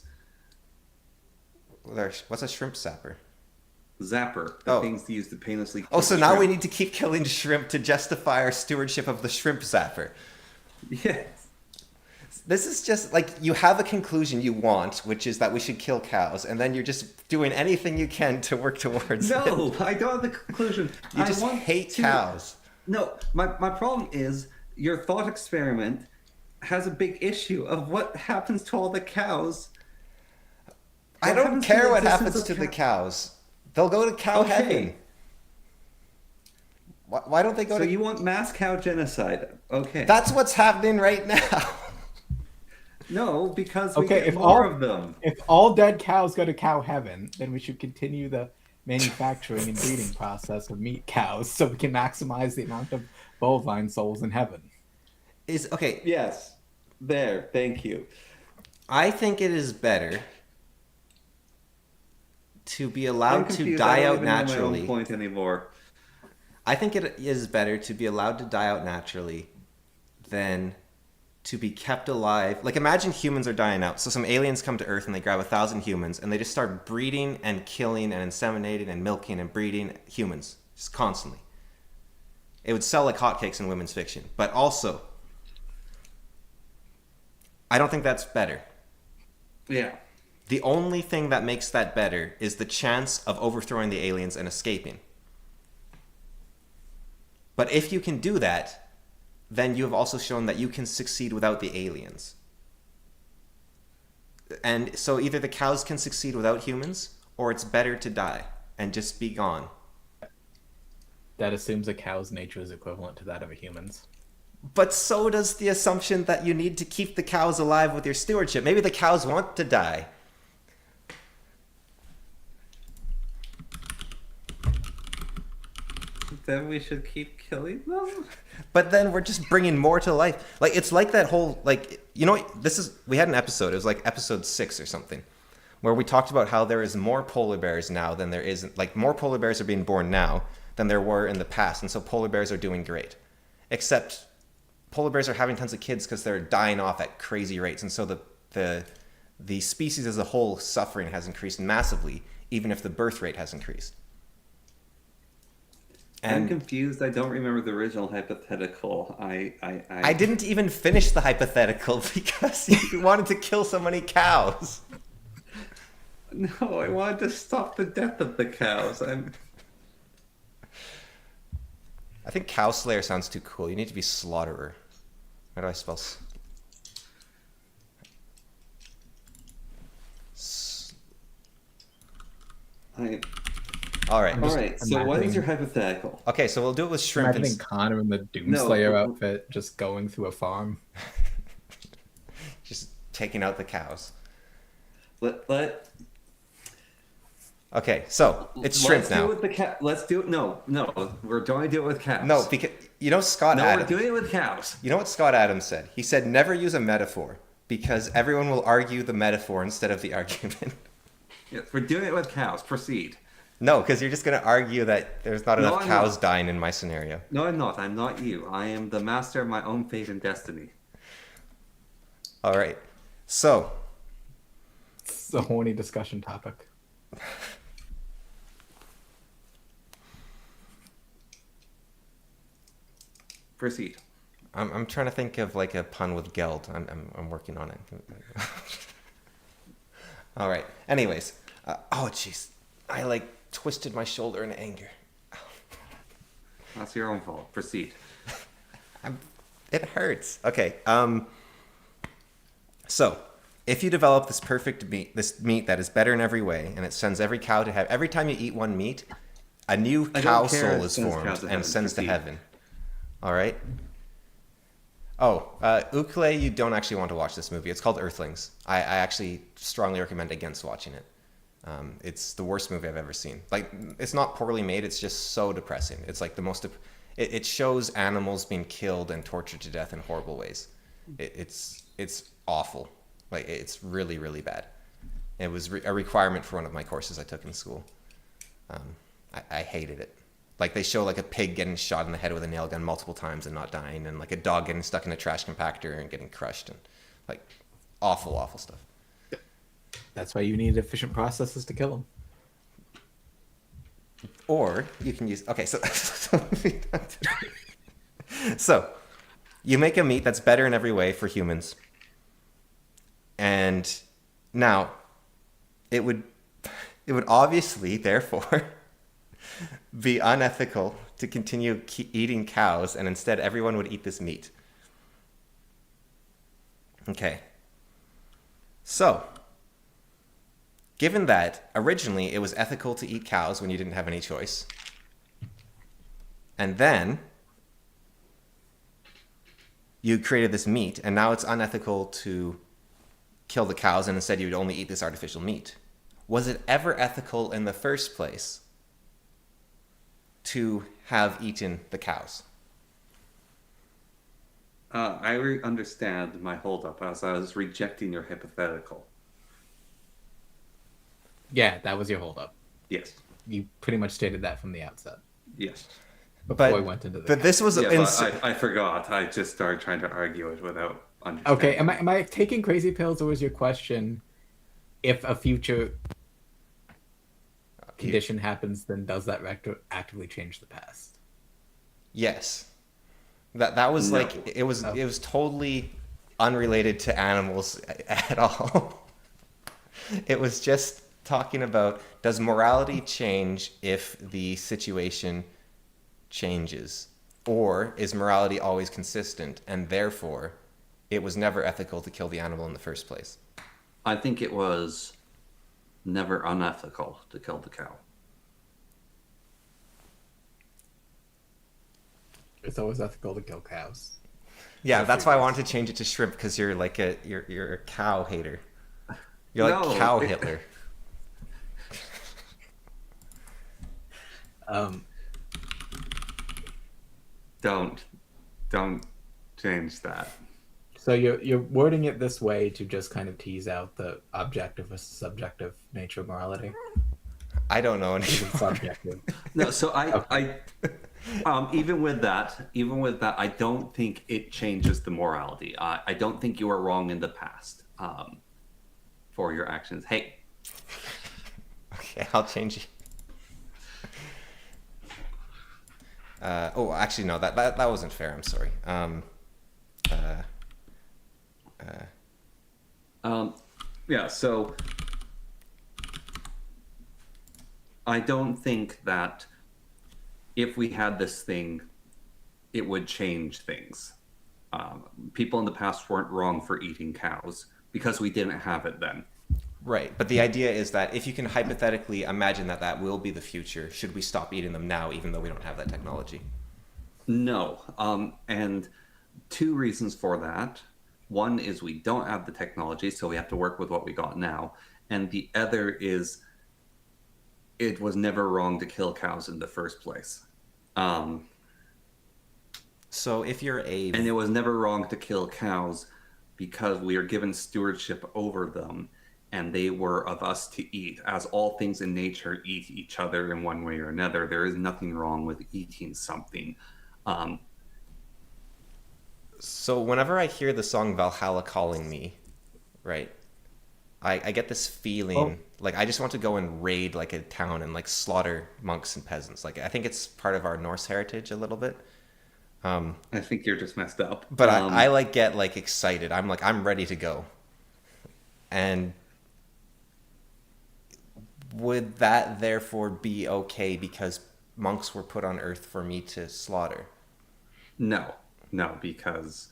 Speaker 1: What's a shrimp sapper?
Speaker 2: Zapper, the
Speaker 1: Oh.
Speaker 2: things used to painlessly.
Speaker 1: Oh,
Speaker 2: kill
Speaker 1: so now
Speaker 2: shrimp.
Speaker 1: we need to keep killing shrimp to justify our stewardship of the shrimp zapper.
Speaker 2: Yes.
Speaker 1: This is just like you have a conclusion you want, which is that we should kill cows, and then you're just doing anything you can to work towards it.
Speaker 2: No, I don't have the conclusion.
Speaker 1: You
Speaker 2: I
Speaker 1: just
Speaker 2: want
Speaker 1: hate
Speaker 2: to-
Speaker 1: cows.
Speaker 2: No, my problem is your thought experiment has a big issue of what happens to all the cows.
Speaker 1: I
Speaker 2: What
Speaker 1: don't
Speaker 2: happens to
Speaker 1: care
Speaker 2: the
Speaker 1: what
Speaker 2: existence
Speaker 1: happens
Speaker 2: of
Speaker 1: to the
Speaker 2: cow-
Speaker 1: cows. They'll go to cow
Speaker 2: Okay.
Speaker 1: heaven. Why don't they go
Speaker 2: So
Speaker 1: to?
Speaker 2: you want mass cow genocide? Okay.
Speaker 1: That's what's happening right now.
Speaker 2: No, because we
Speaker 3: Okay,
Speaker 2: get
Speaker 3: if
Speaker 2: more
Speaker 3: all
Speaker 2: of them.
Speaker 3: if all dead cows go to cow heaven, then we should continue the manufacturing and breeding process of meat cows so we can maximize the amount of bovine souls in heaven.
Speaker 1: Is okay.
Speaker 2: Yes. There. Thank you.
Speaker 1: I think it is better to be
Speaker 2: I'm
Speaker 1: allowed to
Speaker 2: confused. I
Speaker 1: die
Speaker 2: don't
Speaker 1: out
Speaker 2: even know my own
Speaker 1: naturally.
Speaker 2: point anymore.
Speaker 1: I think it is better to be allowed to die out naturally than to be kept alive. Like, imagine humans are dying out. So some aliens come to Earth and they grab 1,000 humans and they just start breeding and killing and inseminating and milking and breeding humans just constantly. It would sell like hotcakes in women's fiction. But also, I don't think that's better.
Speaker 2: Yeah.
Speaker 1: The only thing that makes that better is the chance of overthrowing the aliens and escaping. But if you can do that, then you have also shown that you can succeed without the aliens. And so either the cows can succeed without humans, or it's better to die and just be gone.
Speaker 3: That assumes a cow's nature is equivalent to that of a human's.
Speaker 1: But so does the assumption that you need to keep the cows alive with your stewardship. Maybe the cows want to die.
Speaker 2: Then we should keep killing them?
Speaker 1: But then we're just bringing more to life. Like, it's like that whole, like, you know, we had an episode, it was like episode 6 or something, where we talked about how there is more polar bears now than there is, like, more polar bears are being born now than there were in the past. And so polar bears are doing great. Except polar bears are having tons of kids because they're dying off at crazy rates. And so the species as a whole suffering has increased massively, even if the birth rate has increased.
Speaker 2: I'm confused. I don't remember the original hypothetical.
Speaker 1: I didn't even finish the hypothetical because you wanted to kill so many cows.
Speaker 2: No, I wanted to stop the death of the cows.
Speaker 1: I think cow slayer sounds too cool. You need to be slaughterer. How do I spell All right.
Speaker 2: All right. So what is your hypothetical?
Speaker 1: Okay, so we'll do it with shrimp.
Speaker 3: Imagining Connor in the Doomslayer outfit just going through a farm.
Speaker 1: Just taking out the cows.
Speaker 2: Let
Speaker 1: Okay, so it's shrimp now.
Speaker 2: Let's do it. No, we're going to do it with cows.
Speaker 1: No, because you know Scott
Speaker 2: No,
Speaker 1: Adams.
Speaker 2: we're doing it with cows.
Speaker 1: You know what Scott Adams said? He said never use a metaphor because everyone will argue the metaphor instead of the argument.
Speaker 2: Yes, we're doing it with cows. Proceed.
Speaker 1: No, because you're just going to argue that there's not enough cows dying in my scenario.
Speaker 2: No, I'm not. I'm not you. I am the master of my own fate and destiny.
Speaker 1: All right. So.
Speaker 3: It's a horny discussion topic.
Speaker 2: Proceed.
Speaker 1: I'm trying to think of like a pun with geld. I'm working on it. All right. Anyways. Oh, jeez. I like twisted my shoulder in anger.
Speaker 2: That's your own fault. Proceed.
Speaker 1: It hurts. Okay. So, if you develop this perfect meat, this meat that is better in every way, and it sends every cow to heaven, every time you eat one meat, a new cow soul is formed and sends to heaven. All right. Oh, Ukle, you don't actually want to watch this movie. It's called Earthlings. I actually strongly recommend against watching it. It's the worst movie I've ever seen. Like, it's not poorly made. It's just so depressing. It's like the most. It shows animals being killed and tortured to death in horrible ways. It's awful. Like, it's really, really bad. It was a requirement for one of my courses I took in school. I hated it. Like, they show like a pig getting shot in the head with a nail gun multiple times and not dying, and like a dog getting stuck in a trash compactor and getting crushed, and like awful, awful stuff.
Speaker 3: That's why you need efficient processes to kill them.
Speaker 1: Or you can use so you make a meat that's better in every way for humans, and now it would obviously therefore be unethical to continue eating cows, and instead everyone would eat this meat. Okay. So, given that originally it was ethical to eat cows when you didn't have any choice, and then you created this meat, and now it's unethical to kill the cows and instead you'd only eat this artificial meat. Was it ever ethical in the first place to have eaten the cows?
Speaker 2: Understand my holdup as I was rejecting your hypothetical.
Speaker 3: Yeah, that was your holdup.
Speaker 2: Yes.
Speaker 3: You pretty much stated that from the outset
Speaker 2: Yes.
Speaker 3: before
Speaker 1: But
Speaker 3: we went into the.
Speaker 1: but this was
Speaker 2: Yeah, but I forgot. I just started trying to argue it without understanding.
Speaker 3: Okay, am I taking crazy pills, or was your question if a future condition happens, then does that actively change the past?
Speaker 1: Yes. That was
Speaker 2: No.
Speaker 1: like it was totally unrelated to animals at all. It was just talking about, does morality change if the situation changes, or is morality always consistent and therefore it was never ethical to kill the animal in the first place?
Speaker 2: I think it was never unethical to kill the cow.
Speaker 3: It's always ethical to kill cows.
Speaker 1: Yeah, that's why I wanted to change it to shrimp, because you're like you're a cow hater. You're like
Speaker 2: No,
Speaker 1: cow Hitler.
Speaker 2: Don't change that.
Speaker 3: So you're wording it this way to just kind of tease out the objective versus subjective nature of morality.
Speaker 1: I don't know
Speaker 3: It's
Speaker 1: anymore.
Speaker 3: subjective.
Speaker 2: No, so even with that, I don't think it changes the morality. I don't think you were wrong in the past for your actions. Hey,
Speaker 1: Okay, I'll change it. Actually, no, that wasn't fair. I'm sorry.
Speaker 2: yeah. So I don't think that if we had this thing, it would change things. People in the past weren't wrong for eating cows because we didn't have it then.
Speaker 1: Right, but the idea is that if you can hypothetically imagine that will be the future, should we stop eating them now, even though we don't have that technology?
Speaker 2: No. And two reasons for that. One is we don't have the technology, so we have to work with what we got now. And the other is it was never wrong to kill cows in the first place.
Speaker 1: So if you're
Speaker 2: And it was never wrong to kill cows because we are given stewardship over them and they were of us to eat. As all things in nature eat each other in one way or another, there is nothing wrong with eating something.
Speaker 1: So whenever I hear the song Valhalla Calling Me, right, I get this feeling like I just want to go and raid like a town and like slaughter monks and peasants. Like I think it's part of our Norse heritage a little bit.
Speaker 2: I think you're just messed up.
Speaker 1: But I like get like excited. I'm ready to go. And would that therefore be okay because monks were put on earth for me to slaughter?
Speaker 2: No, because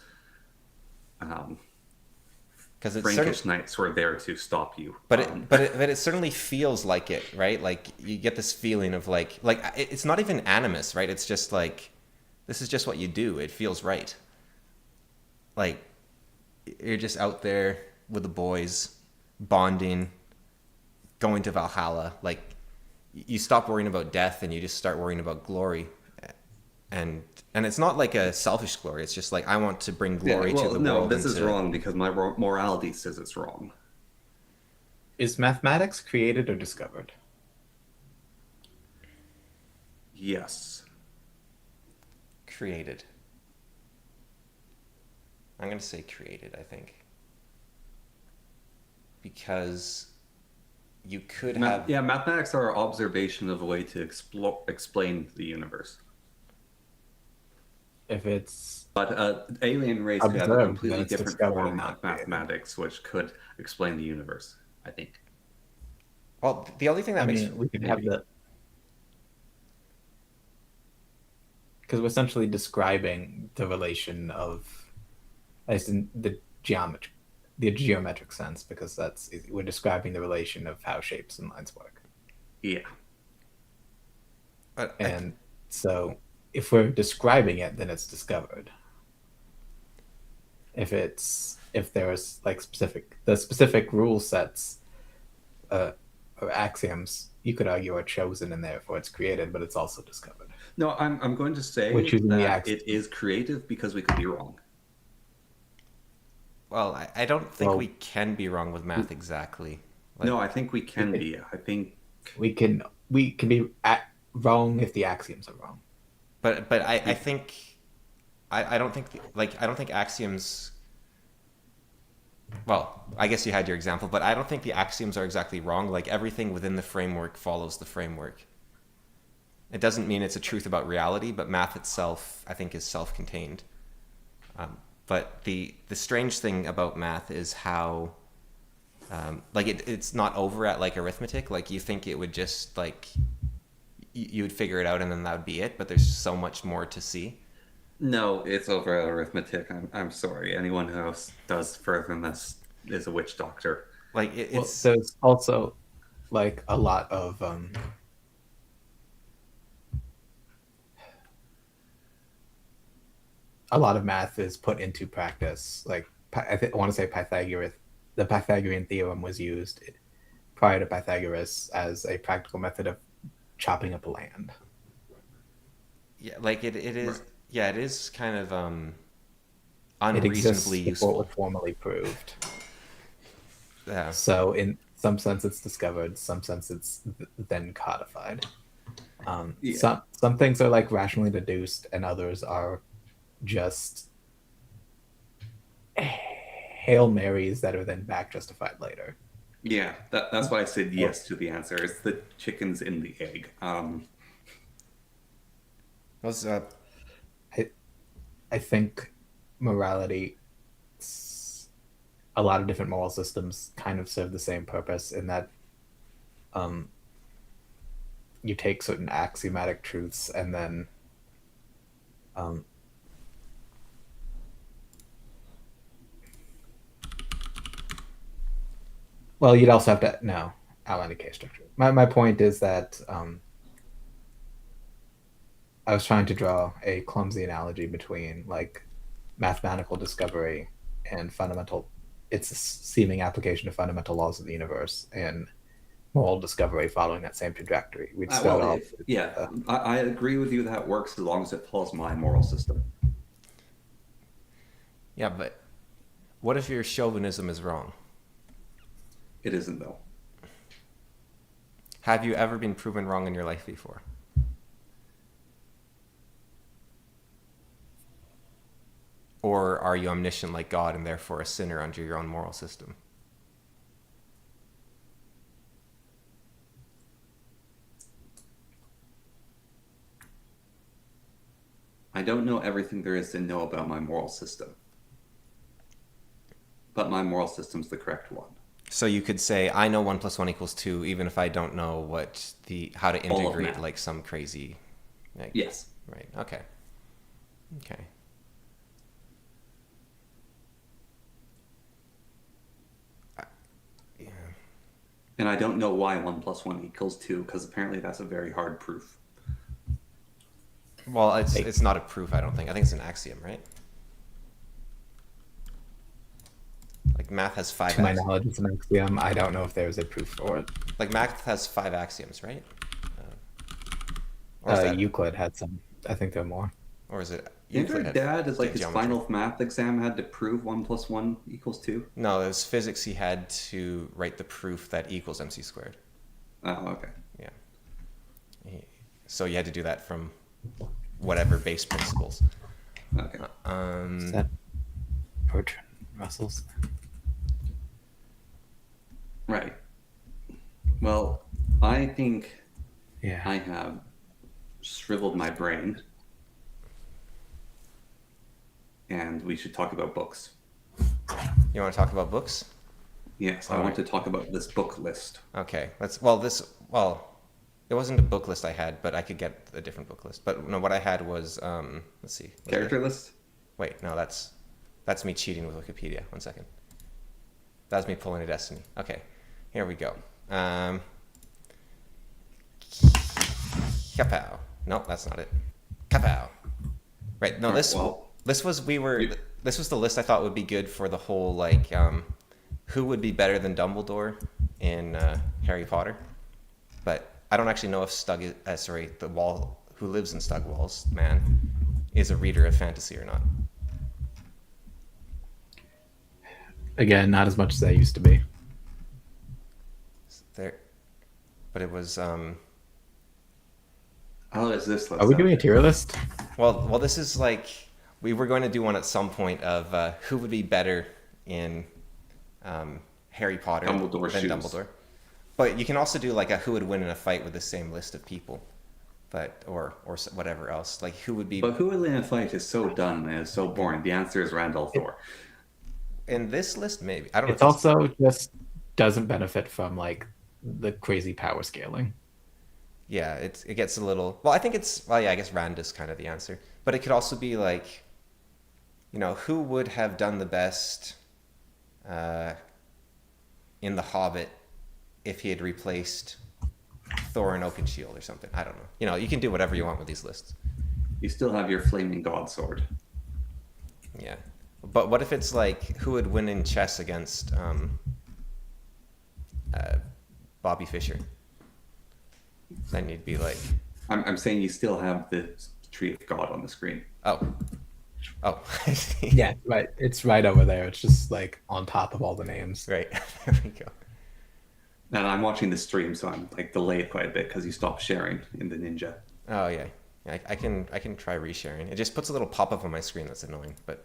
Speaker 1: Because it's
Speaker 2: Frankish knights were there to stop you.
Speaker 1: but it certainly feels like it, right? Like you get this feeling of like it's not even animus, right? It's just like this is just what you do. It feels right. Like you're just out there with the boys, bonding, going to Valhalla. Like you stop worrying about death and you just start worrying about glory. And it's not like a selfish glory. It's just like I want to bring glory to the
Speaker 2: no,
Speaker 1: world.
Speaker 2: this is wrong because my morality says it's wrong.
Speaker 3: Is mathematics created or discovered?
Speaker 2: Yes.
Speaker 1: Created. I'm going to say created, I think. Because you could have...
Speaker 2: Yeah, mathematics are observation of a way to explain the universe.
Speaker 3: If it's
Speaker 2: But alien race could have a
Speaker 3: observed,
Speaker 2: completely
Speaker 3: then it's
Speaker 2: different
Speaker 3: discovered
Speaker 2: form
Speaker 3: and
Speaker 2: of
Speaker 3: not created.
Speaker 2: mathematics, which could explain the universe, I think.
Speaker 1: Well, the only thing that makes...
Speaker 3: we could have the because we're essentially describing the relation of, as in the geometric sense, because we're describing the relation of how shapes and lines work.
Speaker 2: Yeah.
Speaker 3: And so if we're describing it, then it's discovered. If it's if there's like specific rule sets or axioms, you could argue are chosen and therefore it's created, but it's also discovered.
Speaker 2: No, I'm going to say
Speaker 3: We're choosing the
Speaker 2: that
Speaker 3: axiom.
Speaker 2: it is creative because we could be wrong.
Speaker 1: Well, I don't think
Speaker 3: Well-
Speaker 1: we can be wrong with math exactly. Like,
Speaker 2: No, I think we can be. I think
Speaker 3: We can be wrong if the axioms are wrong.
Speaker 1: but I think I don't think I don't think axioms. Well, I guess you had your example, but I don't think the axioms are exactly wrong. Like everything within the framework follows the framework. It doesn't mean it's a truth about reality, but math itself, I think, is self-contained. But the strange thing about math is how, like it's not over at like arithmetic. Like you think it would just like you would figure it out and then that would be it. But there's so much more to see.
Speaker 2: no, it's over at arithmetic. I'm sorry. Anyone who else does further than this is a witch doctor.
Speaker 1: Like
Speaker 3: Well,
Speaker 1: it's
Speaker 3: there's also like a lot of math is put into practice. Like I want to say the Pythagorean theorem was used prior to Pythagoras as a practical method of chopping up land.
Speaker 1: yeah, like it is.
Speaker 2: Right.
Speaker 1: Yeah, it is kind of
Speaker 3: It exists
Speaker 1: unreasonably
Speaker 3: before it
Speaker 1: useful.
Speaker 3: was formally proved.
Speaker 1: Yeah.
Speaker 3: So in some sense it's discovered, some sense it's then codified.
Speaker 2: Yeah.
Speaker 3: Some things are like rationally deduced, and others are just Hail Marys that are then back justified later.
Speaker 2: Yeah, that's why I said yes to the answer. It's the chickens in the egg.
Speaker 1: Was
Speaker 3: I think morality, a lot of different moral systems kind of serve the same purpose in that you take certain axiomatic truths and then well, you'd also have to outline a case structure. My point is that I was trying to draw a clumsy analogy between like mathematical discovery and its seeming application to fundamental laws of the universe, and moral discovery following that same trajectory. We'd start off.
Speaker 2: I agree with you that works as long as it follows my moral system.
Speaker 1: yeah, but what if your chauvinism is wrong?
Speaker 2: It isn't though.
Speaker 1: Have you ever been proven wrong in your life before? Or are you omniscient like God and therefore a sinner under your own moral system?
Speaker 2: I don't know everything there is to know about my moral system. But my moral system's the correct one.
Speaker 1: So you could say, I know 1 + 1 = 2, even if I don't know how to
Speaker 2: All of
Speaker 1: integrate
Speaker 2: math.
Speaker 1: like some crazy. Like,
Speaker 2: Yes.
Speaker 1: Right. Okay. Okay. Yeah.
Speaker 2: And I don't know why 1 + 1 = 2, because apparently that's a very hard proof.
Speaker 1: Well, it's not a proof. I don't think. I think it's an axiom, right? Like math has 5.
Speaker 3: To my knowledge, it's an axiom. I don't know if there's a proof for it.
Speaker 1: Like math has 5 axioms, right? Or is that,
Speaker 3: Euclid had some. I think there are more.
Speaker 1: or is it
Speaker 2: Didn't
Speaker 1: Euclid
Speaker 2: your
Speaker 1: had
Speaker 2: dad, as like his
Speaker 1: geometry?
Speaker 2: final math exam, had to prove 1 + 1 = 2?
Speaker 1: No, it was physics. He had to write the proof that equals mc².
Speaker 2: Oh, okay.
Speaker 1: Yeah. So you had to do that from whatever base principles.
Speaker 2: Okay.
Speaker 3: Is that Bertrand Russell's?
Speaker 2: Right. Well, I think
Speaker 3: Yeah.
Speaker 2: I have shriveled my brain, and we should talk about books.
Speaker 1: You want to talk about books?
Speaker 2: Yes, I want to talk about this book list.
Speaker 1: Okay. It wasn't a book list I had, but I could get a different book list. But no, what I had was let's see. Was
Speaker 2: Character
Speaker 1: it-
Speaker 2: list?
Speaker 1: Wait, no, that's me cheating with Wikipedia. 1 second. That's me pulling a Destiny. Okay, here we go. Kapow. No, that's not it. Kapow. Right. No,
Speaker 2: Alright,
Speaker 1: this
Speaker 2: well,
Speaker 1: this was we were. this was the list I thought would be good for the whole like who would be better than Dumbledore in Harry Potter. But I don't actually know if the wall who lives in Stugwall's man is a reader of fantasy or not.
Speaker 3: Again, not as much as I used to be.
Speaker 1: There, but it was
Speaker 2: How is this list?
Speaker 3: Are we doing a tier list?
Speaker 1: well. This is like we were going to do one at some point of who would be better in Harry Potter
Speaker 2: Dumbledore's
Speaker 1: than
Speaker 2: shoes.
Speaker 1: Dumbledore. But you can also do like a who would win in a fight with the same list of people, but or whatever else. Like who would be
Speaker 2: But who would win a fight is so done and it's so boring. The answer is Randall Thor.
Speaker 1: in this list? Maybe I don't know.
Speaker 3: It's also just doesn't benefit from like the crazy power scaling.
Speaker 1: Yeah, it gets a little. Well, I think it's. Well, yeah, I guess Rand is kind of the answer, but it could also be like, who would have done the best in The Hobbit if he had replaced Thorin Oakenshield or something. I don't know. You can do whatever you want with these lists.
Speaker 2: You still have your flaming god sword.
Speaker 1: Yeah, but what if it's like who would win in chess against Bobby Fischer? Then you'd be like,
Speaker 2: I'm saying you still have the tree of God on the screen.
Speaker 1: oh, I see.
Speaker 3: Yeah, right. It's right over there. It's just like on top of all the names.
Speaker 1: Right. There we go.
Speaker 2: And I'm watching the stream, so I'm like delayed quite a bit because you stopped sharing in the Ninja.
Speaker 1: Oh yeah. I can try resharing. It just puts a little pop-up on my screen that's annoying, but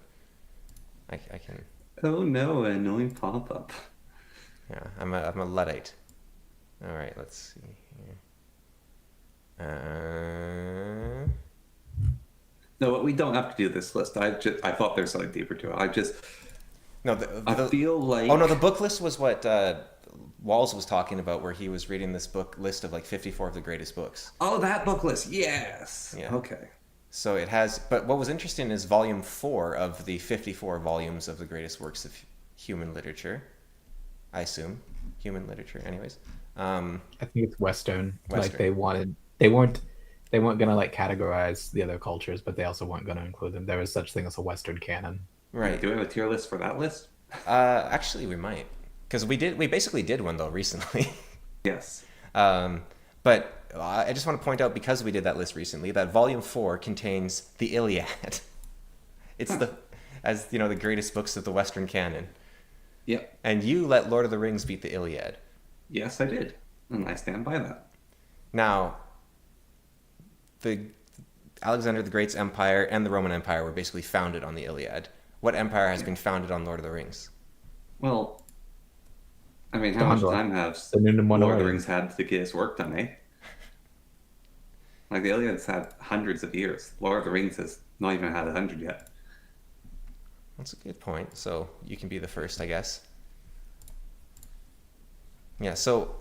Speaker 1: I can.
Speaker 2: Oh no, an annoying pop-up.
Speaker 1: Yeah, I'm a Luddite. All right, let's see here.
Speaker 2: No, but we don't have to do this list. I thought there's something deeper to it.
Speaker 1: No,
Speaker 2: I feel like.
Speaker 1: Oh no, the book list was what Walls was talking about, where he was reading this book list of like 54 of the greatest books.
Speaker 2: Oh, that book list. Yes.
Speaker 1: Yeah.
Speaker 2: Okay.
Speaker 1: So it has, but what was interesting is volume 4 of the 54 volumes of the greatest works of human literature. I assume human literature, anyways.
Speaker 3: I think it's Western.
Speaker 1: Western.
Speaker 3: Like they weren't gonna like categorize the other cultures, but they also weren't gonna include them. There was such thing as a Western canon.
Speaker 1: Right.
Speaker 2: Do we have a tier list for that list?
Speaker 1: Actually, we might, because we basically did one though recently.
Speaker 2: Yes.
Speaker 1: But I just want to point out, because we did that list recently, that volume 4 contains the Iliad. It's the greatest books of the Western canon.
Speaker 2: Yep.
Speaker 1: And you let Lord of the Rings beat the Iliad.
Speaker 2: Yes, I did, and I stand by that.
Speaker 1: Now, the Alexander the Great's empire and the Roman Empire were basically founded on the Iliad. What empire has been founded on Lord of the Rings?
Speaker 2: Well, I mean, how much
Speaker 3: Gondor.
Speaker 2: time has
Speaker 3: The Nunn
Speaker 2: Lord of the
Speaker 3: Minority.
Speaker 2: Rings had to get his work done, eh? Like, the Iliad's had hundreds of years. Lord of the Rings has not even had 100 yet.
Speaker 1: That's a good point. So you can be the first, I guess. Yeah. So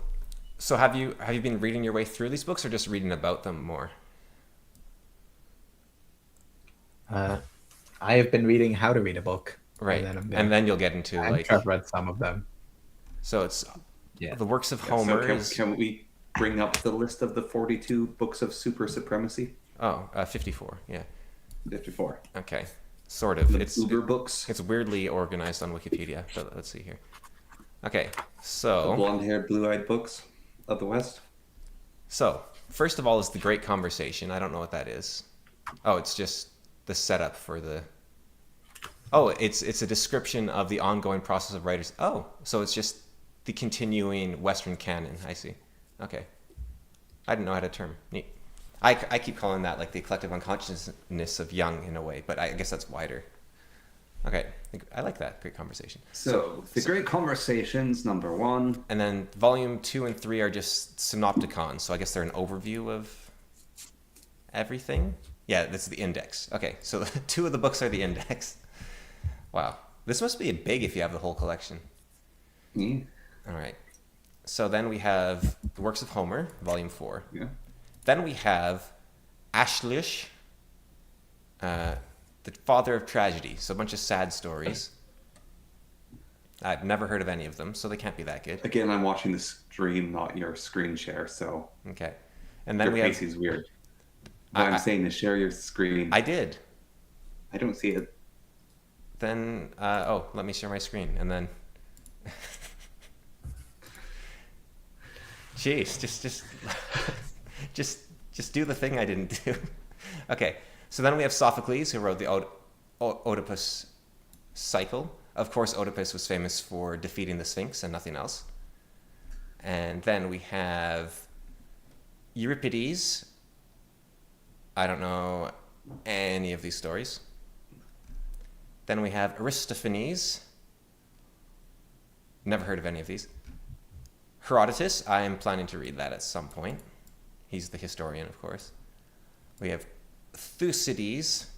Speaker 1: have you been reading your way through these books, or just reading about them more?
Speaker 3: I have been reading how to read a book.
Speaker 1: Right.
Speaker 3: And
Speaker 1: And then you'll get into
Speaker 3: I've read some of them.
Speaker 1: So it's the works of
Speaker 2: Yeah,
Speaker 1: Homer.
Speaker 2: can we bring up the list of the 42 books of super supremacy?
Speaker 1: 54. Yeah.
Speaker 2: 54.
Speaker 1: Okay. Sort of.
Speaker 2: The Uber books.
Speaker 1: It's weirdly organized on Wikipedia. But let's see here. Okay.
Speaker 2: The
Speaker 1: So
Speaker 2: blonde-haired, blue-eyed books of the West.
Speaker 1: first of all is the Great Conversation. I don't know what that is. Oh, it's just the setup for the. Oh, it's a description of the ongoing process of writers. Oh, so it's just the continuing Western canon. I see. Okay. I didn't know how to term. Neat. I keep calling that like the collective unconsciousness of Jung in a way, but I guess that's wider. Okay. I like that. Great Conversation.
Speaker 2: So, The Great Conversations, number 1.
Speaker 1: And then volume 2 and 3 are just synopticons. So I guess they're an overview of everything. Yeah, that's the index. Okay. So 2 of the books are the index. Wow. This must be big if you have the whole collection.
Speaker 2: Yeah.
Speaker 1: All right. So then we have the works of Homer, volume 4.
Speaker 2: Yeah.
Speaker 1: Then we have Ashlish, the father of tragedy. So a bunch of sad stories. I've never heard of any of them, so they can't be that good.
Speaker 2: Again, I'm watching the stream, not your screen share, so
Speaker 1: Okay. And then
Speaker 2: your
Speaker 1: we
Speaker 2: face
Speaker 1: have...
Speaker 2: is weird. What I'm saying is share your screen.
Speaker 1: I did.
Speaker 2: I don't see it.
Speaker 1: then let me share my screen, and then jeez, just do the thing I didn't do. Okay, so then we have Sophocles, who wrote the Oedipus cycle. Of course, Oedipus was famous for defeating the Sphinx and nothing else. And then we have Euripides. I don't know any of these stories. Then we have Aristophanes. Never heard of any of these. Herodotus. I am planning to read that at some point. He's the historian, of course. We have Thucydides,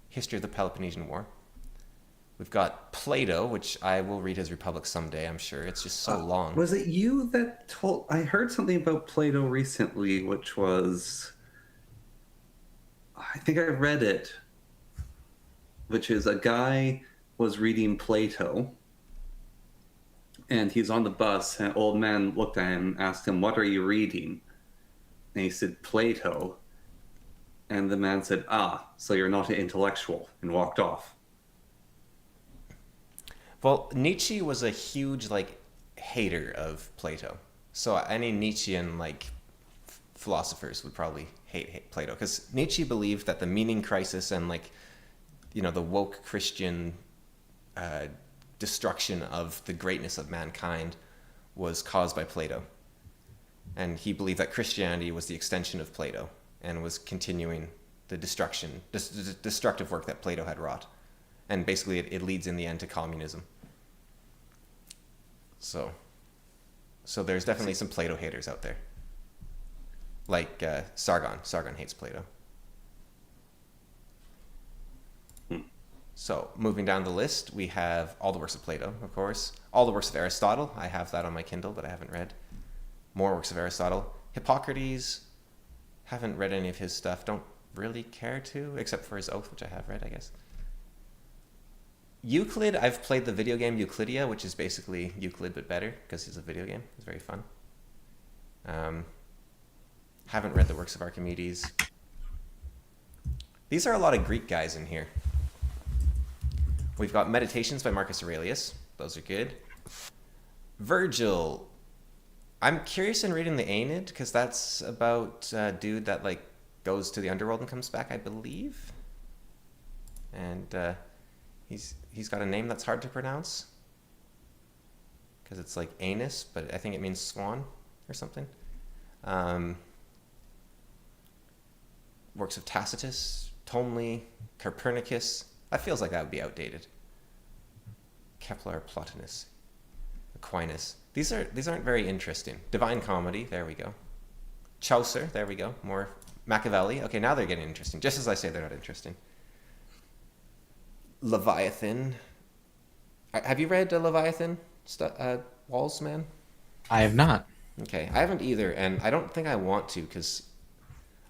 Speaker 1: History of the Peloponnesian War. We've got Plato, which I will read his Republic someday, I'm sure. It's just so long.
Speaker 2: Was it you that told... I heard something about Plato recently, which was... I think I read it, which is a guy was reading Plato, and he's on the bus, and an old man looked at him and asked him, "What are you reading?" And he said, "Plato." And the man said, "Ah, so you're not an intellectual," and walked off.
Speaker 1: Well, Nietzsche was a huge hater of Plato. So any Nietzschean philosophers would probably hate Plato, because Nietzsche believed that the meaning crisis and the woke Christian destruction of the greatness of mankind was caused by Plato. And he believed that Christianity was the extension of Plato and was continuing the destructive work that Plato had wrought. And basically it leads in the end to communism. So there's definitely some Plato haters out there. Like Sargon. Sargon hates Plato. So moving down the list, we have all the works of Plato, of course. All the works of Aristotle. I have that on my Kindle, but I haven't read. More works of Aristotle. Hippocrates. Haven't read any of his stuff. Don't really care to, except for his Oath, which I have read, I guess. Euclid, I've played the video game Euclidia, which is basically Euclid but better, because it's a video game. It's very fun. Haven't read the works of Archimedes. These are a lot of Greek guys in here. We've got Meditations by Marcus Aurelius. Those are good. Virgil. I'm curious in reading the Aeneid, because that's about a dude that goes to the underworld and comes back, I believe. And he's got a name that's hard to pronounce, because it's anus, but I think it means swan or something. Works of Tacitus, Ptolemy, Copernicus. That feels like that would be outdated. Kepler, Plotinus, Aquinas. These aren't very interesting. Divine Comedy, there we go. Chaucer, there we go. More Machiavelli. Okay, now they're getting interesting. Just as I say they're not interesting. Leviathan. Have you read Leviathan, Walsman?
Speaker 3: I have not.
Speaker 1: Okay, I haven't either, and I don't think I want to, because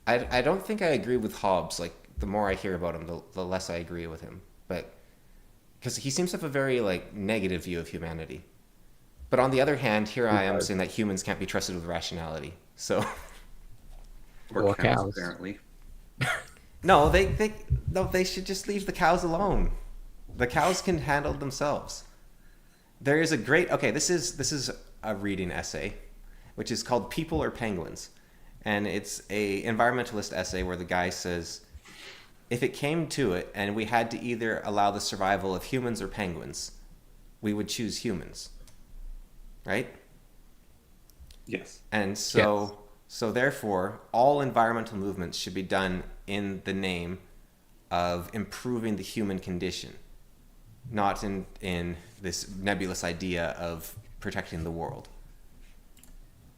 Speaker 1: I don't think I agree with Hobbes. The more I hear about him, the less I agree with him. But because he seems to have a very negative view of humanity. But on the other hand, here I am saying that humans can't be trusted with rationality. So,
Speaker 2: or cows, apparently.
Speaker 1: No, they should just leave the cows alone. The cows can handle themselves. There is a great this is a reading essay, which is called "People or Penguins," and it's a environmentalist essay where the guy says, if it came to it and we had to either allow the survival of humans or penguins, we would choose humans. Right?
Speaker 2: Yes.
Speaker 1: And so therefore, all environmental movements should be done in the name of improving the human condition, not in this nebulous idea of protecting the world.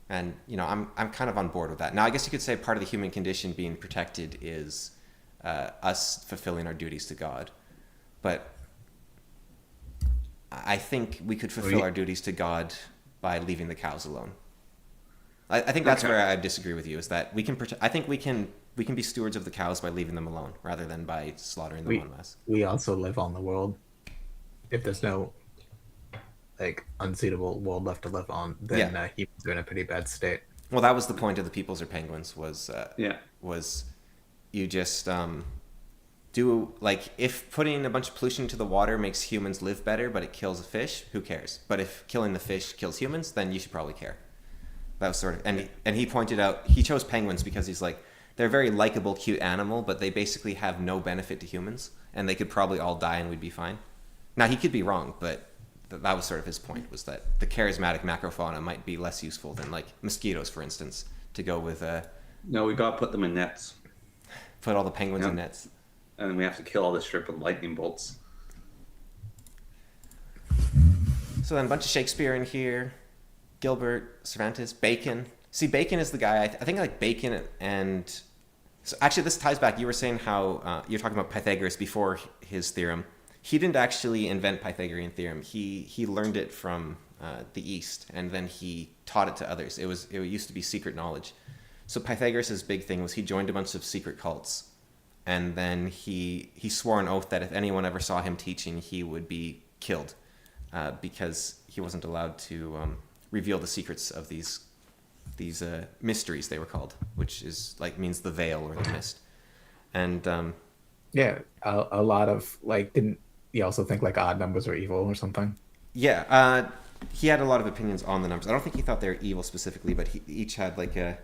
Speaker 1: And I'm kind of on board with that. Now, I guess you could say part of the human condition being protected is us fulfilling our duties to God, but I think we could fulfill our duties to God by leaving the cows alone. I think that's where I disagree with you. Is that we can I think we can be stewards of the cows by leaving them alone, rather than by slaughtering them en masse.
Speaker 3: We also live on the world. If there's no unsuitable world left to live on, then humans are in a pretty bad state.
Speaker 1: Well, that was the point of the Peoples or Penguins. Was you just do like if putting a bunch of pollution into the water makes humans live better, but it kills a fish, who cares? But if killing the fish kills humans, then you should probably care. That was sort of, and he pointed out he chose penguins because he's like they're a very likable, cute animal, but they basically have no benefit to humans, and they could probably all die and we'd be fine. Now he could be wrong, but that was sort of his point, was that the charismatic macrofauna might be less useful than like mosquitoes, for instance, to go with
Speaker 2: No, we gotta put them in nets.
Speaker 1: put all the penguins in nets.
Speaker 2: And then we have to kill all the shrimp with lightning bolts.
Speaker 1: So then a bunch of Shakespeare in here, Gilbert, Cervantes, Bacon. See, Bacon is the guy, I think like Bacon and... So actually this ties back, you were saying how, you're talking about Pythagoras before his theorem. He didn't actually invent Pythagorean theorem. He learned it from the East, and then he taught it to others. It used to be secret knowledge. So Pythagoras' big thing was he joined a bunch of secret cults, and then he swore an oath that if anyone ever saw him teaching, he would be killed, because he wasn't allowed to reveal the secrets of these mysteries, they were called, which is like means the veil or the mist. And
Speaker 3: Yeah, a lot of like didn't you also think like odd numbers are evil or something?
Speaker 1: yeah, he had a lot of opinions on the numbers. I don't think he thought they were evil specifically, but he each had like a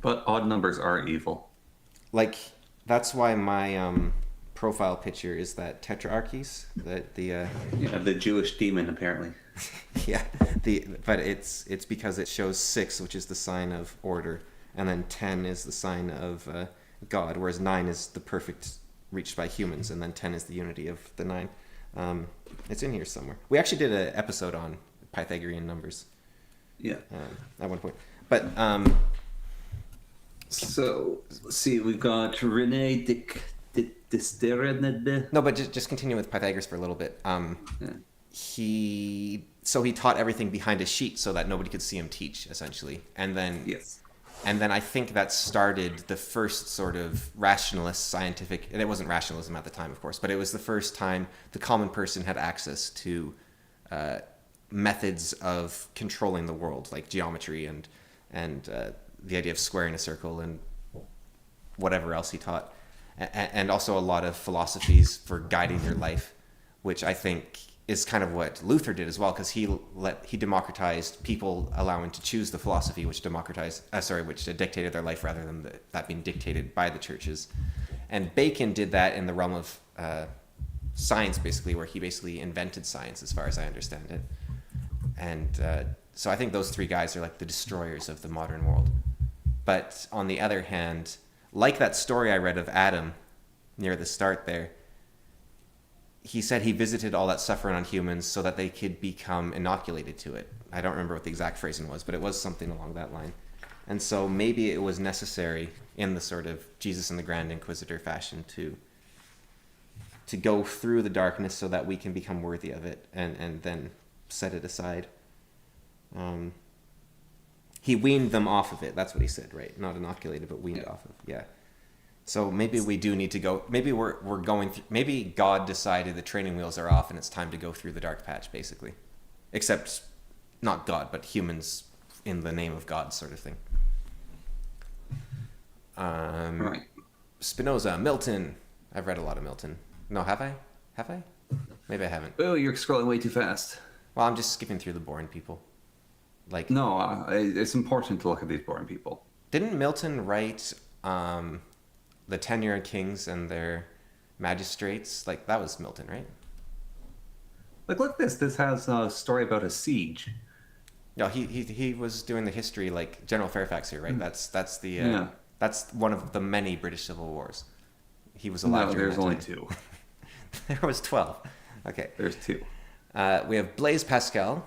Speaker 2: But odd numbers are evil.
Speaker 1: like that's why my profile picture is that tetrarchies,
Speaker 2: The Jewish demon, apparently.
Speaker 1: yeah, but it's because it shows 6, which is the sign of order, and then 10 is the sign of God, whereas 9 is the perfect reached by humans, and then 10 is the unity of the 9. It's in here somewhere. We actually did an episode on Pythagorean numbers
Speaker 2: Yeah.
Speaker 1: at one point, but
Speaker 2: So, let's see, we've got Rene Disterenede.
Speaker 1: no, but just continue with Pythagoras for a little bit. He taught everything behind a sheet so that nobody could see him teach, essentially, and then
Speaker 2: Yes.
Speaker 1: And then I think that started the first sort of rationalist scientific, and it wasn't rationalism at the time, of course, but it was the first time the common person had access to methods of controlling the world, like geometry and the idea of squaring a circle and whatever else he taught. And also a lot of philosophies for guiding your life, which I think is kind of what Luther did as well, because he democratized people allowing to choose the philosophy, which dictated their life rather than that being dictated by the churches. And Bacon did that in the realm of science, basically, where he basically invented science, as far as I understand it. And so I think those 3 guys are like the destroyers of the modern world. But on the other hand, like that story I read of Adam near the start there, he said he visited all that suffering on humans so that they could become inoculated to it. I don't remember what the exact phrasing was, but it was something along that line. And so maybe it was necessary in the sort of Jesus and the Grand Inquisitor fashion to go through the darkness so that we can become worthy of it and then set it aside. He weaned them off of it. That's what he said, right? Not inoculated, but weaned off of. Yeah. So maybe we do need to go. Maybe we're going through. Maybe God decided the training wheels are off and it's time to go through the dark patch, basically. Except not God, but humans in the name of God, sort of thing.
Speaker 2: Right.
Speaker 1: Spinoza, Milton. I've read a lot of Milton. No, have I? Have I? Maybe I haven't.
Speaker 2: Oh, you're scrolling way too fast.
Speaker 1: Well, I'm just skipping through the boring people. Like,
Speaker 2: No, it's important to look at these boring people.
Speaker 1: didn't Milton write the 10-year kings and their magistrates? Like, that was Milton, right?
Speaker 2: Like, look at this. This has a story about a siege.
Speaker 1: No, he was doing the history, like General Fairfax here, right? That's the
Speaker 2: Yeah.
Speaker 1: that's one of the many British civil wars. He was alive.
Speaker 2: No,
Speaker 1: during
Speaker 2: there's
Speaker 1: that
Speaker 2: only
Speaker 1: time.
Speaker 2: 2.
Speaker 1: There was 12. Okay.
Speaker 2: There's 2.
Speaker 1: We have Blaise Pascal,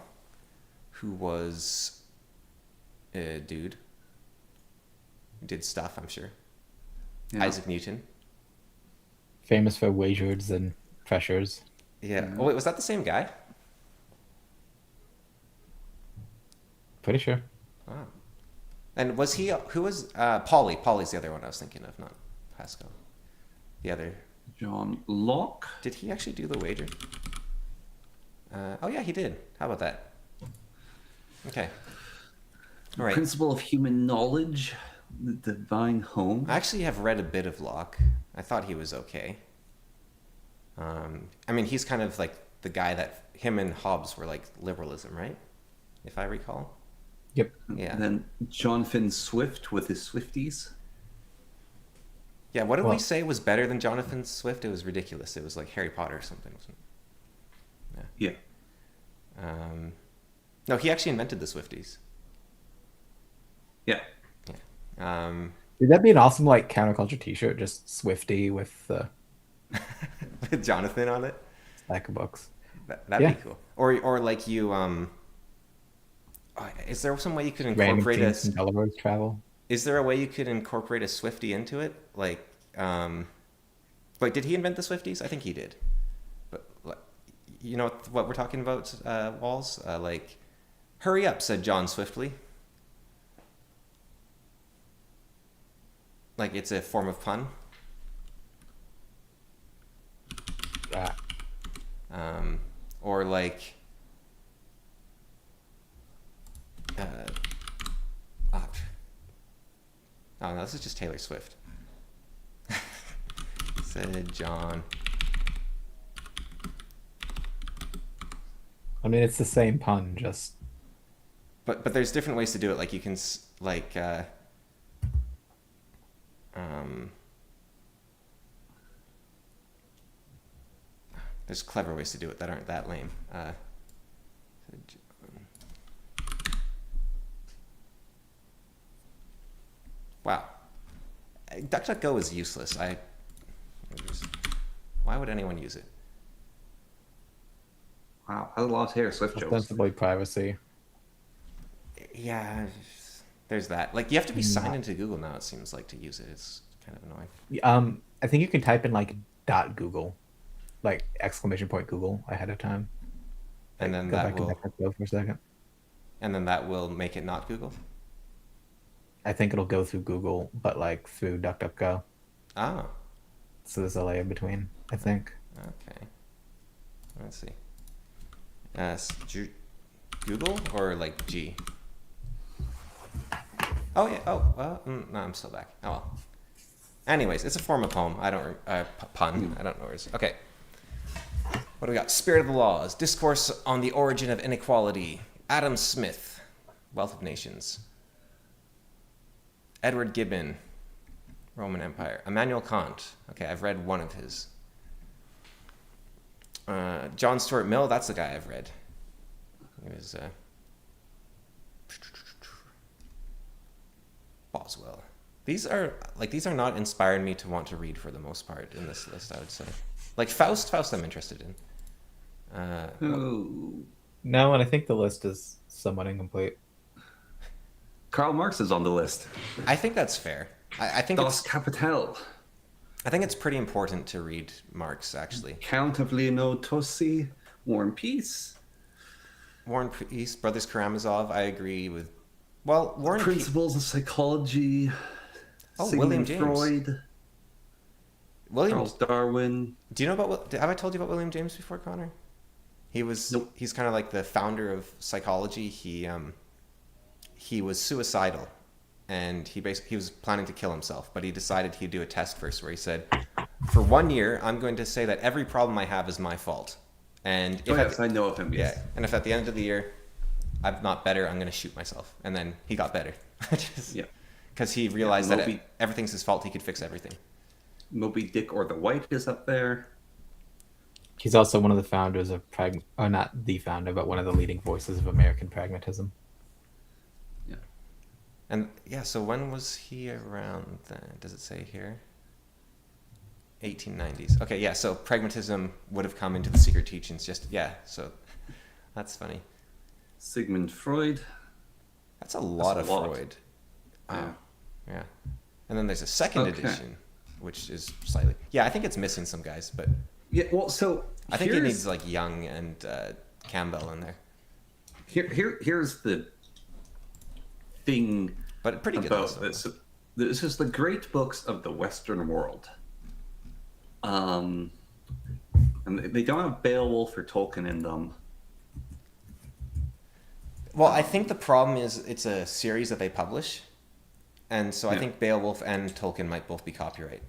Speaker 1: who was a dude. Did stuff, I'm sure.
Speaker 2: Yeah.
Speaker 1: Isaac Newton.
Speaker 3: Famous for wagers and pressures.
Speaker 1: Yeah. Oh wait, was that the same guy?
Speaker 3: Pretty sure.
Speaker 1: Wow. And was he? Who was Pauly? Pauly's the other one I was thinking of, not Pascal. The other.
Speaker 2: John Locke.
Speaker 1: Did he actually do the wager? Oh yeah, he did. How about that? Okay. All right.
Speaker 2: Principle of human knowledge. The divine home.
Speaker 1: I actually have read a bit of Locke. I thought he was okay. I mean, he's kind of like the guy that him and Hobbes were like liberalism, right? If I recall.
Speaker 3: Yep.
Speaker 1: Yeah.
Speaker 2: And then Jonathan Swift with his Swifties.
Speaker 1: Yeah, what did we
Speaker 3: Well-
Speaker 1: say was better than Jonathan Swift? It was ridiculous. It was like Harry Potter or something, wasn't it?
Speaker 2: Yeah.
Speaker 1: No, he actually invented the Swifties.
Speaker 2: Yeah.
Speaker 1: Yeah.
Speaker 3: Would that be an awesome like counterculture T-shirt? Just Swifty with the
Speaker 1: With Jonathan on it.
Speaker 3: stack of books.
Speaker 1: That'd
Speaker 3: Yeah.
Speaker 1: be cool. Or like you is there some way you could
Speaker 3: Random
Speaker 1: incorporate
Speaker 3: things from Gulliver's Travel.
Speaker 1: is there a way you could incorporate a Swiftie into it? Like wait, did he invent the Swifties? I think he did. But like, you know what we're talking about, Walls? Like, hurry up, said John swiftly. Like it's a form of pun.
Speaker 3: Yeah.
Speaker 1: Or like oh no, this is just Taylor Swift. Said John.
Speaker 3: I mean, it's the same pun, just
Speaker 1: But there's different ways to do it. Like you can like there's clever ways to do it that aren't that lame. Wow. DuckDuckGo is useless. Why would anyone use it?
Speaker 2: Wow, that's a lot of Taylor Swift jokes.
Speaker 3: ostensibly privacy.
Speaker 1: Yeah, there's that. Like you have to be signed into Google now. It seems like to use it. It's kind of annoying.
Speaker 3: I think you can type in like .google, like exclamation point Google ahead of time.
Speaker 1: And then
Speaker 3: Go
Speaker 1: that
Speaker 3: back to
Speaker 1: will,
Speaker 3: DuckDuckGo for a second.
Speaker 1: and then that will make it not Google.
Speaker 3: I think it'll go through Google, but like through DuckDuckGo.
Speaker 1: Oh,
Speaker 3: So there's a layer between, I think.
Speaker 1: okay. Let's see. Google or like G? Oh yeah. Oh well. No, I'm still back. Oh well. Anyways, it's a form of poem. I don't pun. I don't know where it's. Okay. What do we got? Spirit of the Laws. Discourse on the Origin of Inequality. Adam Smith. Wealth of Nations. Edward Gibbon. Roman Empire. Immanuel Kant. Okay, I've read one of his. John Stuart Mill. That's the guy I've read. He was Boswell. These are not inspiring me to want to read for the most part in this list, I would say. Like Faust I'm interested in.
Speaker 2: Ooh.
Speaker 3: No, and I think the list is somewhat incomplete.
Speaker 2: Karl Marx is on the list.
Speaker 1: I think that's fair. I think
Speaker 2: Das
Speaker 1: it's
Speaker 2: Kapital.
Speaker 1: I think it's pretty important to read Marx, actually.
Speaker 2: Count of Leonid Tossi. War and Peace.
Speaker 1: War and Peace, Brothers Karamazov, I agree with. Well, War and Peace.
Speaker 2: Principles of Psychology.
Speaker 1: Oh,
Speaker 2: Sigmund
Speaker 1: William James.
Speaker 2: Freud.
Speaker 1: William,
Speaker 2: Charles Darwin.
Speaker 1: do you know about? Have I told you about William James before, Connor? He was.
Speaker 2: Nope.
Speaker 1: He's kind of like the founder of psychology. He was suicidal, and he was planning to kill himself, but he decided he'd do a test first, where he said, "For 1 year, I'm going to say that every problem I have is my fault, and if
Speaker 2: Yes, I know of him. Yes.
Speaker 1: yeah, and if at the end of the year I'm not better, I'm going to shoot myself." And then he got better.
Speaker 2: Yeah.
Speaker 1: Because he realized that
Speaker 2: Moby-
Speaker 1: everything's his fault. He could fix everything.
Speaker 2: Moby Dick or the White is up there.
Speaker 3: He's also one of the founders of or not the founder, but one of the leading voices of American pragmatism.
Speaker 2: Yeah.
Speaker 1: And yeah, so when was he around then? Does it say here? 1890s. Okay, yeah, so pragmatism would have come into the secret teachings so that's funny.
Speaker 2: Sigmund Freud.
Speaker 1: That's a lot
Speaker 2: That's
Speaker 1: of
Speaker 2: a lot.
Speaker 1: Freud.
Speaker 2: Yeah.
Speaker 1: Yeah. And then there's a second
Speaker 2: Okay.
Speaker 1: edition, which is slightly... Yeah, I think it's missing some guys, but
Speaker 2: Yeah, well, so
Speaker 1: I think it
Speaker 2: here's-
Speaker 1: needs like Young and Campbell in there.
Speaker 2: Here's the thing
Speaker 1: But pretty good
Speaker 2: about
Speaker 1: also.
Speaker 2: this. This is the great books of the Western world. And they don't have Beowulf or Tolkien in them.
Speaker 1: Well, I think the problem is it's a series that they publish. And so I
Speaker 2: Yeah.
Speaker 1: think Beowulf and Tolkien might both be copyright.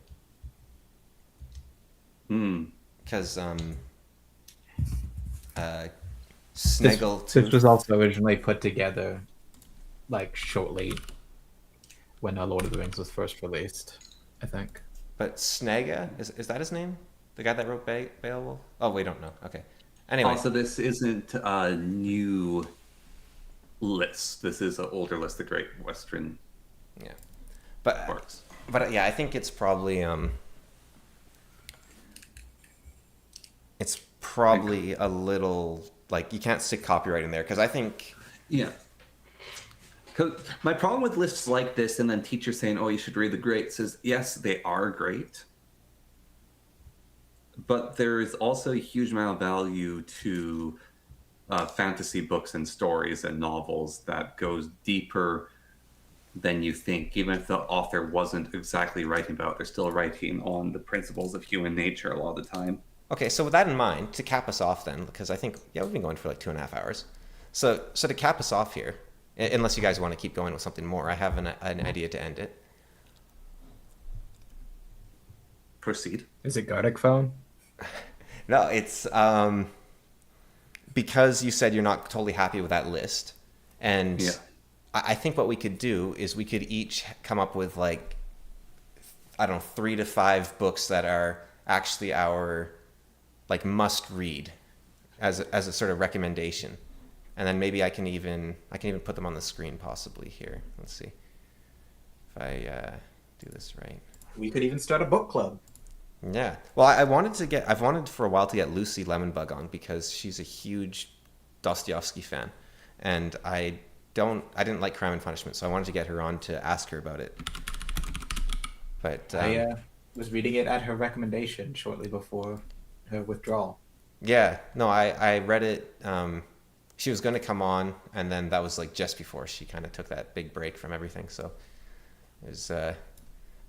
Speaker 1: because uh,
Speaker 3: This
Speaker 1: Snaggletooth.
Speaker 3: was also originally put together like shortly when Lord of the Rings was first released, I think.
Speaker 1: But Snagga, is that his name? The guy that wrote Beowulf? Oh, we don't know. Okay. Anyway,
Speaker 2: Also, this isn't a new list. This is an older list, the Great Western
Speaker 1: yeah. But
Speaker 2: works.
Speaker 1: yeah, I think it's probably a little like you can't stick copyright in there because I think
Speaker 2: Yeah. 'Cause my problem with lists like this, and then teachers saying, "Oh, you should read the greats," is yes, they are great, but there is also a huge amount of value to fantasy books and stories and novels that goes deeper than you think. Even if the author wasn't exactly writing about it, they're still writing on the principles of human nature a lot of the time.
Speaker 1: okay. So with that in mind, to cap us off, then, because I think we've been going for like 2.5 hours. So to cap us off here, unless you guys want to keep going with something more, I have an idea to end it.
Speaker 2: Proceed.
Speaker 3: Is it Gardic phone?
Speaker 1: No, it's because you said you're not totally happy with that list, and
Speaker 2: Yeah.
Speaker 1: I think what we could do is we could each come up with like I don't know 3 to 5 books that are actually our like must read as a sort of recommendation, and then maybe I can even put them on the screen possibly here. Let's see if I do this right.
Speaker 3: We could even start a book club.
Speaker 1: Yeah. Well, I've wanted for a while to get Lucy Lemonbug on because she's a huge Dostoevsky fan, and I didn't like Crime and Punishment, so I wanted to get her on to ask her about it. But
Speaker 3: I was reading it at her recommendation shortly before her withdrawal.
Speaker 1: yeah, no, I read it. She was going to come on, and then that was like just before she kind of took that big break from everything. So it was.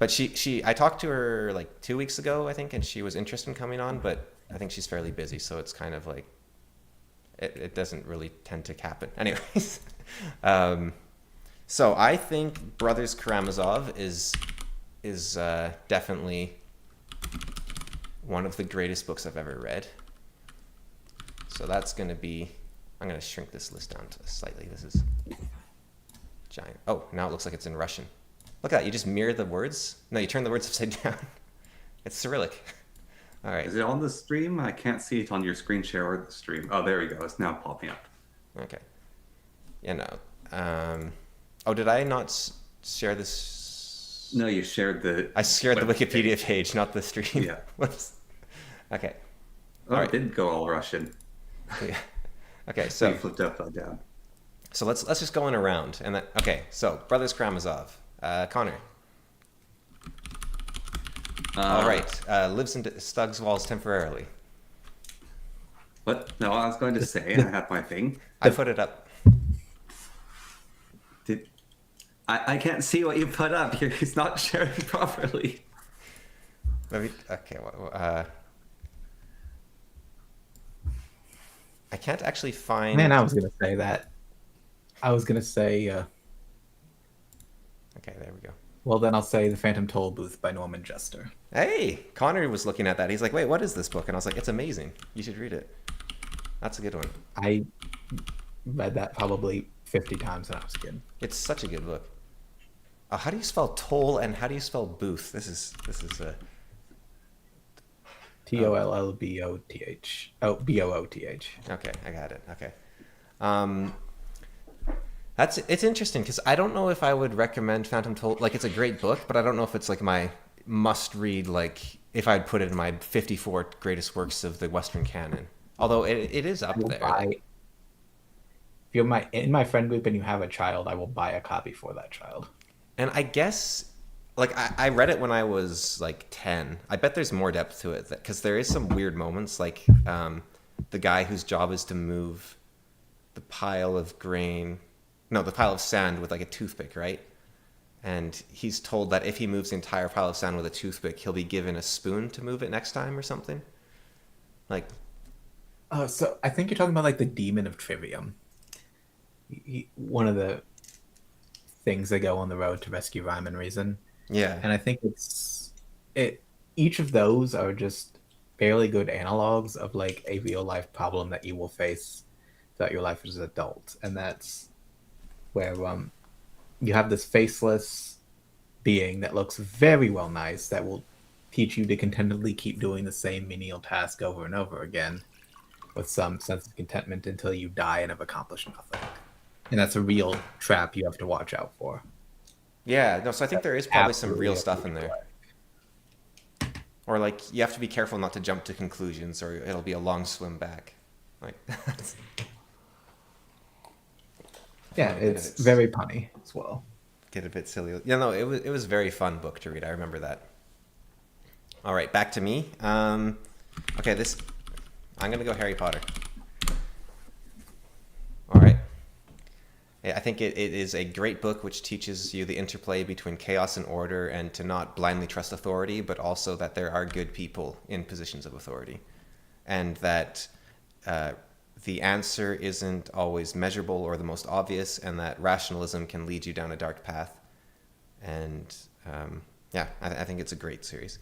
Speaker 1: But I talked to her like 2 weeks ago, I think, and she was interested in coming on, but I think she's fairly busy, so it's kind of like it doesn't really tend to happen. Anyways, so I think Brothers Karamazov is definitely one of the greatest books I've ever read. So that's going to be. I'm going to shrink this list down slightly. This is giant. Oh, now it looks like it's in Russian. Look at that. You just mirror the words. No, you turn the words upside down. It's Cyrillic. All right.
Speaker 2: Is it on the stream? I can't see it on your screen share or the stream. Oh, there we go. It's now popping up.
Speaker 1: Okay. Yeah, no. Oh, did I not share this?
Speaker 2: No, you shared the...
Speaker 1: I shared the Wikipedia page, not the stream.
Speaker 2: Yeah.
Speaker 1: Whoops. Okay.
Speaker 2: Oh,
Speaker 1: All
Speaker 2: it
Speaker 1: right.
Speaker 2: did go all Russian.
Speaker 1: Yeah. Okay,
Speaker 2: You
Speaker 1: so
Speaker 2: flipped upside down.
Speaker 1: let's just go in a round. And okay, so Brothers Karamazov. Connor. All right. Lives in Stug's walls temporarily.
Speaker 2: What? No, I was going to say, I had my thing.
Speaker 1: I put it up.
Speaker 2: I can't see what you put up. He's not sharing properly.
Speaker 1: Okay. I can't actually find.
Speaker 3: Man, I was gonna say that. I was gonna say.
Speaker 1: Okay, there we go.
Speaker 3: Well, then I'll say The Phantom Toll Booth by Norman Jester.
Speaker 1: Hey, Connor was looking at that. He's like, "Wait, what is this book?" And I was like, "It's amazing. You should read it. That's a good one."
Speaker 3: I read that probably 50 times when I was a kid.
Speaker 1: It's such a good book. How do you spell toll and how do you spell booth? This is
Speaker 3: Tollboth. Oh, Booth.
Speaker 1: okay. I got it. Okay. It's interesting because I don't know if I would recommend Phantom Toll. Like, it's a great book, but I don't know if it's like my must read. Like, if I'd put it in my 54 greatest works of the Western canon. Although it is up there.
Speaker 3: If you're in my friend group and you have a child, I will buy a copy for that child.
Speaker 1: And I guess, like, I read it when I was like 10. I bet there's more depth to it because there is some weird moments, like the guy whose job is to move the pile of sand with like a toothpick, right? And he's told that if he moves the entire pile of sand with a toothpick, he'll be given a spoon to move it next time or something. Like,
Speaker 3: So I think you're talking about like the Demon of Trivium. One of the things that go on the road to rescue Rhyme and Reason.
Speaker 1: yeah.
Speaker 3: And I think each of those are just fairly good analogs of like a real life problem that you will face throughout your life as an adult, and that's where you have this faceless being that looks very well nice that will teach you to contentedly keep doing the same menial task over and over again with some sense of contentment until you die and have accomplished nothing. And that's a real trap you have to watch out for.
Speaker 1: Yeah, no, so I think there is probably some
Speaker 3: Absolutely
Speaker 1: real stuff in there. Or like you have to be careful not to jump to conclusions or it'll be a long swim back. Like
Speaker 3: Yeah, it's very punny as well.
Speaker 1: Get a bit silly. Yeah, no, it was a very fun book to read. I remember that. All right, back to me. Okay, I'm gonna go Harry Potter. All right. Yeah, I think it is a great book which teaches you the interplay between chaos and order and to not blindly trust authority, but also that there are good people in positions of authority. And that the answer isn't always measurable or the most obvious, and that rationalism can lead you down a dark path. And I think it's a great series.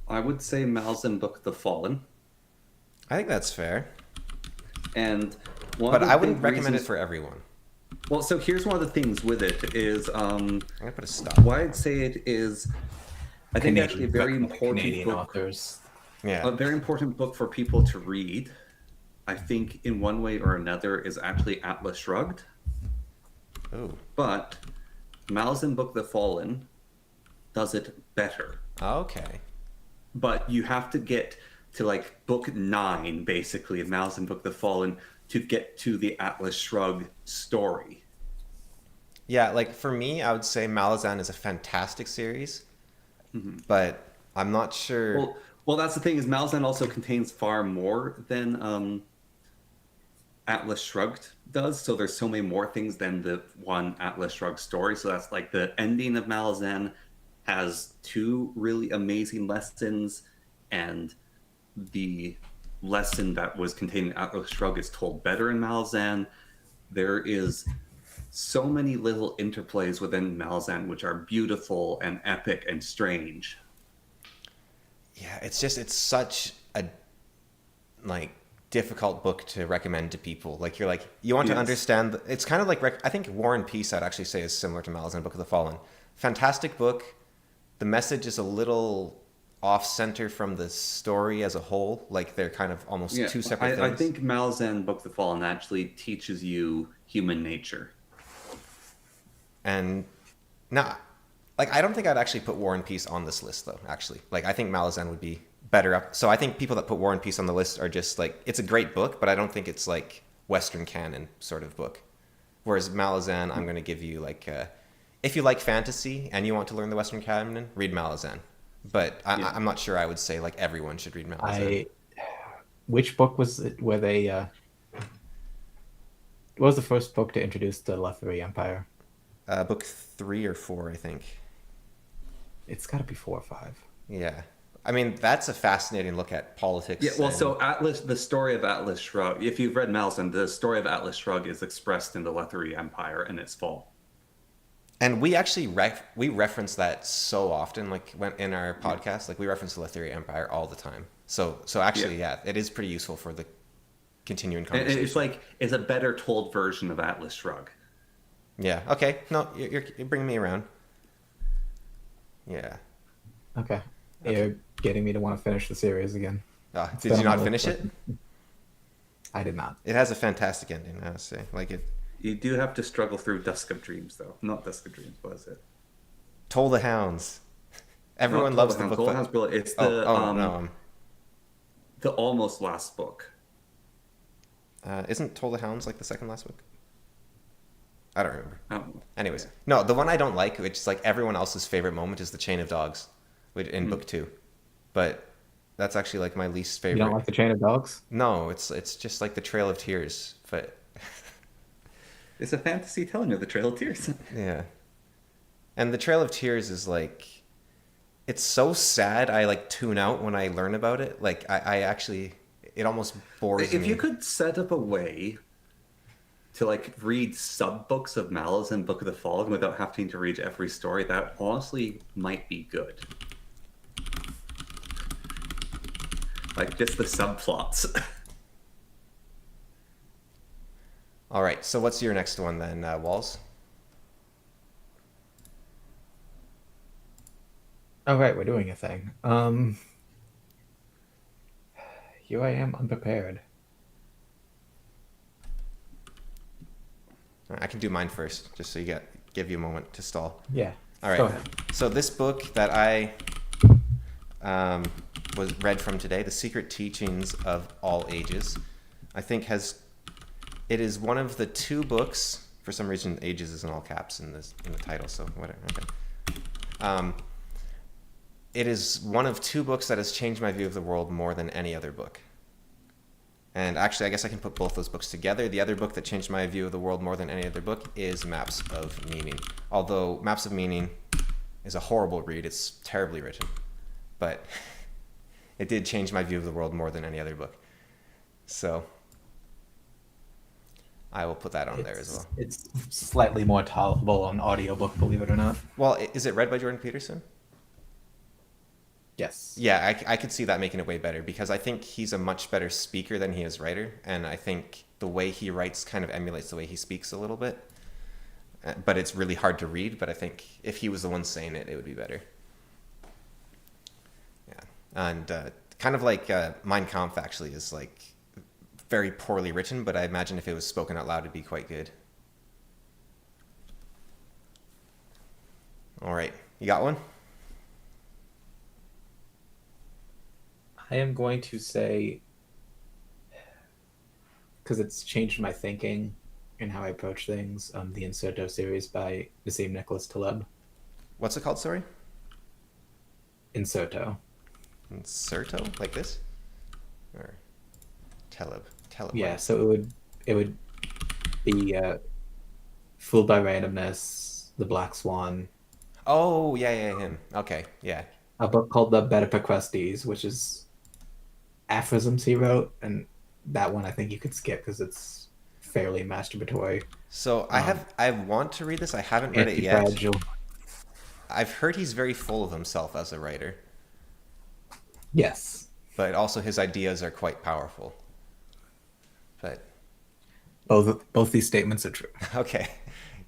Speaker 2: I would say Malzahn Book The Fallen.
Speaker 1: I think that's fair.
Speaker 2: And
Speaker 1: but I wouldn't recommend it for everyone.
Speaker 2: Well, so here's one of the things with it is
Speaker 1: I'm gonna put a stop.
Speaker 2: why I'd say it is, I think actually a very important
Speaker 3: Canadian
Speaker 2: book.
Speaker 3: authors.
Speaker 1: Yeah.
Speaker 2: A very important book for people to read, I think, in one way or another, is actually Atlas Shrugged.
Speaker 1: Oh.
Speaker 2: But Malzahn Book The Fallen does it better.
Speaker 1: Okay.
Speaker 2: But you have to get to like book 9, basically, of Malzahn Book The Fallen to get to the Atlas Shrugged story.
Speaker 1: Yeah, like for me, I would say Malazan is a fantastic series, but I'm not sure.
Speaker 2: Well, that's the thing is Malzahn also contains far more than Atlas Shrugged does. So there's so many more things than the one Atlas Shrugged story. So that's like the ending of Malazan has 2 really amazing lessons, and the lesson that was contained in Atlas Shrugged is told better in Malzahn. There is so many little interplays within Malzahn which are beautiful and epic and strange.
Speaker 1: Yeah, it's such a like difficult book to recommend to people. Like you want to understand. It's kind of like I think War and Peace I'd actually say is similar to Malazan Book of the Fallen. Fantastic book. The message is a little off center from the story as a whole. Like they're kind of almost 2 separate things.
Speaker 2: I think Malzahn Book of the Fallen actually teaches you human nature.
Speaker 1: And now, like I don't think I'd actually put War and Peace on this list though. Actually, like I think Malazan would be better up. So I think people that put War and Peace on the list are just like it's a great book, but I don't think it's like Western canon sort of book. Whereas Malazan, I'm going to give you like if you like fantasy and you want to learn the Western canon, read Malazan. But I'm not sure I would say like everyone should read Malazan.
Speaker 3: Which book was it where they? What was the first book to introduce the Lethery Empire?
Speaker 1: Book 3 or 4, I think.
Speaker 3: It's got to be 4 or 5.
Speaker 1: Yeah, I mean that's a fascinating look at politics.
Speaker 2: Yeah, well, so the story of Atlas Shrugged. If you've read Malzahn, the story of Atlas Shrugged is expressed in the Lethery Empire and its fall.
Speaker 1: And we actually we reference that so often, like when in our podcast, like we reference the Lethery Empire all the time. So actually, yeah, it is pretty useful for the continuing conversation.
Speaker 2: And it's like it's a better told version of Atlas Shrugged.
Speaker 1: Yeah. Okay. No, you're bringing me around. Yeah.
Speaker 3: Okay. You're getting me to want to finish the series again.
Speaker 1: Did you not finish it?
Speaker 3: I did not.
Speaker 1: It has a fantastic ending, I would say. Like it.
Speaker 2: You do have to struggle through Dusk of Dreams, though. Not Dusk of Dreams, what is it?
Speaker 1: Toll the Hounds. Everyone loves the book.
Speaker 2: Toll the Hounds, brilliant. It's the the almost last book.
Speaker 1: Isn't Toll the Hounds like the second last book? I don't remember.
Speaker 2: I don't know.
Speaker 1: Anyways, no, the one I don't like, which is like everyone else's favorite moment, is the Chain of Dogs, in book 2. But that's actually like my least favorite.
Speaker 3: You don't like the Chain of Dogs?
Speaker 1: No, it's just like the Trail of Tears, but
Speaker 2: it's a fantasy telling you the Trail of Tears.
Speaker 1: Yeah, and the Trail of Tears is like, it's so sad. I like tune out when I learn about it. Like I actually, it almost bores me.
Speaker 2: If you could set up a way to like read sub books of Malazan Book of the Fallen without having to read every story, that honestly might be good. Like just the subplots.
Speaker 1: All right. So what's your next one then, Walls?
Speaker 3: All right, we're doing a thing. Here I am unprepared.
Speaker 1: I can do mine first, just so give you a moment to stall.
Speaker 3: Yeah.
Speaker 1: All right.
Speaker 3: Go ahead.
Speaker 1: So this book that I was read from today, The Secret Teachings of All Ages, I think it is one of the two books. For some reason, ages is in all caps in the title, so whatever. Okay. It is one of two books that has changed my view of the world more than any other book. And actually, I guess I can put both those books together. The other book that changed my view of the world more than any other book is Maps of Meaning. Although Maps of Meaning is a horrible read. It's terribly written. But it did change my view of the world more than any other book. So I will put that on there as well.
Speaker 3: It's slightly more tolerable on audiobook, believe it or not.
Speaker 1: Well, is it read by Jordan Peterson?
Speaker 3: Yes.
Speaker 1: Yeah, I could see that making it way better because I think he's a much better speaker than he is writer. And I think the way he writes kind of emulates the way he speaks a little bit. But it's really hard to read. But I think if he was the one saying it, it would be better. Yeah. And kind of like Mein Kampf actually is like very poorly written, but I imagine if it was spoken out loud, it'd be quite good. All right. You got one?
Speaker 3: I am going to say, because it's changed my thinking and how I approach things, the Inserto series by Nassim Nicholas Taleb.
Speaker 1: What's it called, sorry?
Speaker 3: Inserto.
Speaker 1: Inserto? Like this? Or Taleb?
Speaker 3: Yeah, so it would be Fooled by Randomness, The Black Swan.
Speaker 1: Oh, yeah, him. Okay, yeah.
Speaker 3: A book called The Beta which is aphorisms he wrote, and that one I think you could skip because it's fairly masturbatory.
Speaker 1: So I want to read this. I haven't read it yet.
Speaker 3: Anti-Fragile.
Speaker 1: I've heard he's very full of himself as a writer,
Speaker 3: Yes.
Speaker 1: but also his ideas are quite powerful. But
Speaker 3: Both these statements are true.
Speaker 1: okay,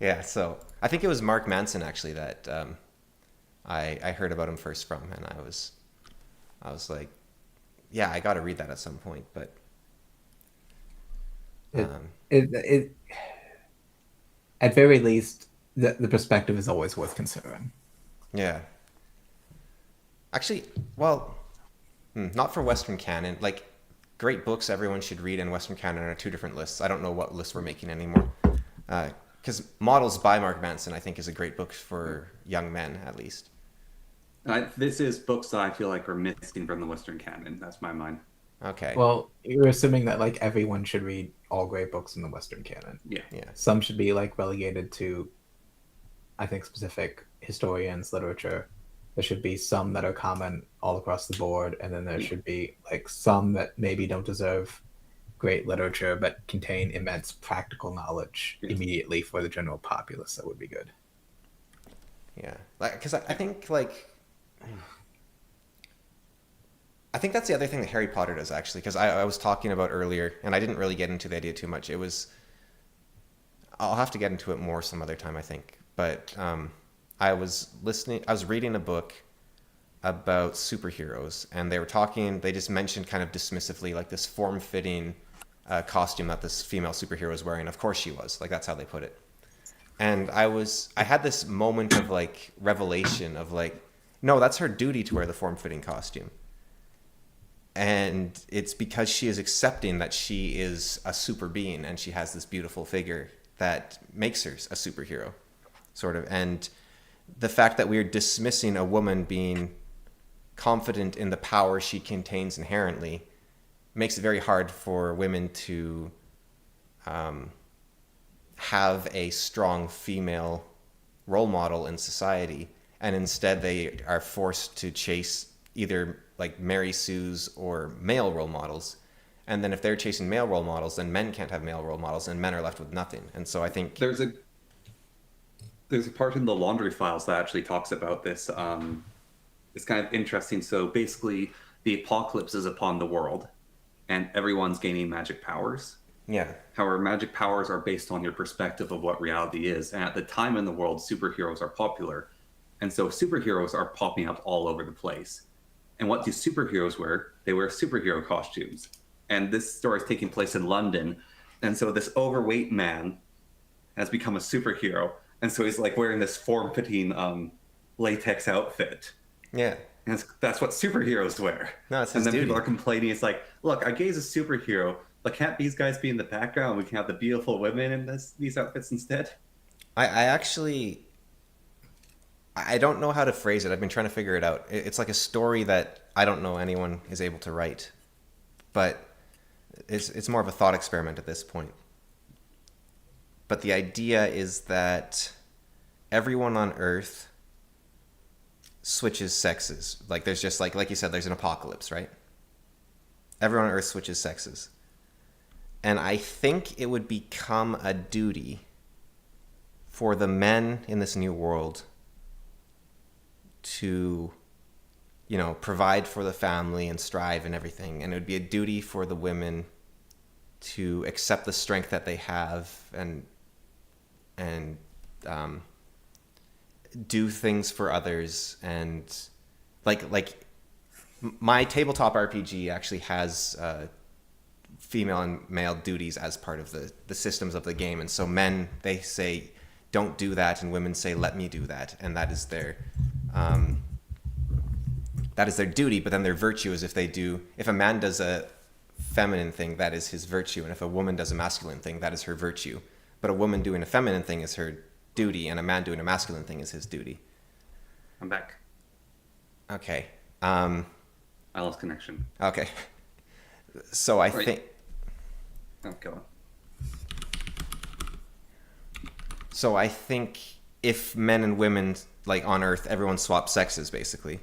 Speaker 1: yeah. So I think it was Mark Manson actually that I heard about him first from, and I was like, yeah, I got to read that at some point. But
Speaker 3: It at very least the perspective is always worth considering.
Speaker 1: yeah, actually, well, not for Western canon. Like, great books everyone should read and Western canon are two different lists. I don't know what list we're making anymore. Because Models by Mark Manson, I think, is a great book for young men, at least.
Speaker 2: This is books that I feel like are missing from the Western canon. That's my mind.
Speaker 1: Okay.
Speaker 3: Well, you're assuming that like everyone should read all great books in the Western canon.
Speaker 2: Yeah.
Speaker 3: Some should be like relegated to, I think, specific historians, literature. There should be some that are common all across the board, and then there should be like some that maybe don't deserve great literature but contain immense practical knowledge immediately for the general populace. That would be good.
Speaker 1: Yeah. Like, because I think like. I think that's the other thing that Harry Potter does, actually, because I was talking about earlier, and I didn't really get into the idea too much. I'll have to get into it more some other time, I think. But I was reading a book about superheroes, and they just mentioned kind of dismissively, like this form-fitting costume that this female superhero was wearing. Of course she was. Like, that's how they put it. And I had this moment of, like, revelation of, like, no, that's her duty to wear the form-fitting costume. And it's because she is accepting that she is a super being and she has this beautiful figure that makes her a superhero, sort of. And the fact that we're dismissing a woman being confident in the power she contains inherently makes it very hard for women to have a strong female role model in society. And instead they are forced to chase either like Mary Sue's or male role models. And then if they're chasing male role models, then men can't have male role models and men are left with nothing. And so I think
Speaker 2: there's a part in the Laundry Files that actually talks about this. It's kind of interesting. So basically the apocalypse is upon the world, and everyone's gaining magic powers.
Speaker 1: Yeah.
Speaker 2: However, magic powers are based on your perspective of what reality is. And at the time in the world, superheroes are popular. And so superheroes are popping up all over the place. And what do superheroes wear? They wear superhero costumes. And this story is taking place in London. And so this overweight man has become a superhero. And so he's like wearing this form-fitting latex outfit.
Speaker 1: Yeah.
Speaker 2: And that's what superheroes wear.
Speaker 1: No, it's his
Speaker 2: and then
Speaker 1: duty.
Speaker 2: people are complaining. It's like, look, our gay's a superhero, but can't these guys be in the background? We can have the beautiful women in these outfits instead.
Speaker 1: I actually, I don't know how to phrase it. I've been trying to figure it out. It's like a story that I don't know anyone is able to write, but it's more of a thought experiment at this point. But the idea is that everyone on Earth switches sexes. Like there's just like you said, there's an apocalypse, right? Everyone on Earth switches sexes. And I think it would become a duty for the men in this new world to, you know, provide for the family and strive and everything. And it would be a duty for the women to accept the strength that they have and do things for others. And like my tabletop RPG actually has female and male duties as part of the systems of the game. And so men, they say, don't do that, and women say, let me do that. And that is their duty. But then their virtue is if a man does a feminine thing, that is his virtue. And if a woman does a masculine thing, that is her virtue. But a woman doing a feminine thing is her duty, and a man doing a masculine thing is his duty.
Speaker 2: I'm back.
Speaker 1: Okay.
Speaker 2: I lost connection.
Speaker 1: Okay. So I think...
Speaker 2: Oh, go on.
Speaker 1: So I think if men and women, like on Earth, everyone swaps sexes, basically,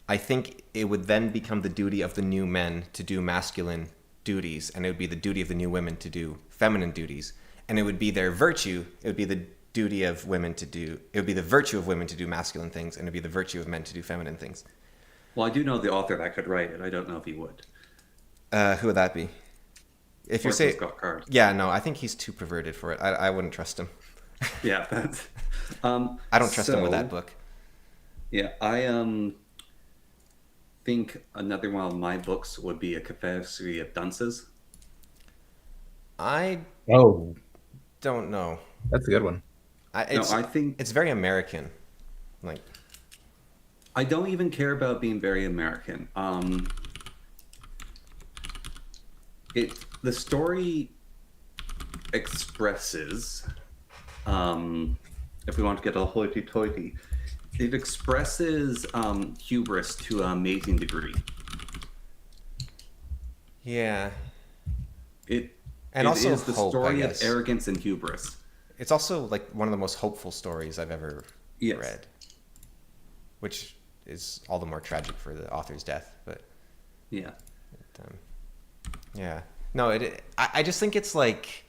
Speaker 1: I think it would then become the duty of the new men to do masculine duties, and it would be the duty of the new women to do feminine duties. And it would be their virtue, it would be the duty of women to do, it would be the virtue of women to do masculine things, and it would be the virtue of men to do feminine things.
Speaker 2: Well, I do know the author that could write it. I don't know if he would.
Speaker 1: Who would that be? If you say,
Speaker 2: Scott Card.
Speaker 1: Yeah, no, I think he's too perverted for it. I wouldn't trust him.
Speaker 2: Yeah, that's.
Speaker 1: I don't trust him with that book.
Speaker 2: Yeah, I think another one of my books would be A Confederacy of Dunces.
Speaker 1: I
Speaker 3: Oh,
Speaker 1: don't know.
Speaker 3: that's a good one.
Speaker 2: I think
Speaker 1: it's very American. Like,
Speaker 2: I don't even care about being very American. The story expresses, if we want to get a hoity-toity, it expresses hubris to an amazing degree.
Speaker 1: yeah.
Speaker 2: It
Speaker 1: also
Speaker 2: is the
Speaker 1: hope,
Speaker 2: story
Speaker 1: I
Speaker 2: of
Speaker 1: guess.
Speaker 2: arrogance and hubris.
Speaker 1: It's also like one of the most hopeful stories I've ever
Speaker 2: Yes.
Speaker 1: read, which is all the more tragic for the author's death. But
Speaker 2: Yeah.
Speaker 1: yeah, no, I just think it's like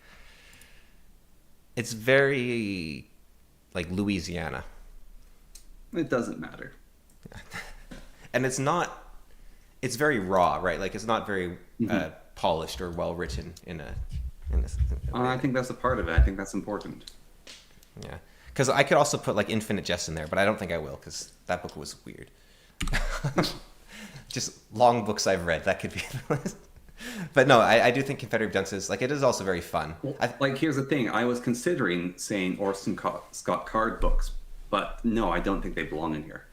Speaker 1: it's very like Louisiana,
Speaker 2: It doesn't matter.
Speaker 1: and it's not. It's very raw, right? Like it's not very polished or well written in a.
Speaker 2: I think that's a part of it. I think that's important.
Speaker 1: Yeah, because I could also put like Infinite Jest in there, but I don't think I will because that book was weird. Just long books I've read, that could be the list. But no, I do think Confederate Dunces, like it is also very fun.
Speaker 2: Like, here's the thing. I was considering saying Orson Scott Card books, but no, I don't think they belong in here.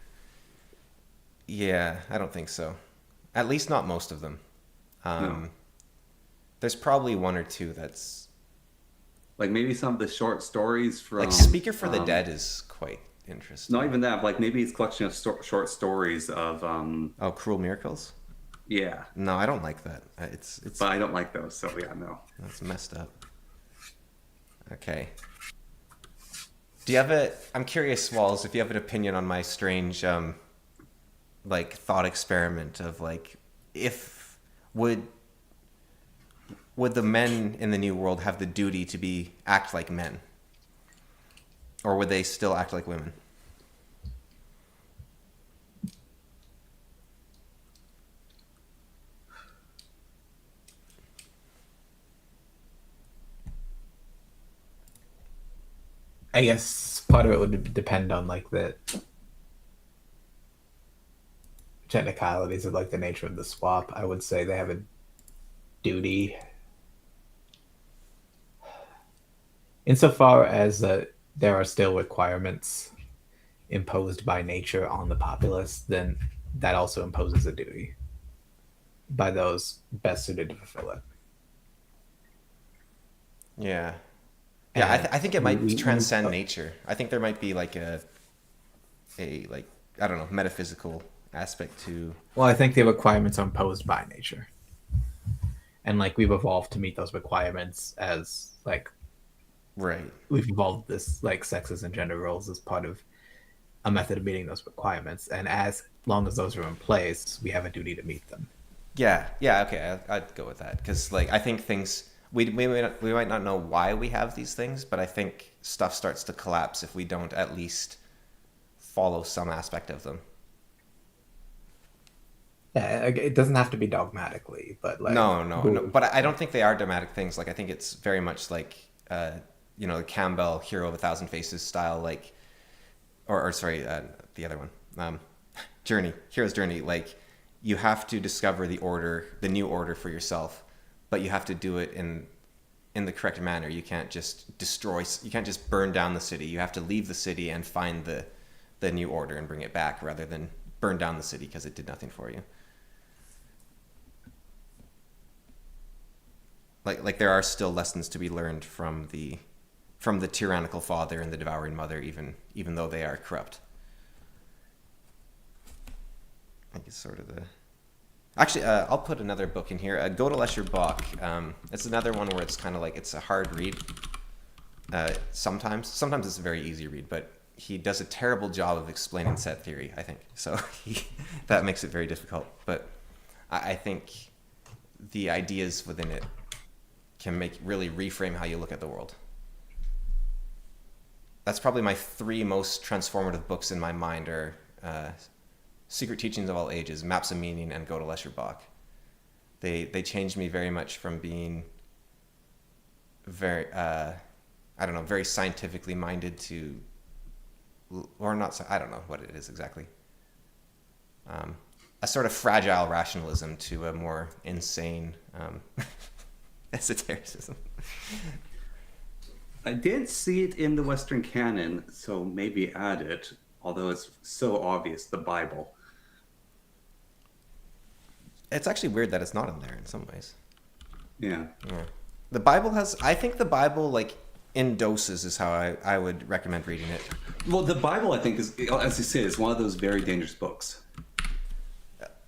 Speaker 1: Yeah, I don't think so. At least not most of them.
Speaker 2: No.
Speaker 1: There's probably one or two that's...
Speaker 2: Like, maybe some of the short stories from...
Speaker 1: Like Speaker for the Dead is quite interesting.
Speaker 2: Not even that. Like, maybe it's a collection of short stories of...
Speaker 1: Oh, Cruel Miracles?
Speaker 2: Yeah.
Speaker 1: No, I don't like that. It's
Speaker 2: But I don't like those, so yeah, no.
Speaker 1: That's messed up. Okay. Do you have I'm curious, Walls, if you have an opinion on my strange, like, thought experiment of, like, if... Would the men in the New World have the duty to act like men? Or would they still act like women?
Speaker 3: I guess part of it would depend on like the technicalities of like the nature of the swap. I would say they have a duty insofar as there are still requirements imposed by nature on the populace, then that also imposes a duty by those best suited to fulfill it.
Speaker 1: Yeah. Yeah,
Speaker 3: And
Speaker 1: I think it might transcend
Speaker 3: oh,
Speaker 1: nature. I think there might be like a like I don't know metaphysical aspect to.
Speaker 3: well, I think the requirements are imposed by nature, and like we've evolved to meet those requirements as like
Speaker 1: Right.
Speaker 3: we've evolved this like sexes and gender roles as part of a method of meeting those requirements, and as long as those are in place, we have a duty to meet them.
Speaker 1: Yeah. Yeah. Okay. I'd go with that because like I think things we might not know why we have these things, but I think stuff starts to collapse if we don't at least follow some aspect of them.
Speaker 3: Yeah, it doesn't have to be dogmatically, but like
Speaker 1: No, no, no. But I don't think they are dramatic things. Like I think it's very much like the Campbell Hero of a Thousand Faces style, like or sorry, the other one, Journey, Hero's Journey. Like you have to discover the new order for yourself, but you have to do it in the correct manner. You can't just you can't just burn down the city. You have to leave the city and find the new order and bring it back rather than burn down the city because it did nothing for you. Like there are still lessons to be learned from the tyrannical father and the devouring mother, even though they are corrupt. I think it's sort of the. Actually, I'll put another book in here. Go to Lesher Bach. It's another one where it's kind of like it's a hard read. Sometimes it's a very easy read, but he does a terrible job of explaining set theory, I think. So that makes it very difficult. But I think the ideas within it can really reframe how you look at the world. That's probably my three most transformative books in my mind are Secret Teachings of All Ages, Maps of Meaning, and Go to Lesher Bach. They changed me very much from being very very scientifically minded to, or not. I don't know what it is exactly. A sort of fragile rationalism to a more insane esotericism.
Speaker 2: I did see it in the Western canon, so maybe add it, although it's so obvious, the Bible.
Speaker 1: It's actually weird that it's not in there in some ways.
Speaker 2: Yeah.
Speaker 1: Yeah. The Bible I think the Bible, like, in doses is how I would recommend reading it.
Speaker 2: Well, the Bible, I think, is, as you say, is one of those very dangerous books.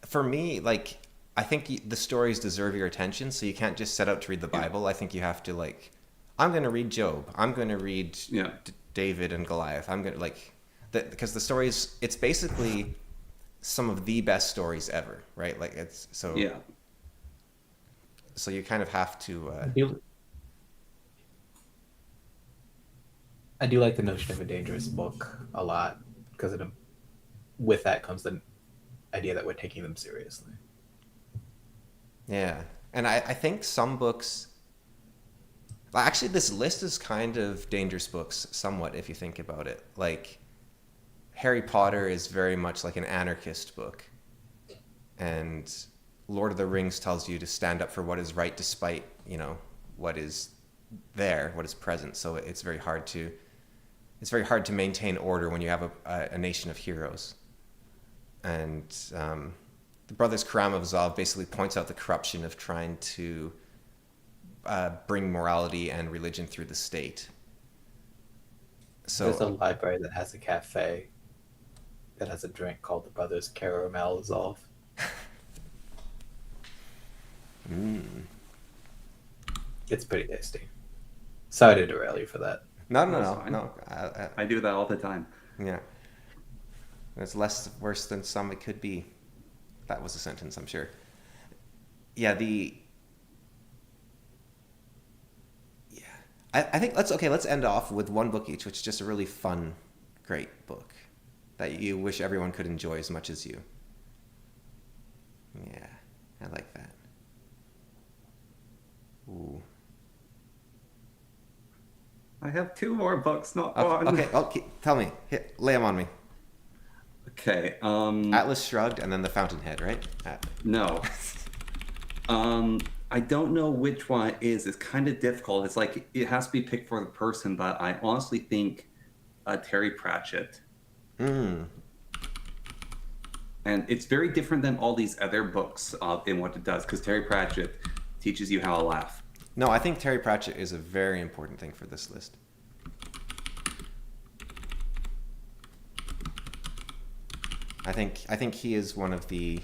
Speaker 1: For me, like, I think the stories deserve your attention, so you can't just set out to read the Bible. Yeah. I think you have to, like, I'm going to read Job. I'm going to read David and Goliath. I'm going to, like, because the stories, it's basically some of the best stories ever, right? Like, it's so.
Speaker 2: Yeah.
Speaker 1: So you kind of have to.
Speaker 3: I do like the notion of a dangerous book a lot because with that comes the idea that we're taking them seriously.
Speaker 1: Yeah, and I think some books. Actually, this list is kind of dangerous books, somewhat, if you think about it. Like, Harry Potter is very much like an anarchist book, and Lord of the Rings tells you to stand up for what is right, despite what is there, what is present. So it's very hard to maintain order when you have a nation of heroes. And the Brothers Karamazov basically points out the corruption of trying to bring morality and religion through the state. So
Speaker 3: there's a library that has a cafe that has a drink called the Brothers Karamazov. It's pretty tasty. Sorry to derail you for that.
Speaker 1: No.
Speaker 2: I do that all the time.
Speaker 1: Yeah. It's less worse than some it could be. That was a sentence, I'm sure. Yeah, I think let's end off with one book each, which is just a really fun, great book that you wish everyone could enjoy as much as you. Yeah, I like that. Ooh.
Speaker 2: I have two more books, not
Speaker 1: Okay,
Speaker 2: one.
Speaker 1: okay. Tell me. Lay them on me.
Speaker 2: Okay.
Speaker 1: Atlas Shrugged and then The Fountainhead, right?
Speaker 2: No. I don't know which one it is. It's kind of difficult. It's like it has to be picked for the person, but I honestly think Terry Pratchett.
Speaker 1: Hmm.
Speaker 2: And it's very different than all these other books in what it does, because Terry Pratchett teaches you how to laugh.
Speaker 1: No, I think Terry Pratchett is a very important thing for this list. I think he is one of the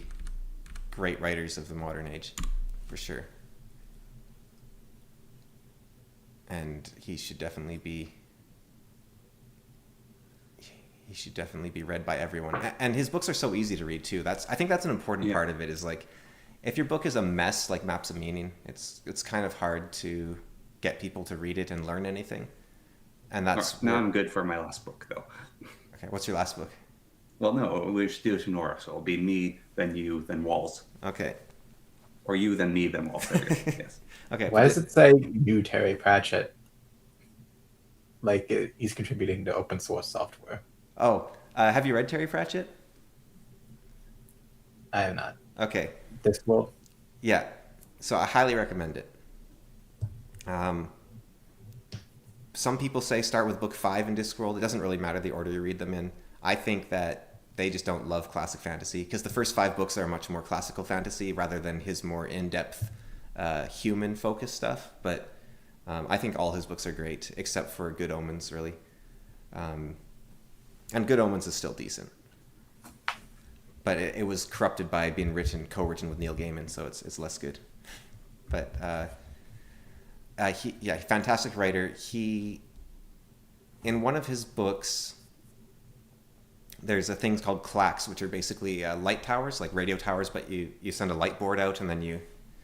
Speaker 1: great writers of the modern age, for sure. And he should definitely be read by everyone. And his books are so easy to read too. I think that's an important part of it, is like, if your book is a mess like Maps of Meaning, it's kind of hard to get people to read it and learn anything. And that's
Speaker 2: now I'm good for my last book, though.
Speaker 1: Okay, what's your last book?
Speaker 2: Well, no, we're still Nora, so it'll be me, then you, then Walls.
Speaker 1: Okay.
Speaker 2: Or you, then me, then Walls. Yes.
Speaker 1: Okay.
Speaker 3: Why does it say you, Terry Pratchett? Like he's contributing to open source software.
Speaker 1: Oh, have you read Terry Pratchett?
Speaker 3: I have not.
Speaker 1: Okay.
Speaker 3: Discworld?
Speaker 1: Yeah. So I highly recommend it. Some people say start with book 5 in Discworld. It doesn't really matter the order you read them in. I think that they just don't love classic fantasy, because the first 5 books are much more classical fantasy rather than his more in-depth human-focused stuff. But I think all his books are great, except for Good Omens, really. And Good Omens is still decent. But it was corrupted by being co-written with Neil Gaiman, so it's less good. But fantastic writer. In one of his books, there's a thing called clacks, which are basically light towers, like radio towers, but you send a light board out and then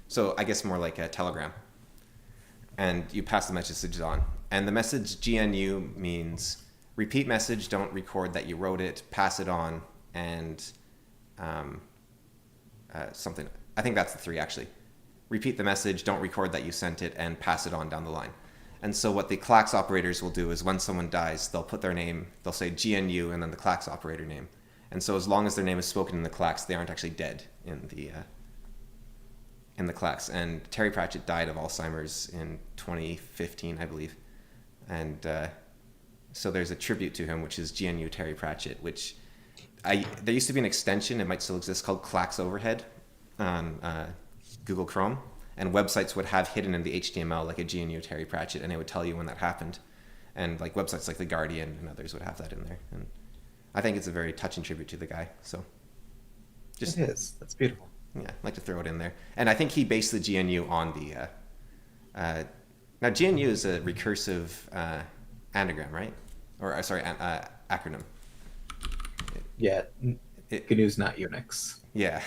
Speaker 1: so I guess more like a telegram. And you pass the messages on. And the message GNU means repeat message, don't record that you wrote it, pass it on, and something. I think that's the 3, actually. Repeat the message, don't record that you sent it, and pass it on down the line. And so what the clacks operators will do is when someone dies, they'll put their name, they'll say GNU and then the clacks operator name. And so as long as their name is spoken in the clacks, they aren't actually dead in the clacks. And Terry Pratchett died of Alzheimer's in 2015, I believe. And so there's a tribute to him, which is GNU Terry Pratchett, which there used to be an extension, it might still exist, called Clacks Overhead on Google Chrome, and websites would have hidden in the HTML like a GNU Terry Pratchett, and it would tell you when that happened. And like websites like The Guardian and others would have that in there. And I think it's a very touching tribute to the guy. So
Speaker 3: It is. That's beautiful.
Speaker 1: Yeah, I'd like to throw it in there. And I think he based the GNU on the... now, GNU is a recursive anagram, right? Or, sorry, acronym.
Speaker 3: Yeah, GNU's not Unix.
Speaker 1: Yeah.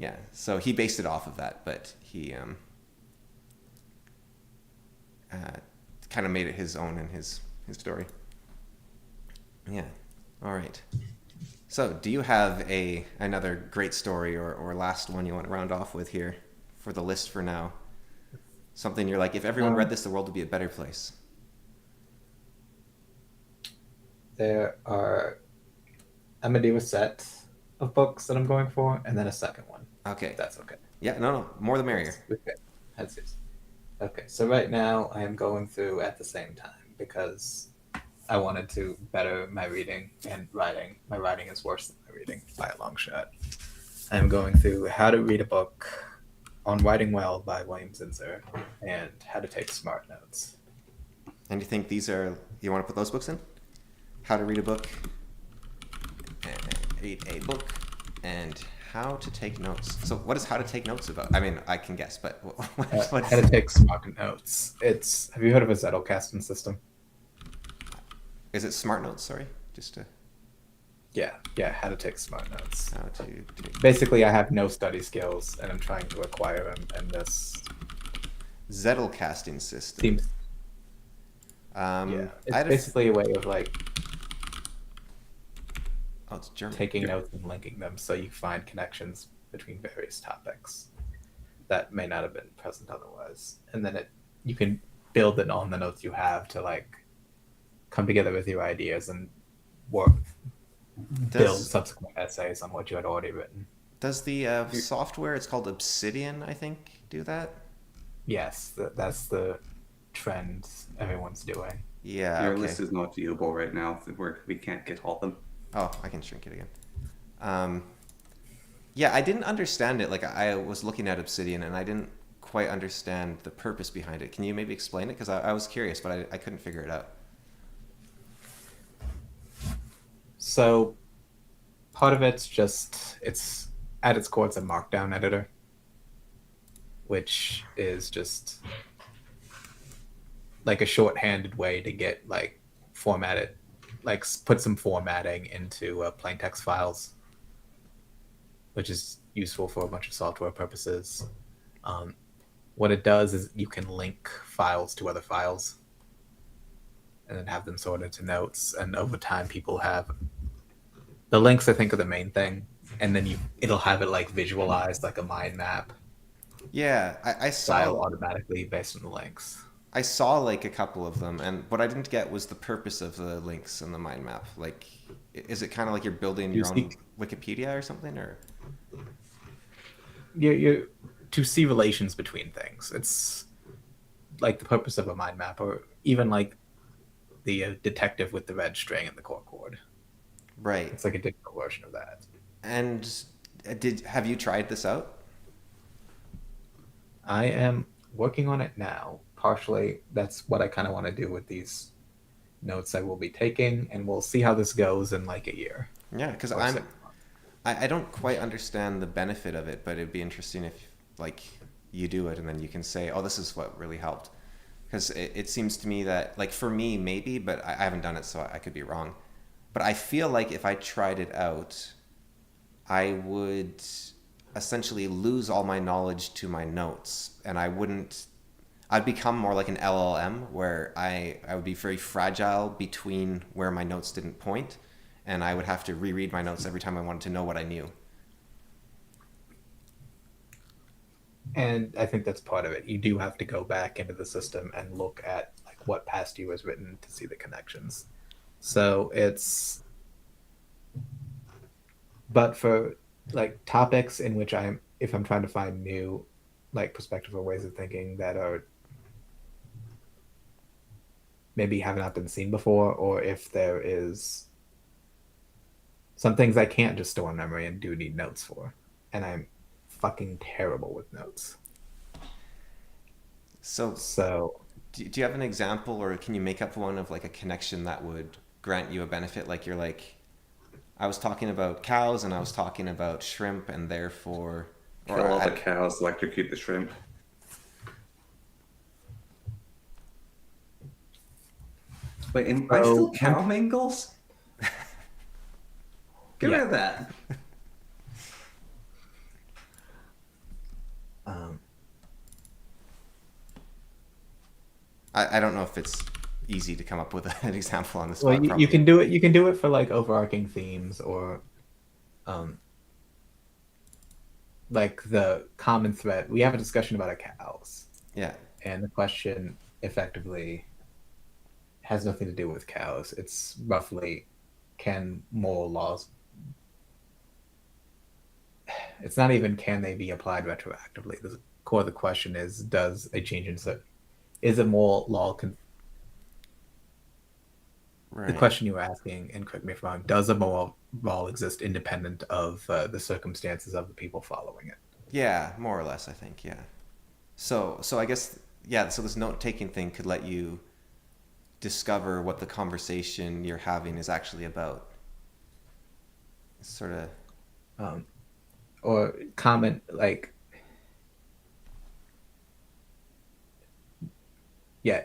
Speaker 1: Yeah, so he based it off of that, but he kind of made it his own in his story. Yeah, all right. So do you have another great story or last one you want to round off with here for the list for now? Something you're like, if everyone read this, the world would be a better place.
Speaker 3: I'm going to do a set of books that I'm going for, and then a second one.
Speaker 1: Okay.
Speaker 3: If that's okay.
Speaker 1: Yeah, no, more the merrier.
Speaker 3: Okay. That's it. Okay, so right now I am going through at the same time because I wanted to better my reading and writing. My writing is worse than my reading by a long shot. I'm going through How to Read a Book on Writing Well by William Ziegler and How to Take Smart Notes.
Speaker 1: And you think you want to put those books in? How to Read a Book, and How to Take Notes. So what is How to Take Notes about? I mean, I can guess, but what
Speaker 3: How to Take Smart Notes. Have you heard of a Zettelkasten system?
Speaker 1: Is it Smart Notes? Sorry, just to...
Speaker 3: Yeah, How to Take Smart Notes.
Speaker 1: How to take...
Speaker 3: Basically, I have no study skills, and I'm trying to acquire them, and this...
Speaker 1: Zettelkasten system.
Speaker 3: Seems... it's basically a way of, like...
Speaker 1: Oh, it's German.
Speaker 3: Taking notes and linking them so you find connections between various topics that may not have been present otherwise. And then you can build it on the notes you have to like come together with your ideas and work build
Speaker 1: Does
Speaker 3: subsequent essays on what you had already written.
Speaker 1: does the software, it's called Obsidian, I think, do that?
Speaker 3: Yes, that's the trend everyone's doing.
Speaker 1: Yeah,
Speaker 2: Your
Speaker 1: okay.
Speaker 2: list is not viewable right now. We can't get all of them.
Speaker 1: Oh, I can shrink it again. Um, yeah, I didn't understand it. Like I was looking at Obsidian and I didn't quite understand the purpose behind it. Can you maybe explain it? Because I was curious, but I couldn't figure it out.
Speaker 3: So part of it's at its core it's a markdown editor, which is just like a shorthanded way to get like formatted, like put some formatting into plain text files, which is useful for a bunch of software purposes. Um, what it does is you can link files to other files and then have them sorted into notes. And over time, people have the links, I think, are the main thing. And then it'll have it like visualized like a mind map
Speaker 1: Yeah,
Speaker 3: style automatically based on the links.
Speaker 1: I saw like a couple of them, and what I didn't get was the purpose of the links in the mind map. Like, is it kind of like you're building
Speaker 3: You
Speaker 1: your own
Speaker 3: see,
Speaker 1: Wikipedia or something, or?
Speaker 3: you to see relations between things. It's like the purpose of a mind map, or even like the detective with the red string and the corkboard.
Speaker 1: Right.
Speaker 3: It's like a digital version of that.
Speaker 1: And have you tried this out?
Speaker 3: I am working on it now. Partially, that's what I kind of want to do with these notes I will be taking, and we'll see how this goes in like a year
Speaker 1: Yeah, because
Speaker 3: or 6 months.
Speaker 1: I don't quite understand the benefit of it, but it'd be interesting if like you do it and then you can say, oh, this is what really helped. Because it seems to me that like for me maybe, but I haven't done it, so I could be wrong. But I feel like if I tried it out, I would essentially lose all my knowledge to my notes, and I'd become more like an LLM where I would be very fragile between where my notes didn't point, and I would have to reread my notes every time I wanted to know what I knew.
Speaker 3: And I think that's part of it. You do have to go back into the system and look at like what past you was written to see the connections. So it's but for like topics in which if I'm trying to find new like perspective or ways of thinking that are maybe have not been seen before, or if there is some things I can't just store in memory and do need notes for, and I'm fucking terrible with notes.
Speaker 1: So,
Speaker 3: So
Speaker 1: do you have an example, or can you make up one of like a connection that would grant you a benefit? Like you're like, I was talking about cows and I was talking about shrimp, and therefore,
Speaker 2: Kill all the cows, electrocute the shrimp. Wait, am I still cow mangles? Get rid of that.
Speaker 1: I don't know if it's easy to come up with an example on the
Speaker 3: well,
Speaker 1: spot.
Speaker 3: you can do it. You can do it for like overarching themes or, um, like the common thread. We have a discussion about cows,
Speaker 1: Yeah.
Speaker 3: and the question effectively has nothing to do with cows. It's roughly, can moral laws? It's not even can they be applied retroactively. The core of the question is: does a change in is a moral law
Speaker 1: Right.
Speaker 3: the question you were asking, and correct me if I'm wrong, does a moral law exist independent of the circumstances of the people following it?
Speaker 1: Yeah, more or less, I think. Yeah. So I guess yeah. So this note taking thing could let you discover what the conversation you're having is actually about. Sort of.
Speaker 3: Or comment like, yeah,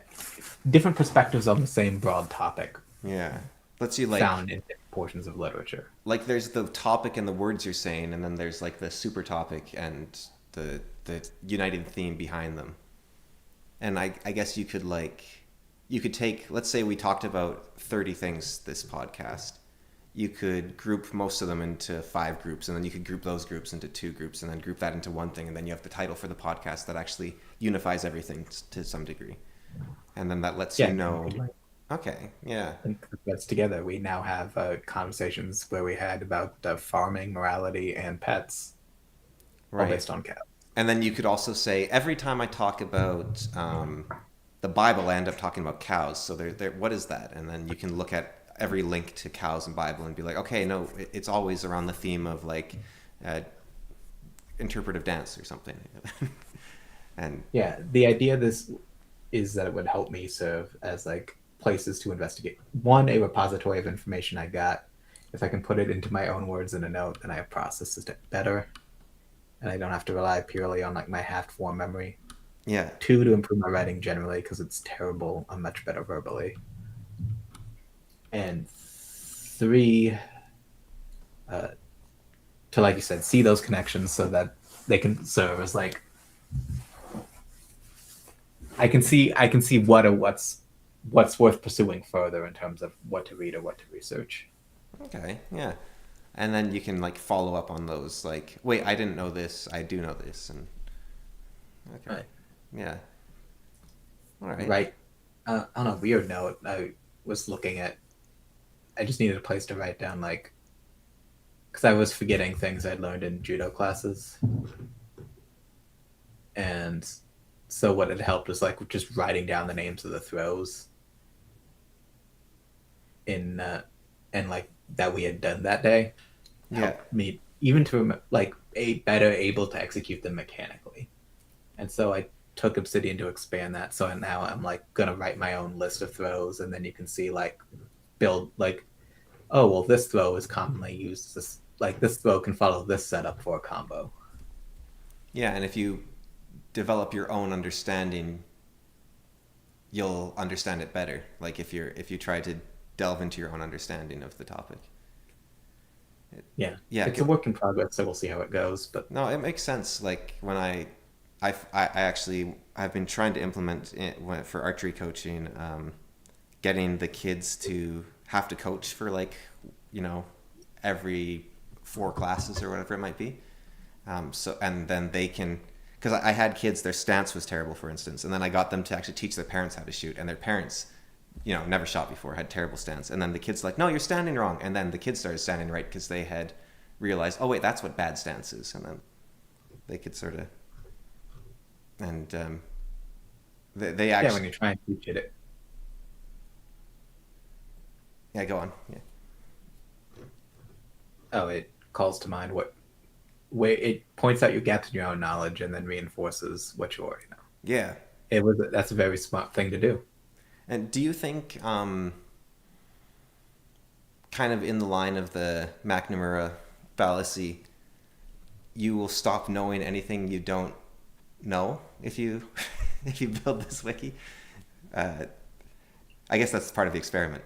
Speaker 3: different perspectives on the same broad topic
Speaker 1: Yeah. Lets you like
Speaker 3: found in different portions of literature.
Speaker 1: like there's the topic and the words you're saying, and then there's like the super topic and the uniting theme behind them. And I guess you could take, let's say we talked about 30 things this podcast. You could group most of them into 5 groups, and then you could group those groups into 2 groups, and then group that into one thing, and then you have the title for the podcast that actually unifies everything to some degree. and then that lets
Speaker 3: Yeah,
Speaker 1: you
Speaker 3: and then we
Speaker 1: know.
Speaker 3: could, like,
Speaker 1: Okay, yeah,
Speaker 3: link the threads together. We now have conversations where we had about farming, morality, and pets, all
Speaker 1: right.
Speaker 3: based on cows.
Speaker 1: And then you could also say every time I talk about the Bible, I end up talking about cows. So what is that? And then you can look at every link to cows in Bible and be like, okay, no, it's always around the theme of like uh, interpretive dance or something. And
Speaker 3: Yeah, the idea of this is that it would help me serve as like places to investigate. One, a repository of information I got. If I can put it into my own words in a note, then I have processed it better, and I don't have to rely purely on like my half-formed memory.
Speaker 1: yeah,
Speaker 3: Two, to improve my writing generally because it's terrible. I'm much better verbally. And three, uh, to like you said, see those connections so that they can serve as like I can see what's worth pursuing further in terms of what to read or what to research.
Speaker 1: okay, yeah. And then you can like follow up on those. Like, wait, I didn't know this. I do know this. And okay,
Speaker 3: Right.
Speaker 1: yeah, all right,
Speaker 3: Right. On a weird note, I was looking at. I just needed a place to write down like because I was forgetting things I'd learned in judo classes, and so what had helped was like just writing down the names of the throws in and like that we had done that day
Speaker 1: yeah.
Speaker 3: helped me even to like a better able to execute them mechanically. And so I took Obsidian to expand that. So now I'm like gonna write my own list of throws, and then you can see like build like, oh well, this throw is commonly used. This throw can follow this setup for a combo.
Speaker 1: Yeah, and if you develop your own understanding, you'll understand it better. Like if you try to delve into your own understanding of the topic.
Speaker 3: Yeah,
Speaker 1: Yeah,
Speaker 3: it's a work in progress, so we'll see how it goes. But
Speaker 1: no, it makes sense. Like when I actually I've been trying to implement it for archery coaching, getting the kids to have to coach for like you know every 4 classes or whatever it might be. So and then they can because I had kids their stance was terrible for instance, and then I got them to actually teach their parents how to shoot, and their parents never shot before, had terrible stance, and then the kids like, no, you're standing wrong, and then the kids started standing right because they had realized, oh wait, that's what bad stance is, and then they could sort of and they
Speaker 3: yeah,
Speaker 1: actually
Speaker 3: when you try and teach it,
Speaker 1: yeah go on yeah
Speaker 3: it calls to mind what way it points out your gaps in your own knowledge and then reinforces what you already know.
Speaker 1: yeah.
Speaker 3: That's a very smart thing to do.
Speaker 1: And do you think kind of in the line of the McNamara fallacy, you will stop knowing anything you don't know if you if you build this wiki? Uh, I guess that's part of the experiment.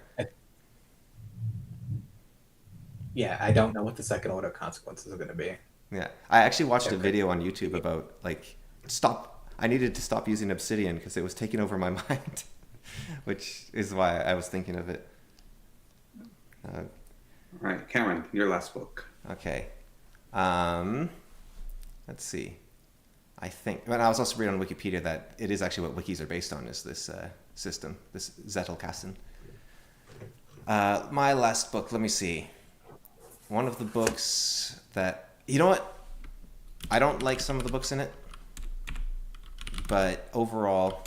Speaker 3: Yeah, I don't know what the second order consequences are going to be.
Speaker 1: Yeah, I actually watched a
Speaker 3: Okay.
Speaker 1: video on YouTube about like stop. I needed to stop using Obsidian because it was taking over my mind, which is why I was thinking of it. Uh,
Speaker 2: All right, Cameron, your last book.
Speaker 1: okay, let's see. I think, but I was also reading on Wikipedia that it is actually what wikis are based on is this system, this Zettelkasten. My last book, let me see. One of the books that, you know what? I don't like some of the books in it, but overall,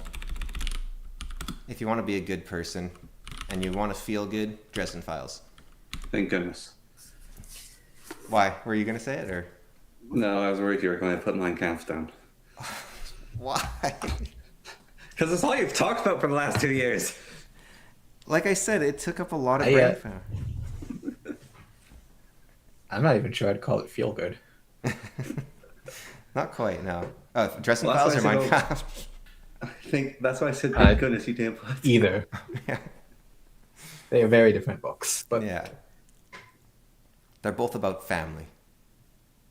Speaker 1: if you want to be a good person and you want to feel good, Dresden Files.
Speaker 2: Thank goodness.
Speaker 1: Why? Were you going to say it, or?
Speaker 2: No, I was worried you were going to put Mein Kampf down.
Speaker 1: Why?
Speaker 2: Because it's all you've talked about for the last 2 years.
Speaker 1: Like I said, it took up a lot of
Speaker 3: I,
Speaker 1: brain power.
Speaker 3: I'm not even sure I'd call it feel good.
Speaker 1: Not quite, no. Dresden
Speaker 2: Well,
Speaker 1: Files
Speaker 2: that's
Speaker 1: or
Speaker 2: why I
Speaker 1: Mein
Speaker 2: said,
Speaker 1: Kampf?
Speaker 2: I think that's why I said, thank goodness you didn't put
Speaker 3: Either.
Speaker 1: Yeah.
Speaker 3: They are very different books, but
Speaker 1: Yeah. They're both about family.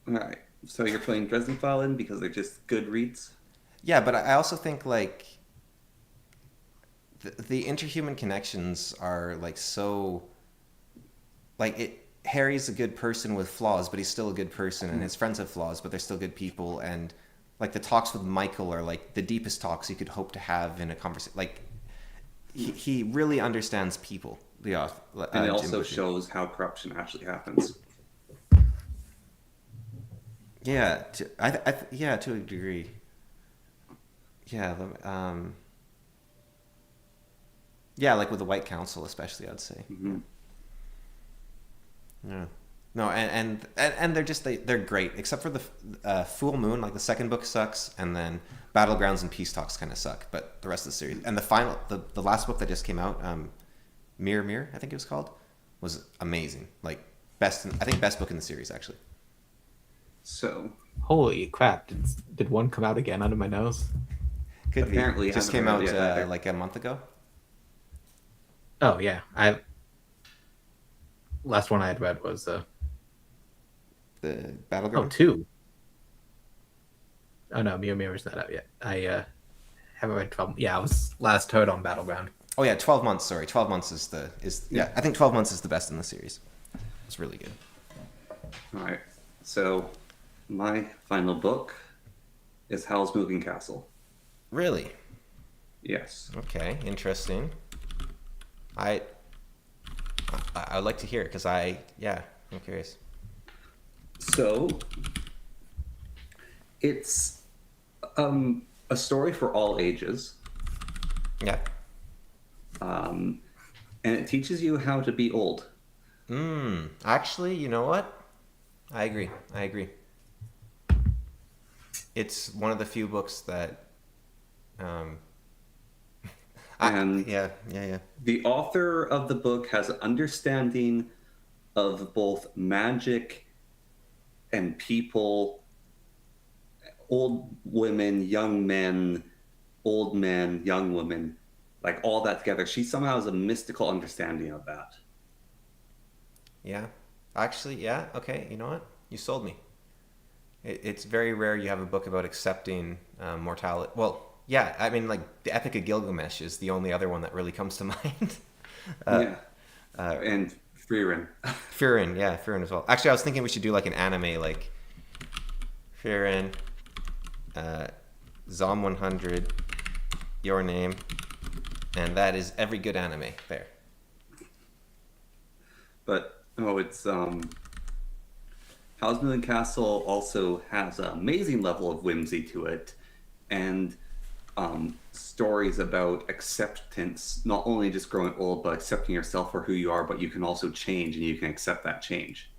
Speaker 2: All right. So you're playing Dresden Fallen because they're just good reads?
Speaker 1: Yeah, but I also think like the interhuman connections are like so like it Harry's a good person with flaws, but he's still a good person, and his friends have flaws, but they're still good people, and like the talks with Michael are like the deepest talks you could hope to have in a conversation. Like he really understands people. The
Speaker 2: And it
Speaker 1: Jim
Speaker 2: also
Speaker 1: Boucher.
Speaker 2: shows how corruption actually happens.
Speaker 1: Yeah, yeah, to a degree. Yeah, yeah, like with the White Council, especially, I'd say.
Speaker 2: Hmm.
Speaker 1: Yeah. No, and they're great, except for the Full Moon. Like the second book sucks, and then Battlegrounds and Peace Talks kind of suck. But the rest of the series and the last book that just came out, Mirror, I think it was called, was amazing. Like I think best book in the series actually.
Speaker 2: So
Speaker 3: Holy crap! Did one come out again under my nose?
Speaker 1: Could
Speaker 2: Apparently
Speaker 1: be. Just
Speaker 2: hasn't
Speaker 1: came
Speaker 2: read
Speaker 1: out
Speaker 2: it yet either.
Speaker 1: like a month ago.
Speaker 3: Oh yeah, last one I had read was
Speaker 1: The
Speaker 3: oh
Speaker 1: Battleground.
Speaker 3: two. Oh no, Mirror's not out yet. I haven't read 12. Yeah, I was last heard on Battleground.
Speaker 1: Oh yeah, 12 months. Sorry, 12 months yeah. I think 12 months is the best in the series. It's really good.
Speaker 2: all right. So my final book is Howl's Moving Castle.
Speaker 1: Really?
Speaker 2: Yes.
Speaker 1: Okay, interesting. I would like to hear it because I'm curious.
Speaker 2: So it's a story for all ages,
Speaker 1: Yeah.
Speaker 2: and it teaches you how to be old.
Speaker 1: Actually, you know what? I agree. It's one of the few books that
Speaker 2: And
Speaker 1: yeah.
Speaker 2: the author of the book has an understanding of both magic and people, old women, young men, old men, young women, like all that together. She somehow has a mystical understanding of that.
Speaker 1: Yeah. Actually, yeah. Okay, you know what? You sold me. It's very rare you have a book about accepting mortality. Well, yeah, I mean, like the Epic of Gilgamesh is the only other one that really comes to mind.
Speaker 2: Yeah. And Frieren.
Speaker 1: Frieren as well. Actually, I was thinking we should do like an anime, like Frieren, Zom 100, Your Name, and that is every good anime there.
Speaker 2: But it's Howl's Moving Castle also has an amazing level of whimsy to it, and stories about acceptance, not only just growing old, but accepting yourself for who you are, but you can also change and you can accept that change.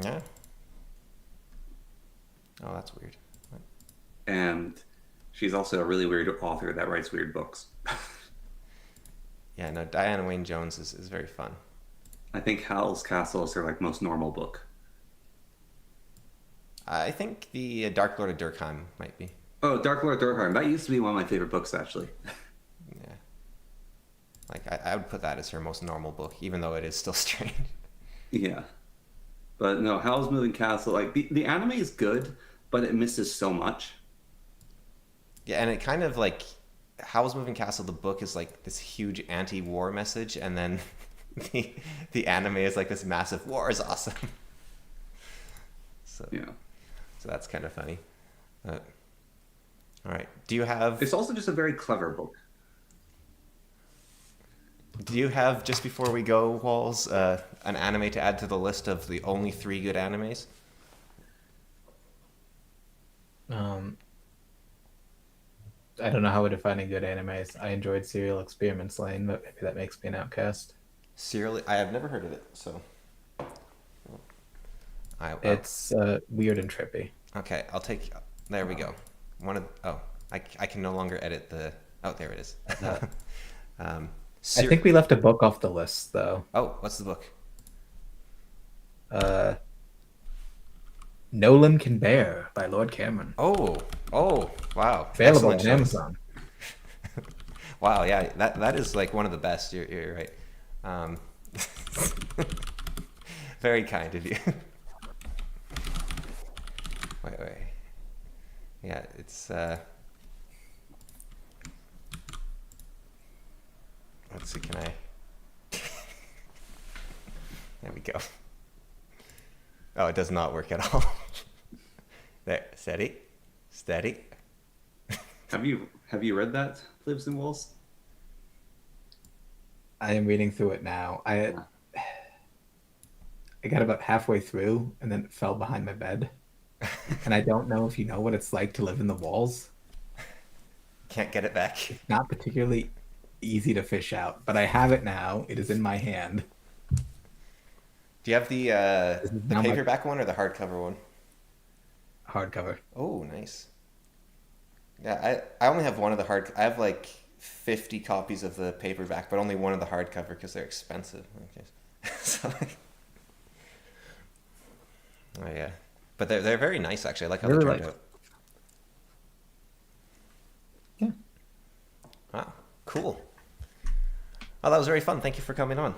Speaker 1: Yeah. Oh, that's weird.
Speaker 2: And she's also a really weird author that writes weird books.
Speaker 1: Yeah, no, Diana Wayne Jones is very fun.
Speaker 2: I think Howl's Castle is her like most normal book.
Speaker 1: I think the Dark Lord of Durkheim might be.
Speaker 2: Oh, Dark Lord Durkheim. That used to be one of my favorite books, actually.
Speaker 1: Yeah. Like, I would put that as her most normal book, even though it is still strange.
Speaker 2: Yeah. But no, Howl's Moving Castle, like, the anime is good, but it misses so much.
Speaker 1: Yeah, and it kind of like Howl's Moving Castle, the book is like this huge anti-war message, and then the anime is like this massive war is awesome. So
Speaker 2: Yeah.
Speaker 1: so that's kind of funny. All right. Do you have
Speaker 2: It's also just a very clever book.
Speaker 1: just before we go, Walls, an anime to add to the list of the only 3 good animes?
Speaker 3: I don't know how we're defining good animes. I enjoyed Serial Experiments Lane, but maybe that makes me an outcast.
Speaker 1: Serial, I have never heard of it, so
Speaker 3: It's weird and trippy.
Speaker 1: okay. I'll take. There we go. I can no longer edit the. Oh, there it is.
Speaker 3: I think we left a book off the list, though.
Speaker 1: Oh, what's the book?
Speaker 3: Nolan Can Bear by Lord Cameron.
Speaker 1: Oh, wow.
Speaker 3: Available
Speaker 1: Excellent
Speaker 3: on
Speaker 1: choice.
Speaker 3: Amazon.
Speaker 1: Wow, yeah, that is like one of the best. You're right. Very kind of you. Wait. Yeah, it's let's see, can I there we go. Oh, it does not work at all. There, steady, steady.
Speaker 2: Have you read that Lives in Walls?
Speaker 3: I am reading through it now. I got about halfway through and then it fell behind my bed. And I don't know if you know what it's like to live in the walls.
Speaker 1: Can't get it back.
Speaker 3: It's not particularly easy to fish out, but I have it now. It is in my hand.
Speaker 1: Do you have the
Speaker 3: This is
Speaker 1: the
Speaker 3: now my
Speaker 1: paperback one or the hardcover one?
Speaker 3: hardcover.
Speaker 1: Oh, nice. Yeah, I only have one of the hard. I have like 50 copies of the paperback, but only one of the hardcover because they're expensive. Okay. So, oh yeah, but they're very nice actually. I like how they
Speaker 3: Really
Speaker 1: turned
Speaker 3: like.
Speaker 1: out.
Speaker 3: Yeah.
Speaker 1: Wow, cool. Oh, that was very fun. Thank you for coming on.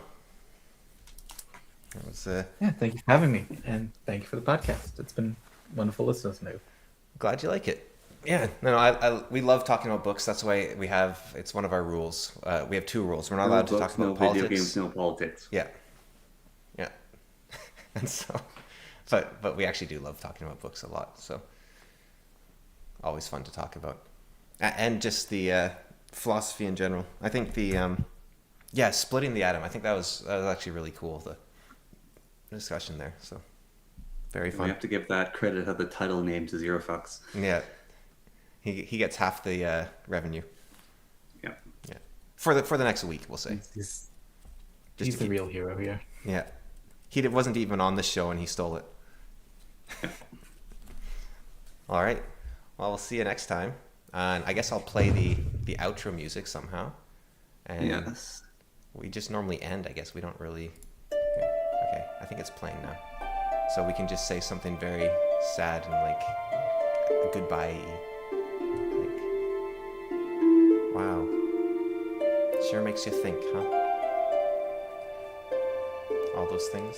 Speaker 1: It was
Speaker 3: Yeah, thank you for having me. And thank you for the podcast. It's been wonderful listening to you.
Speaker 1: glad you like it. Yeah, no, we love talking about books. That's why it's one of our rules. We have two rules. We're not allowed to talk
Speaker 2: No
Speaker 1: about politics.
Speaker 2: video games, no politics.
Speaker 1: Yeah, yeah. And so, but we actually do love talking about books a lot. So, always fun to talk about, and just the philosophy in general. I think splitting the atom. I think that was actually really cool. The discussion there. So, very
Speaker 2: We
Speaker 1: fun.
Speaker 2: have to give that credit of the title name to Zero Fucks.
Speaker 1: Yeah, he gets half the revenue.
Speaker 2: Yeah.
Speaker 1: Yeah, for the next week, we'll say.
Speaker 3: He's
Speaker 1: Just to
Speaker 3: the
Speaker 1: keep-
Speaker 3: real hero here.
Speaker 1: Yeah, wasn't even on the show and he stole it. All right. Well, we'll see you next time. And I guess I'll play the outro music somehow. And
Speaker 2: Yes.
Speaker 1: we just normally end. I guess we don't really. Here. Okay, I think it's playing now. So we can just say something very sad and like goodbye. Like, wow. Sure makes you think, huh? All those things.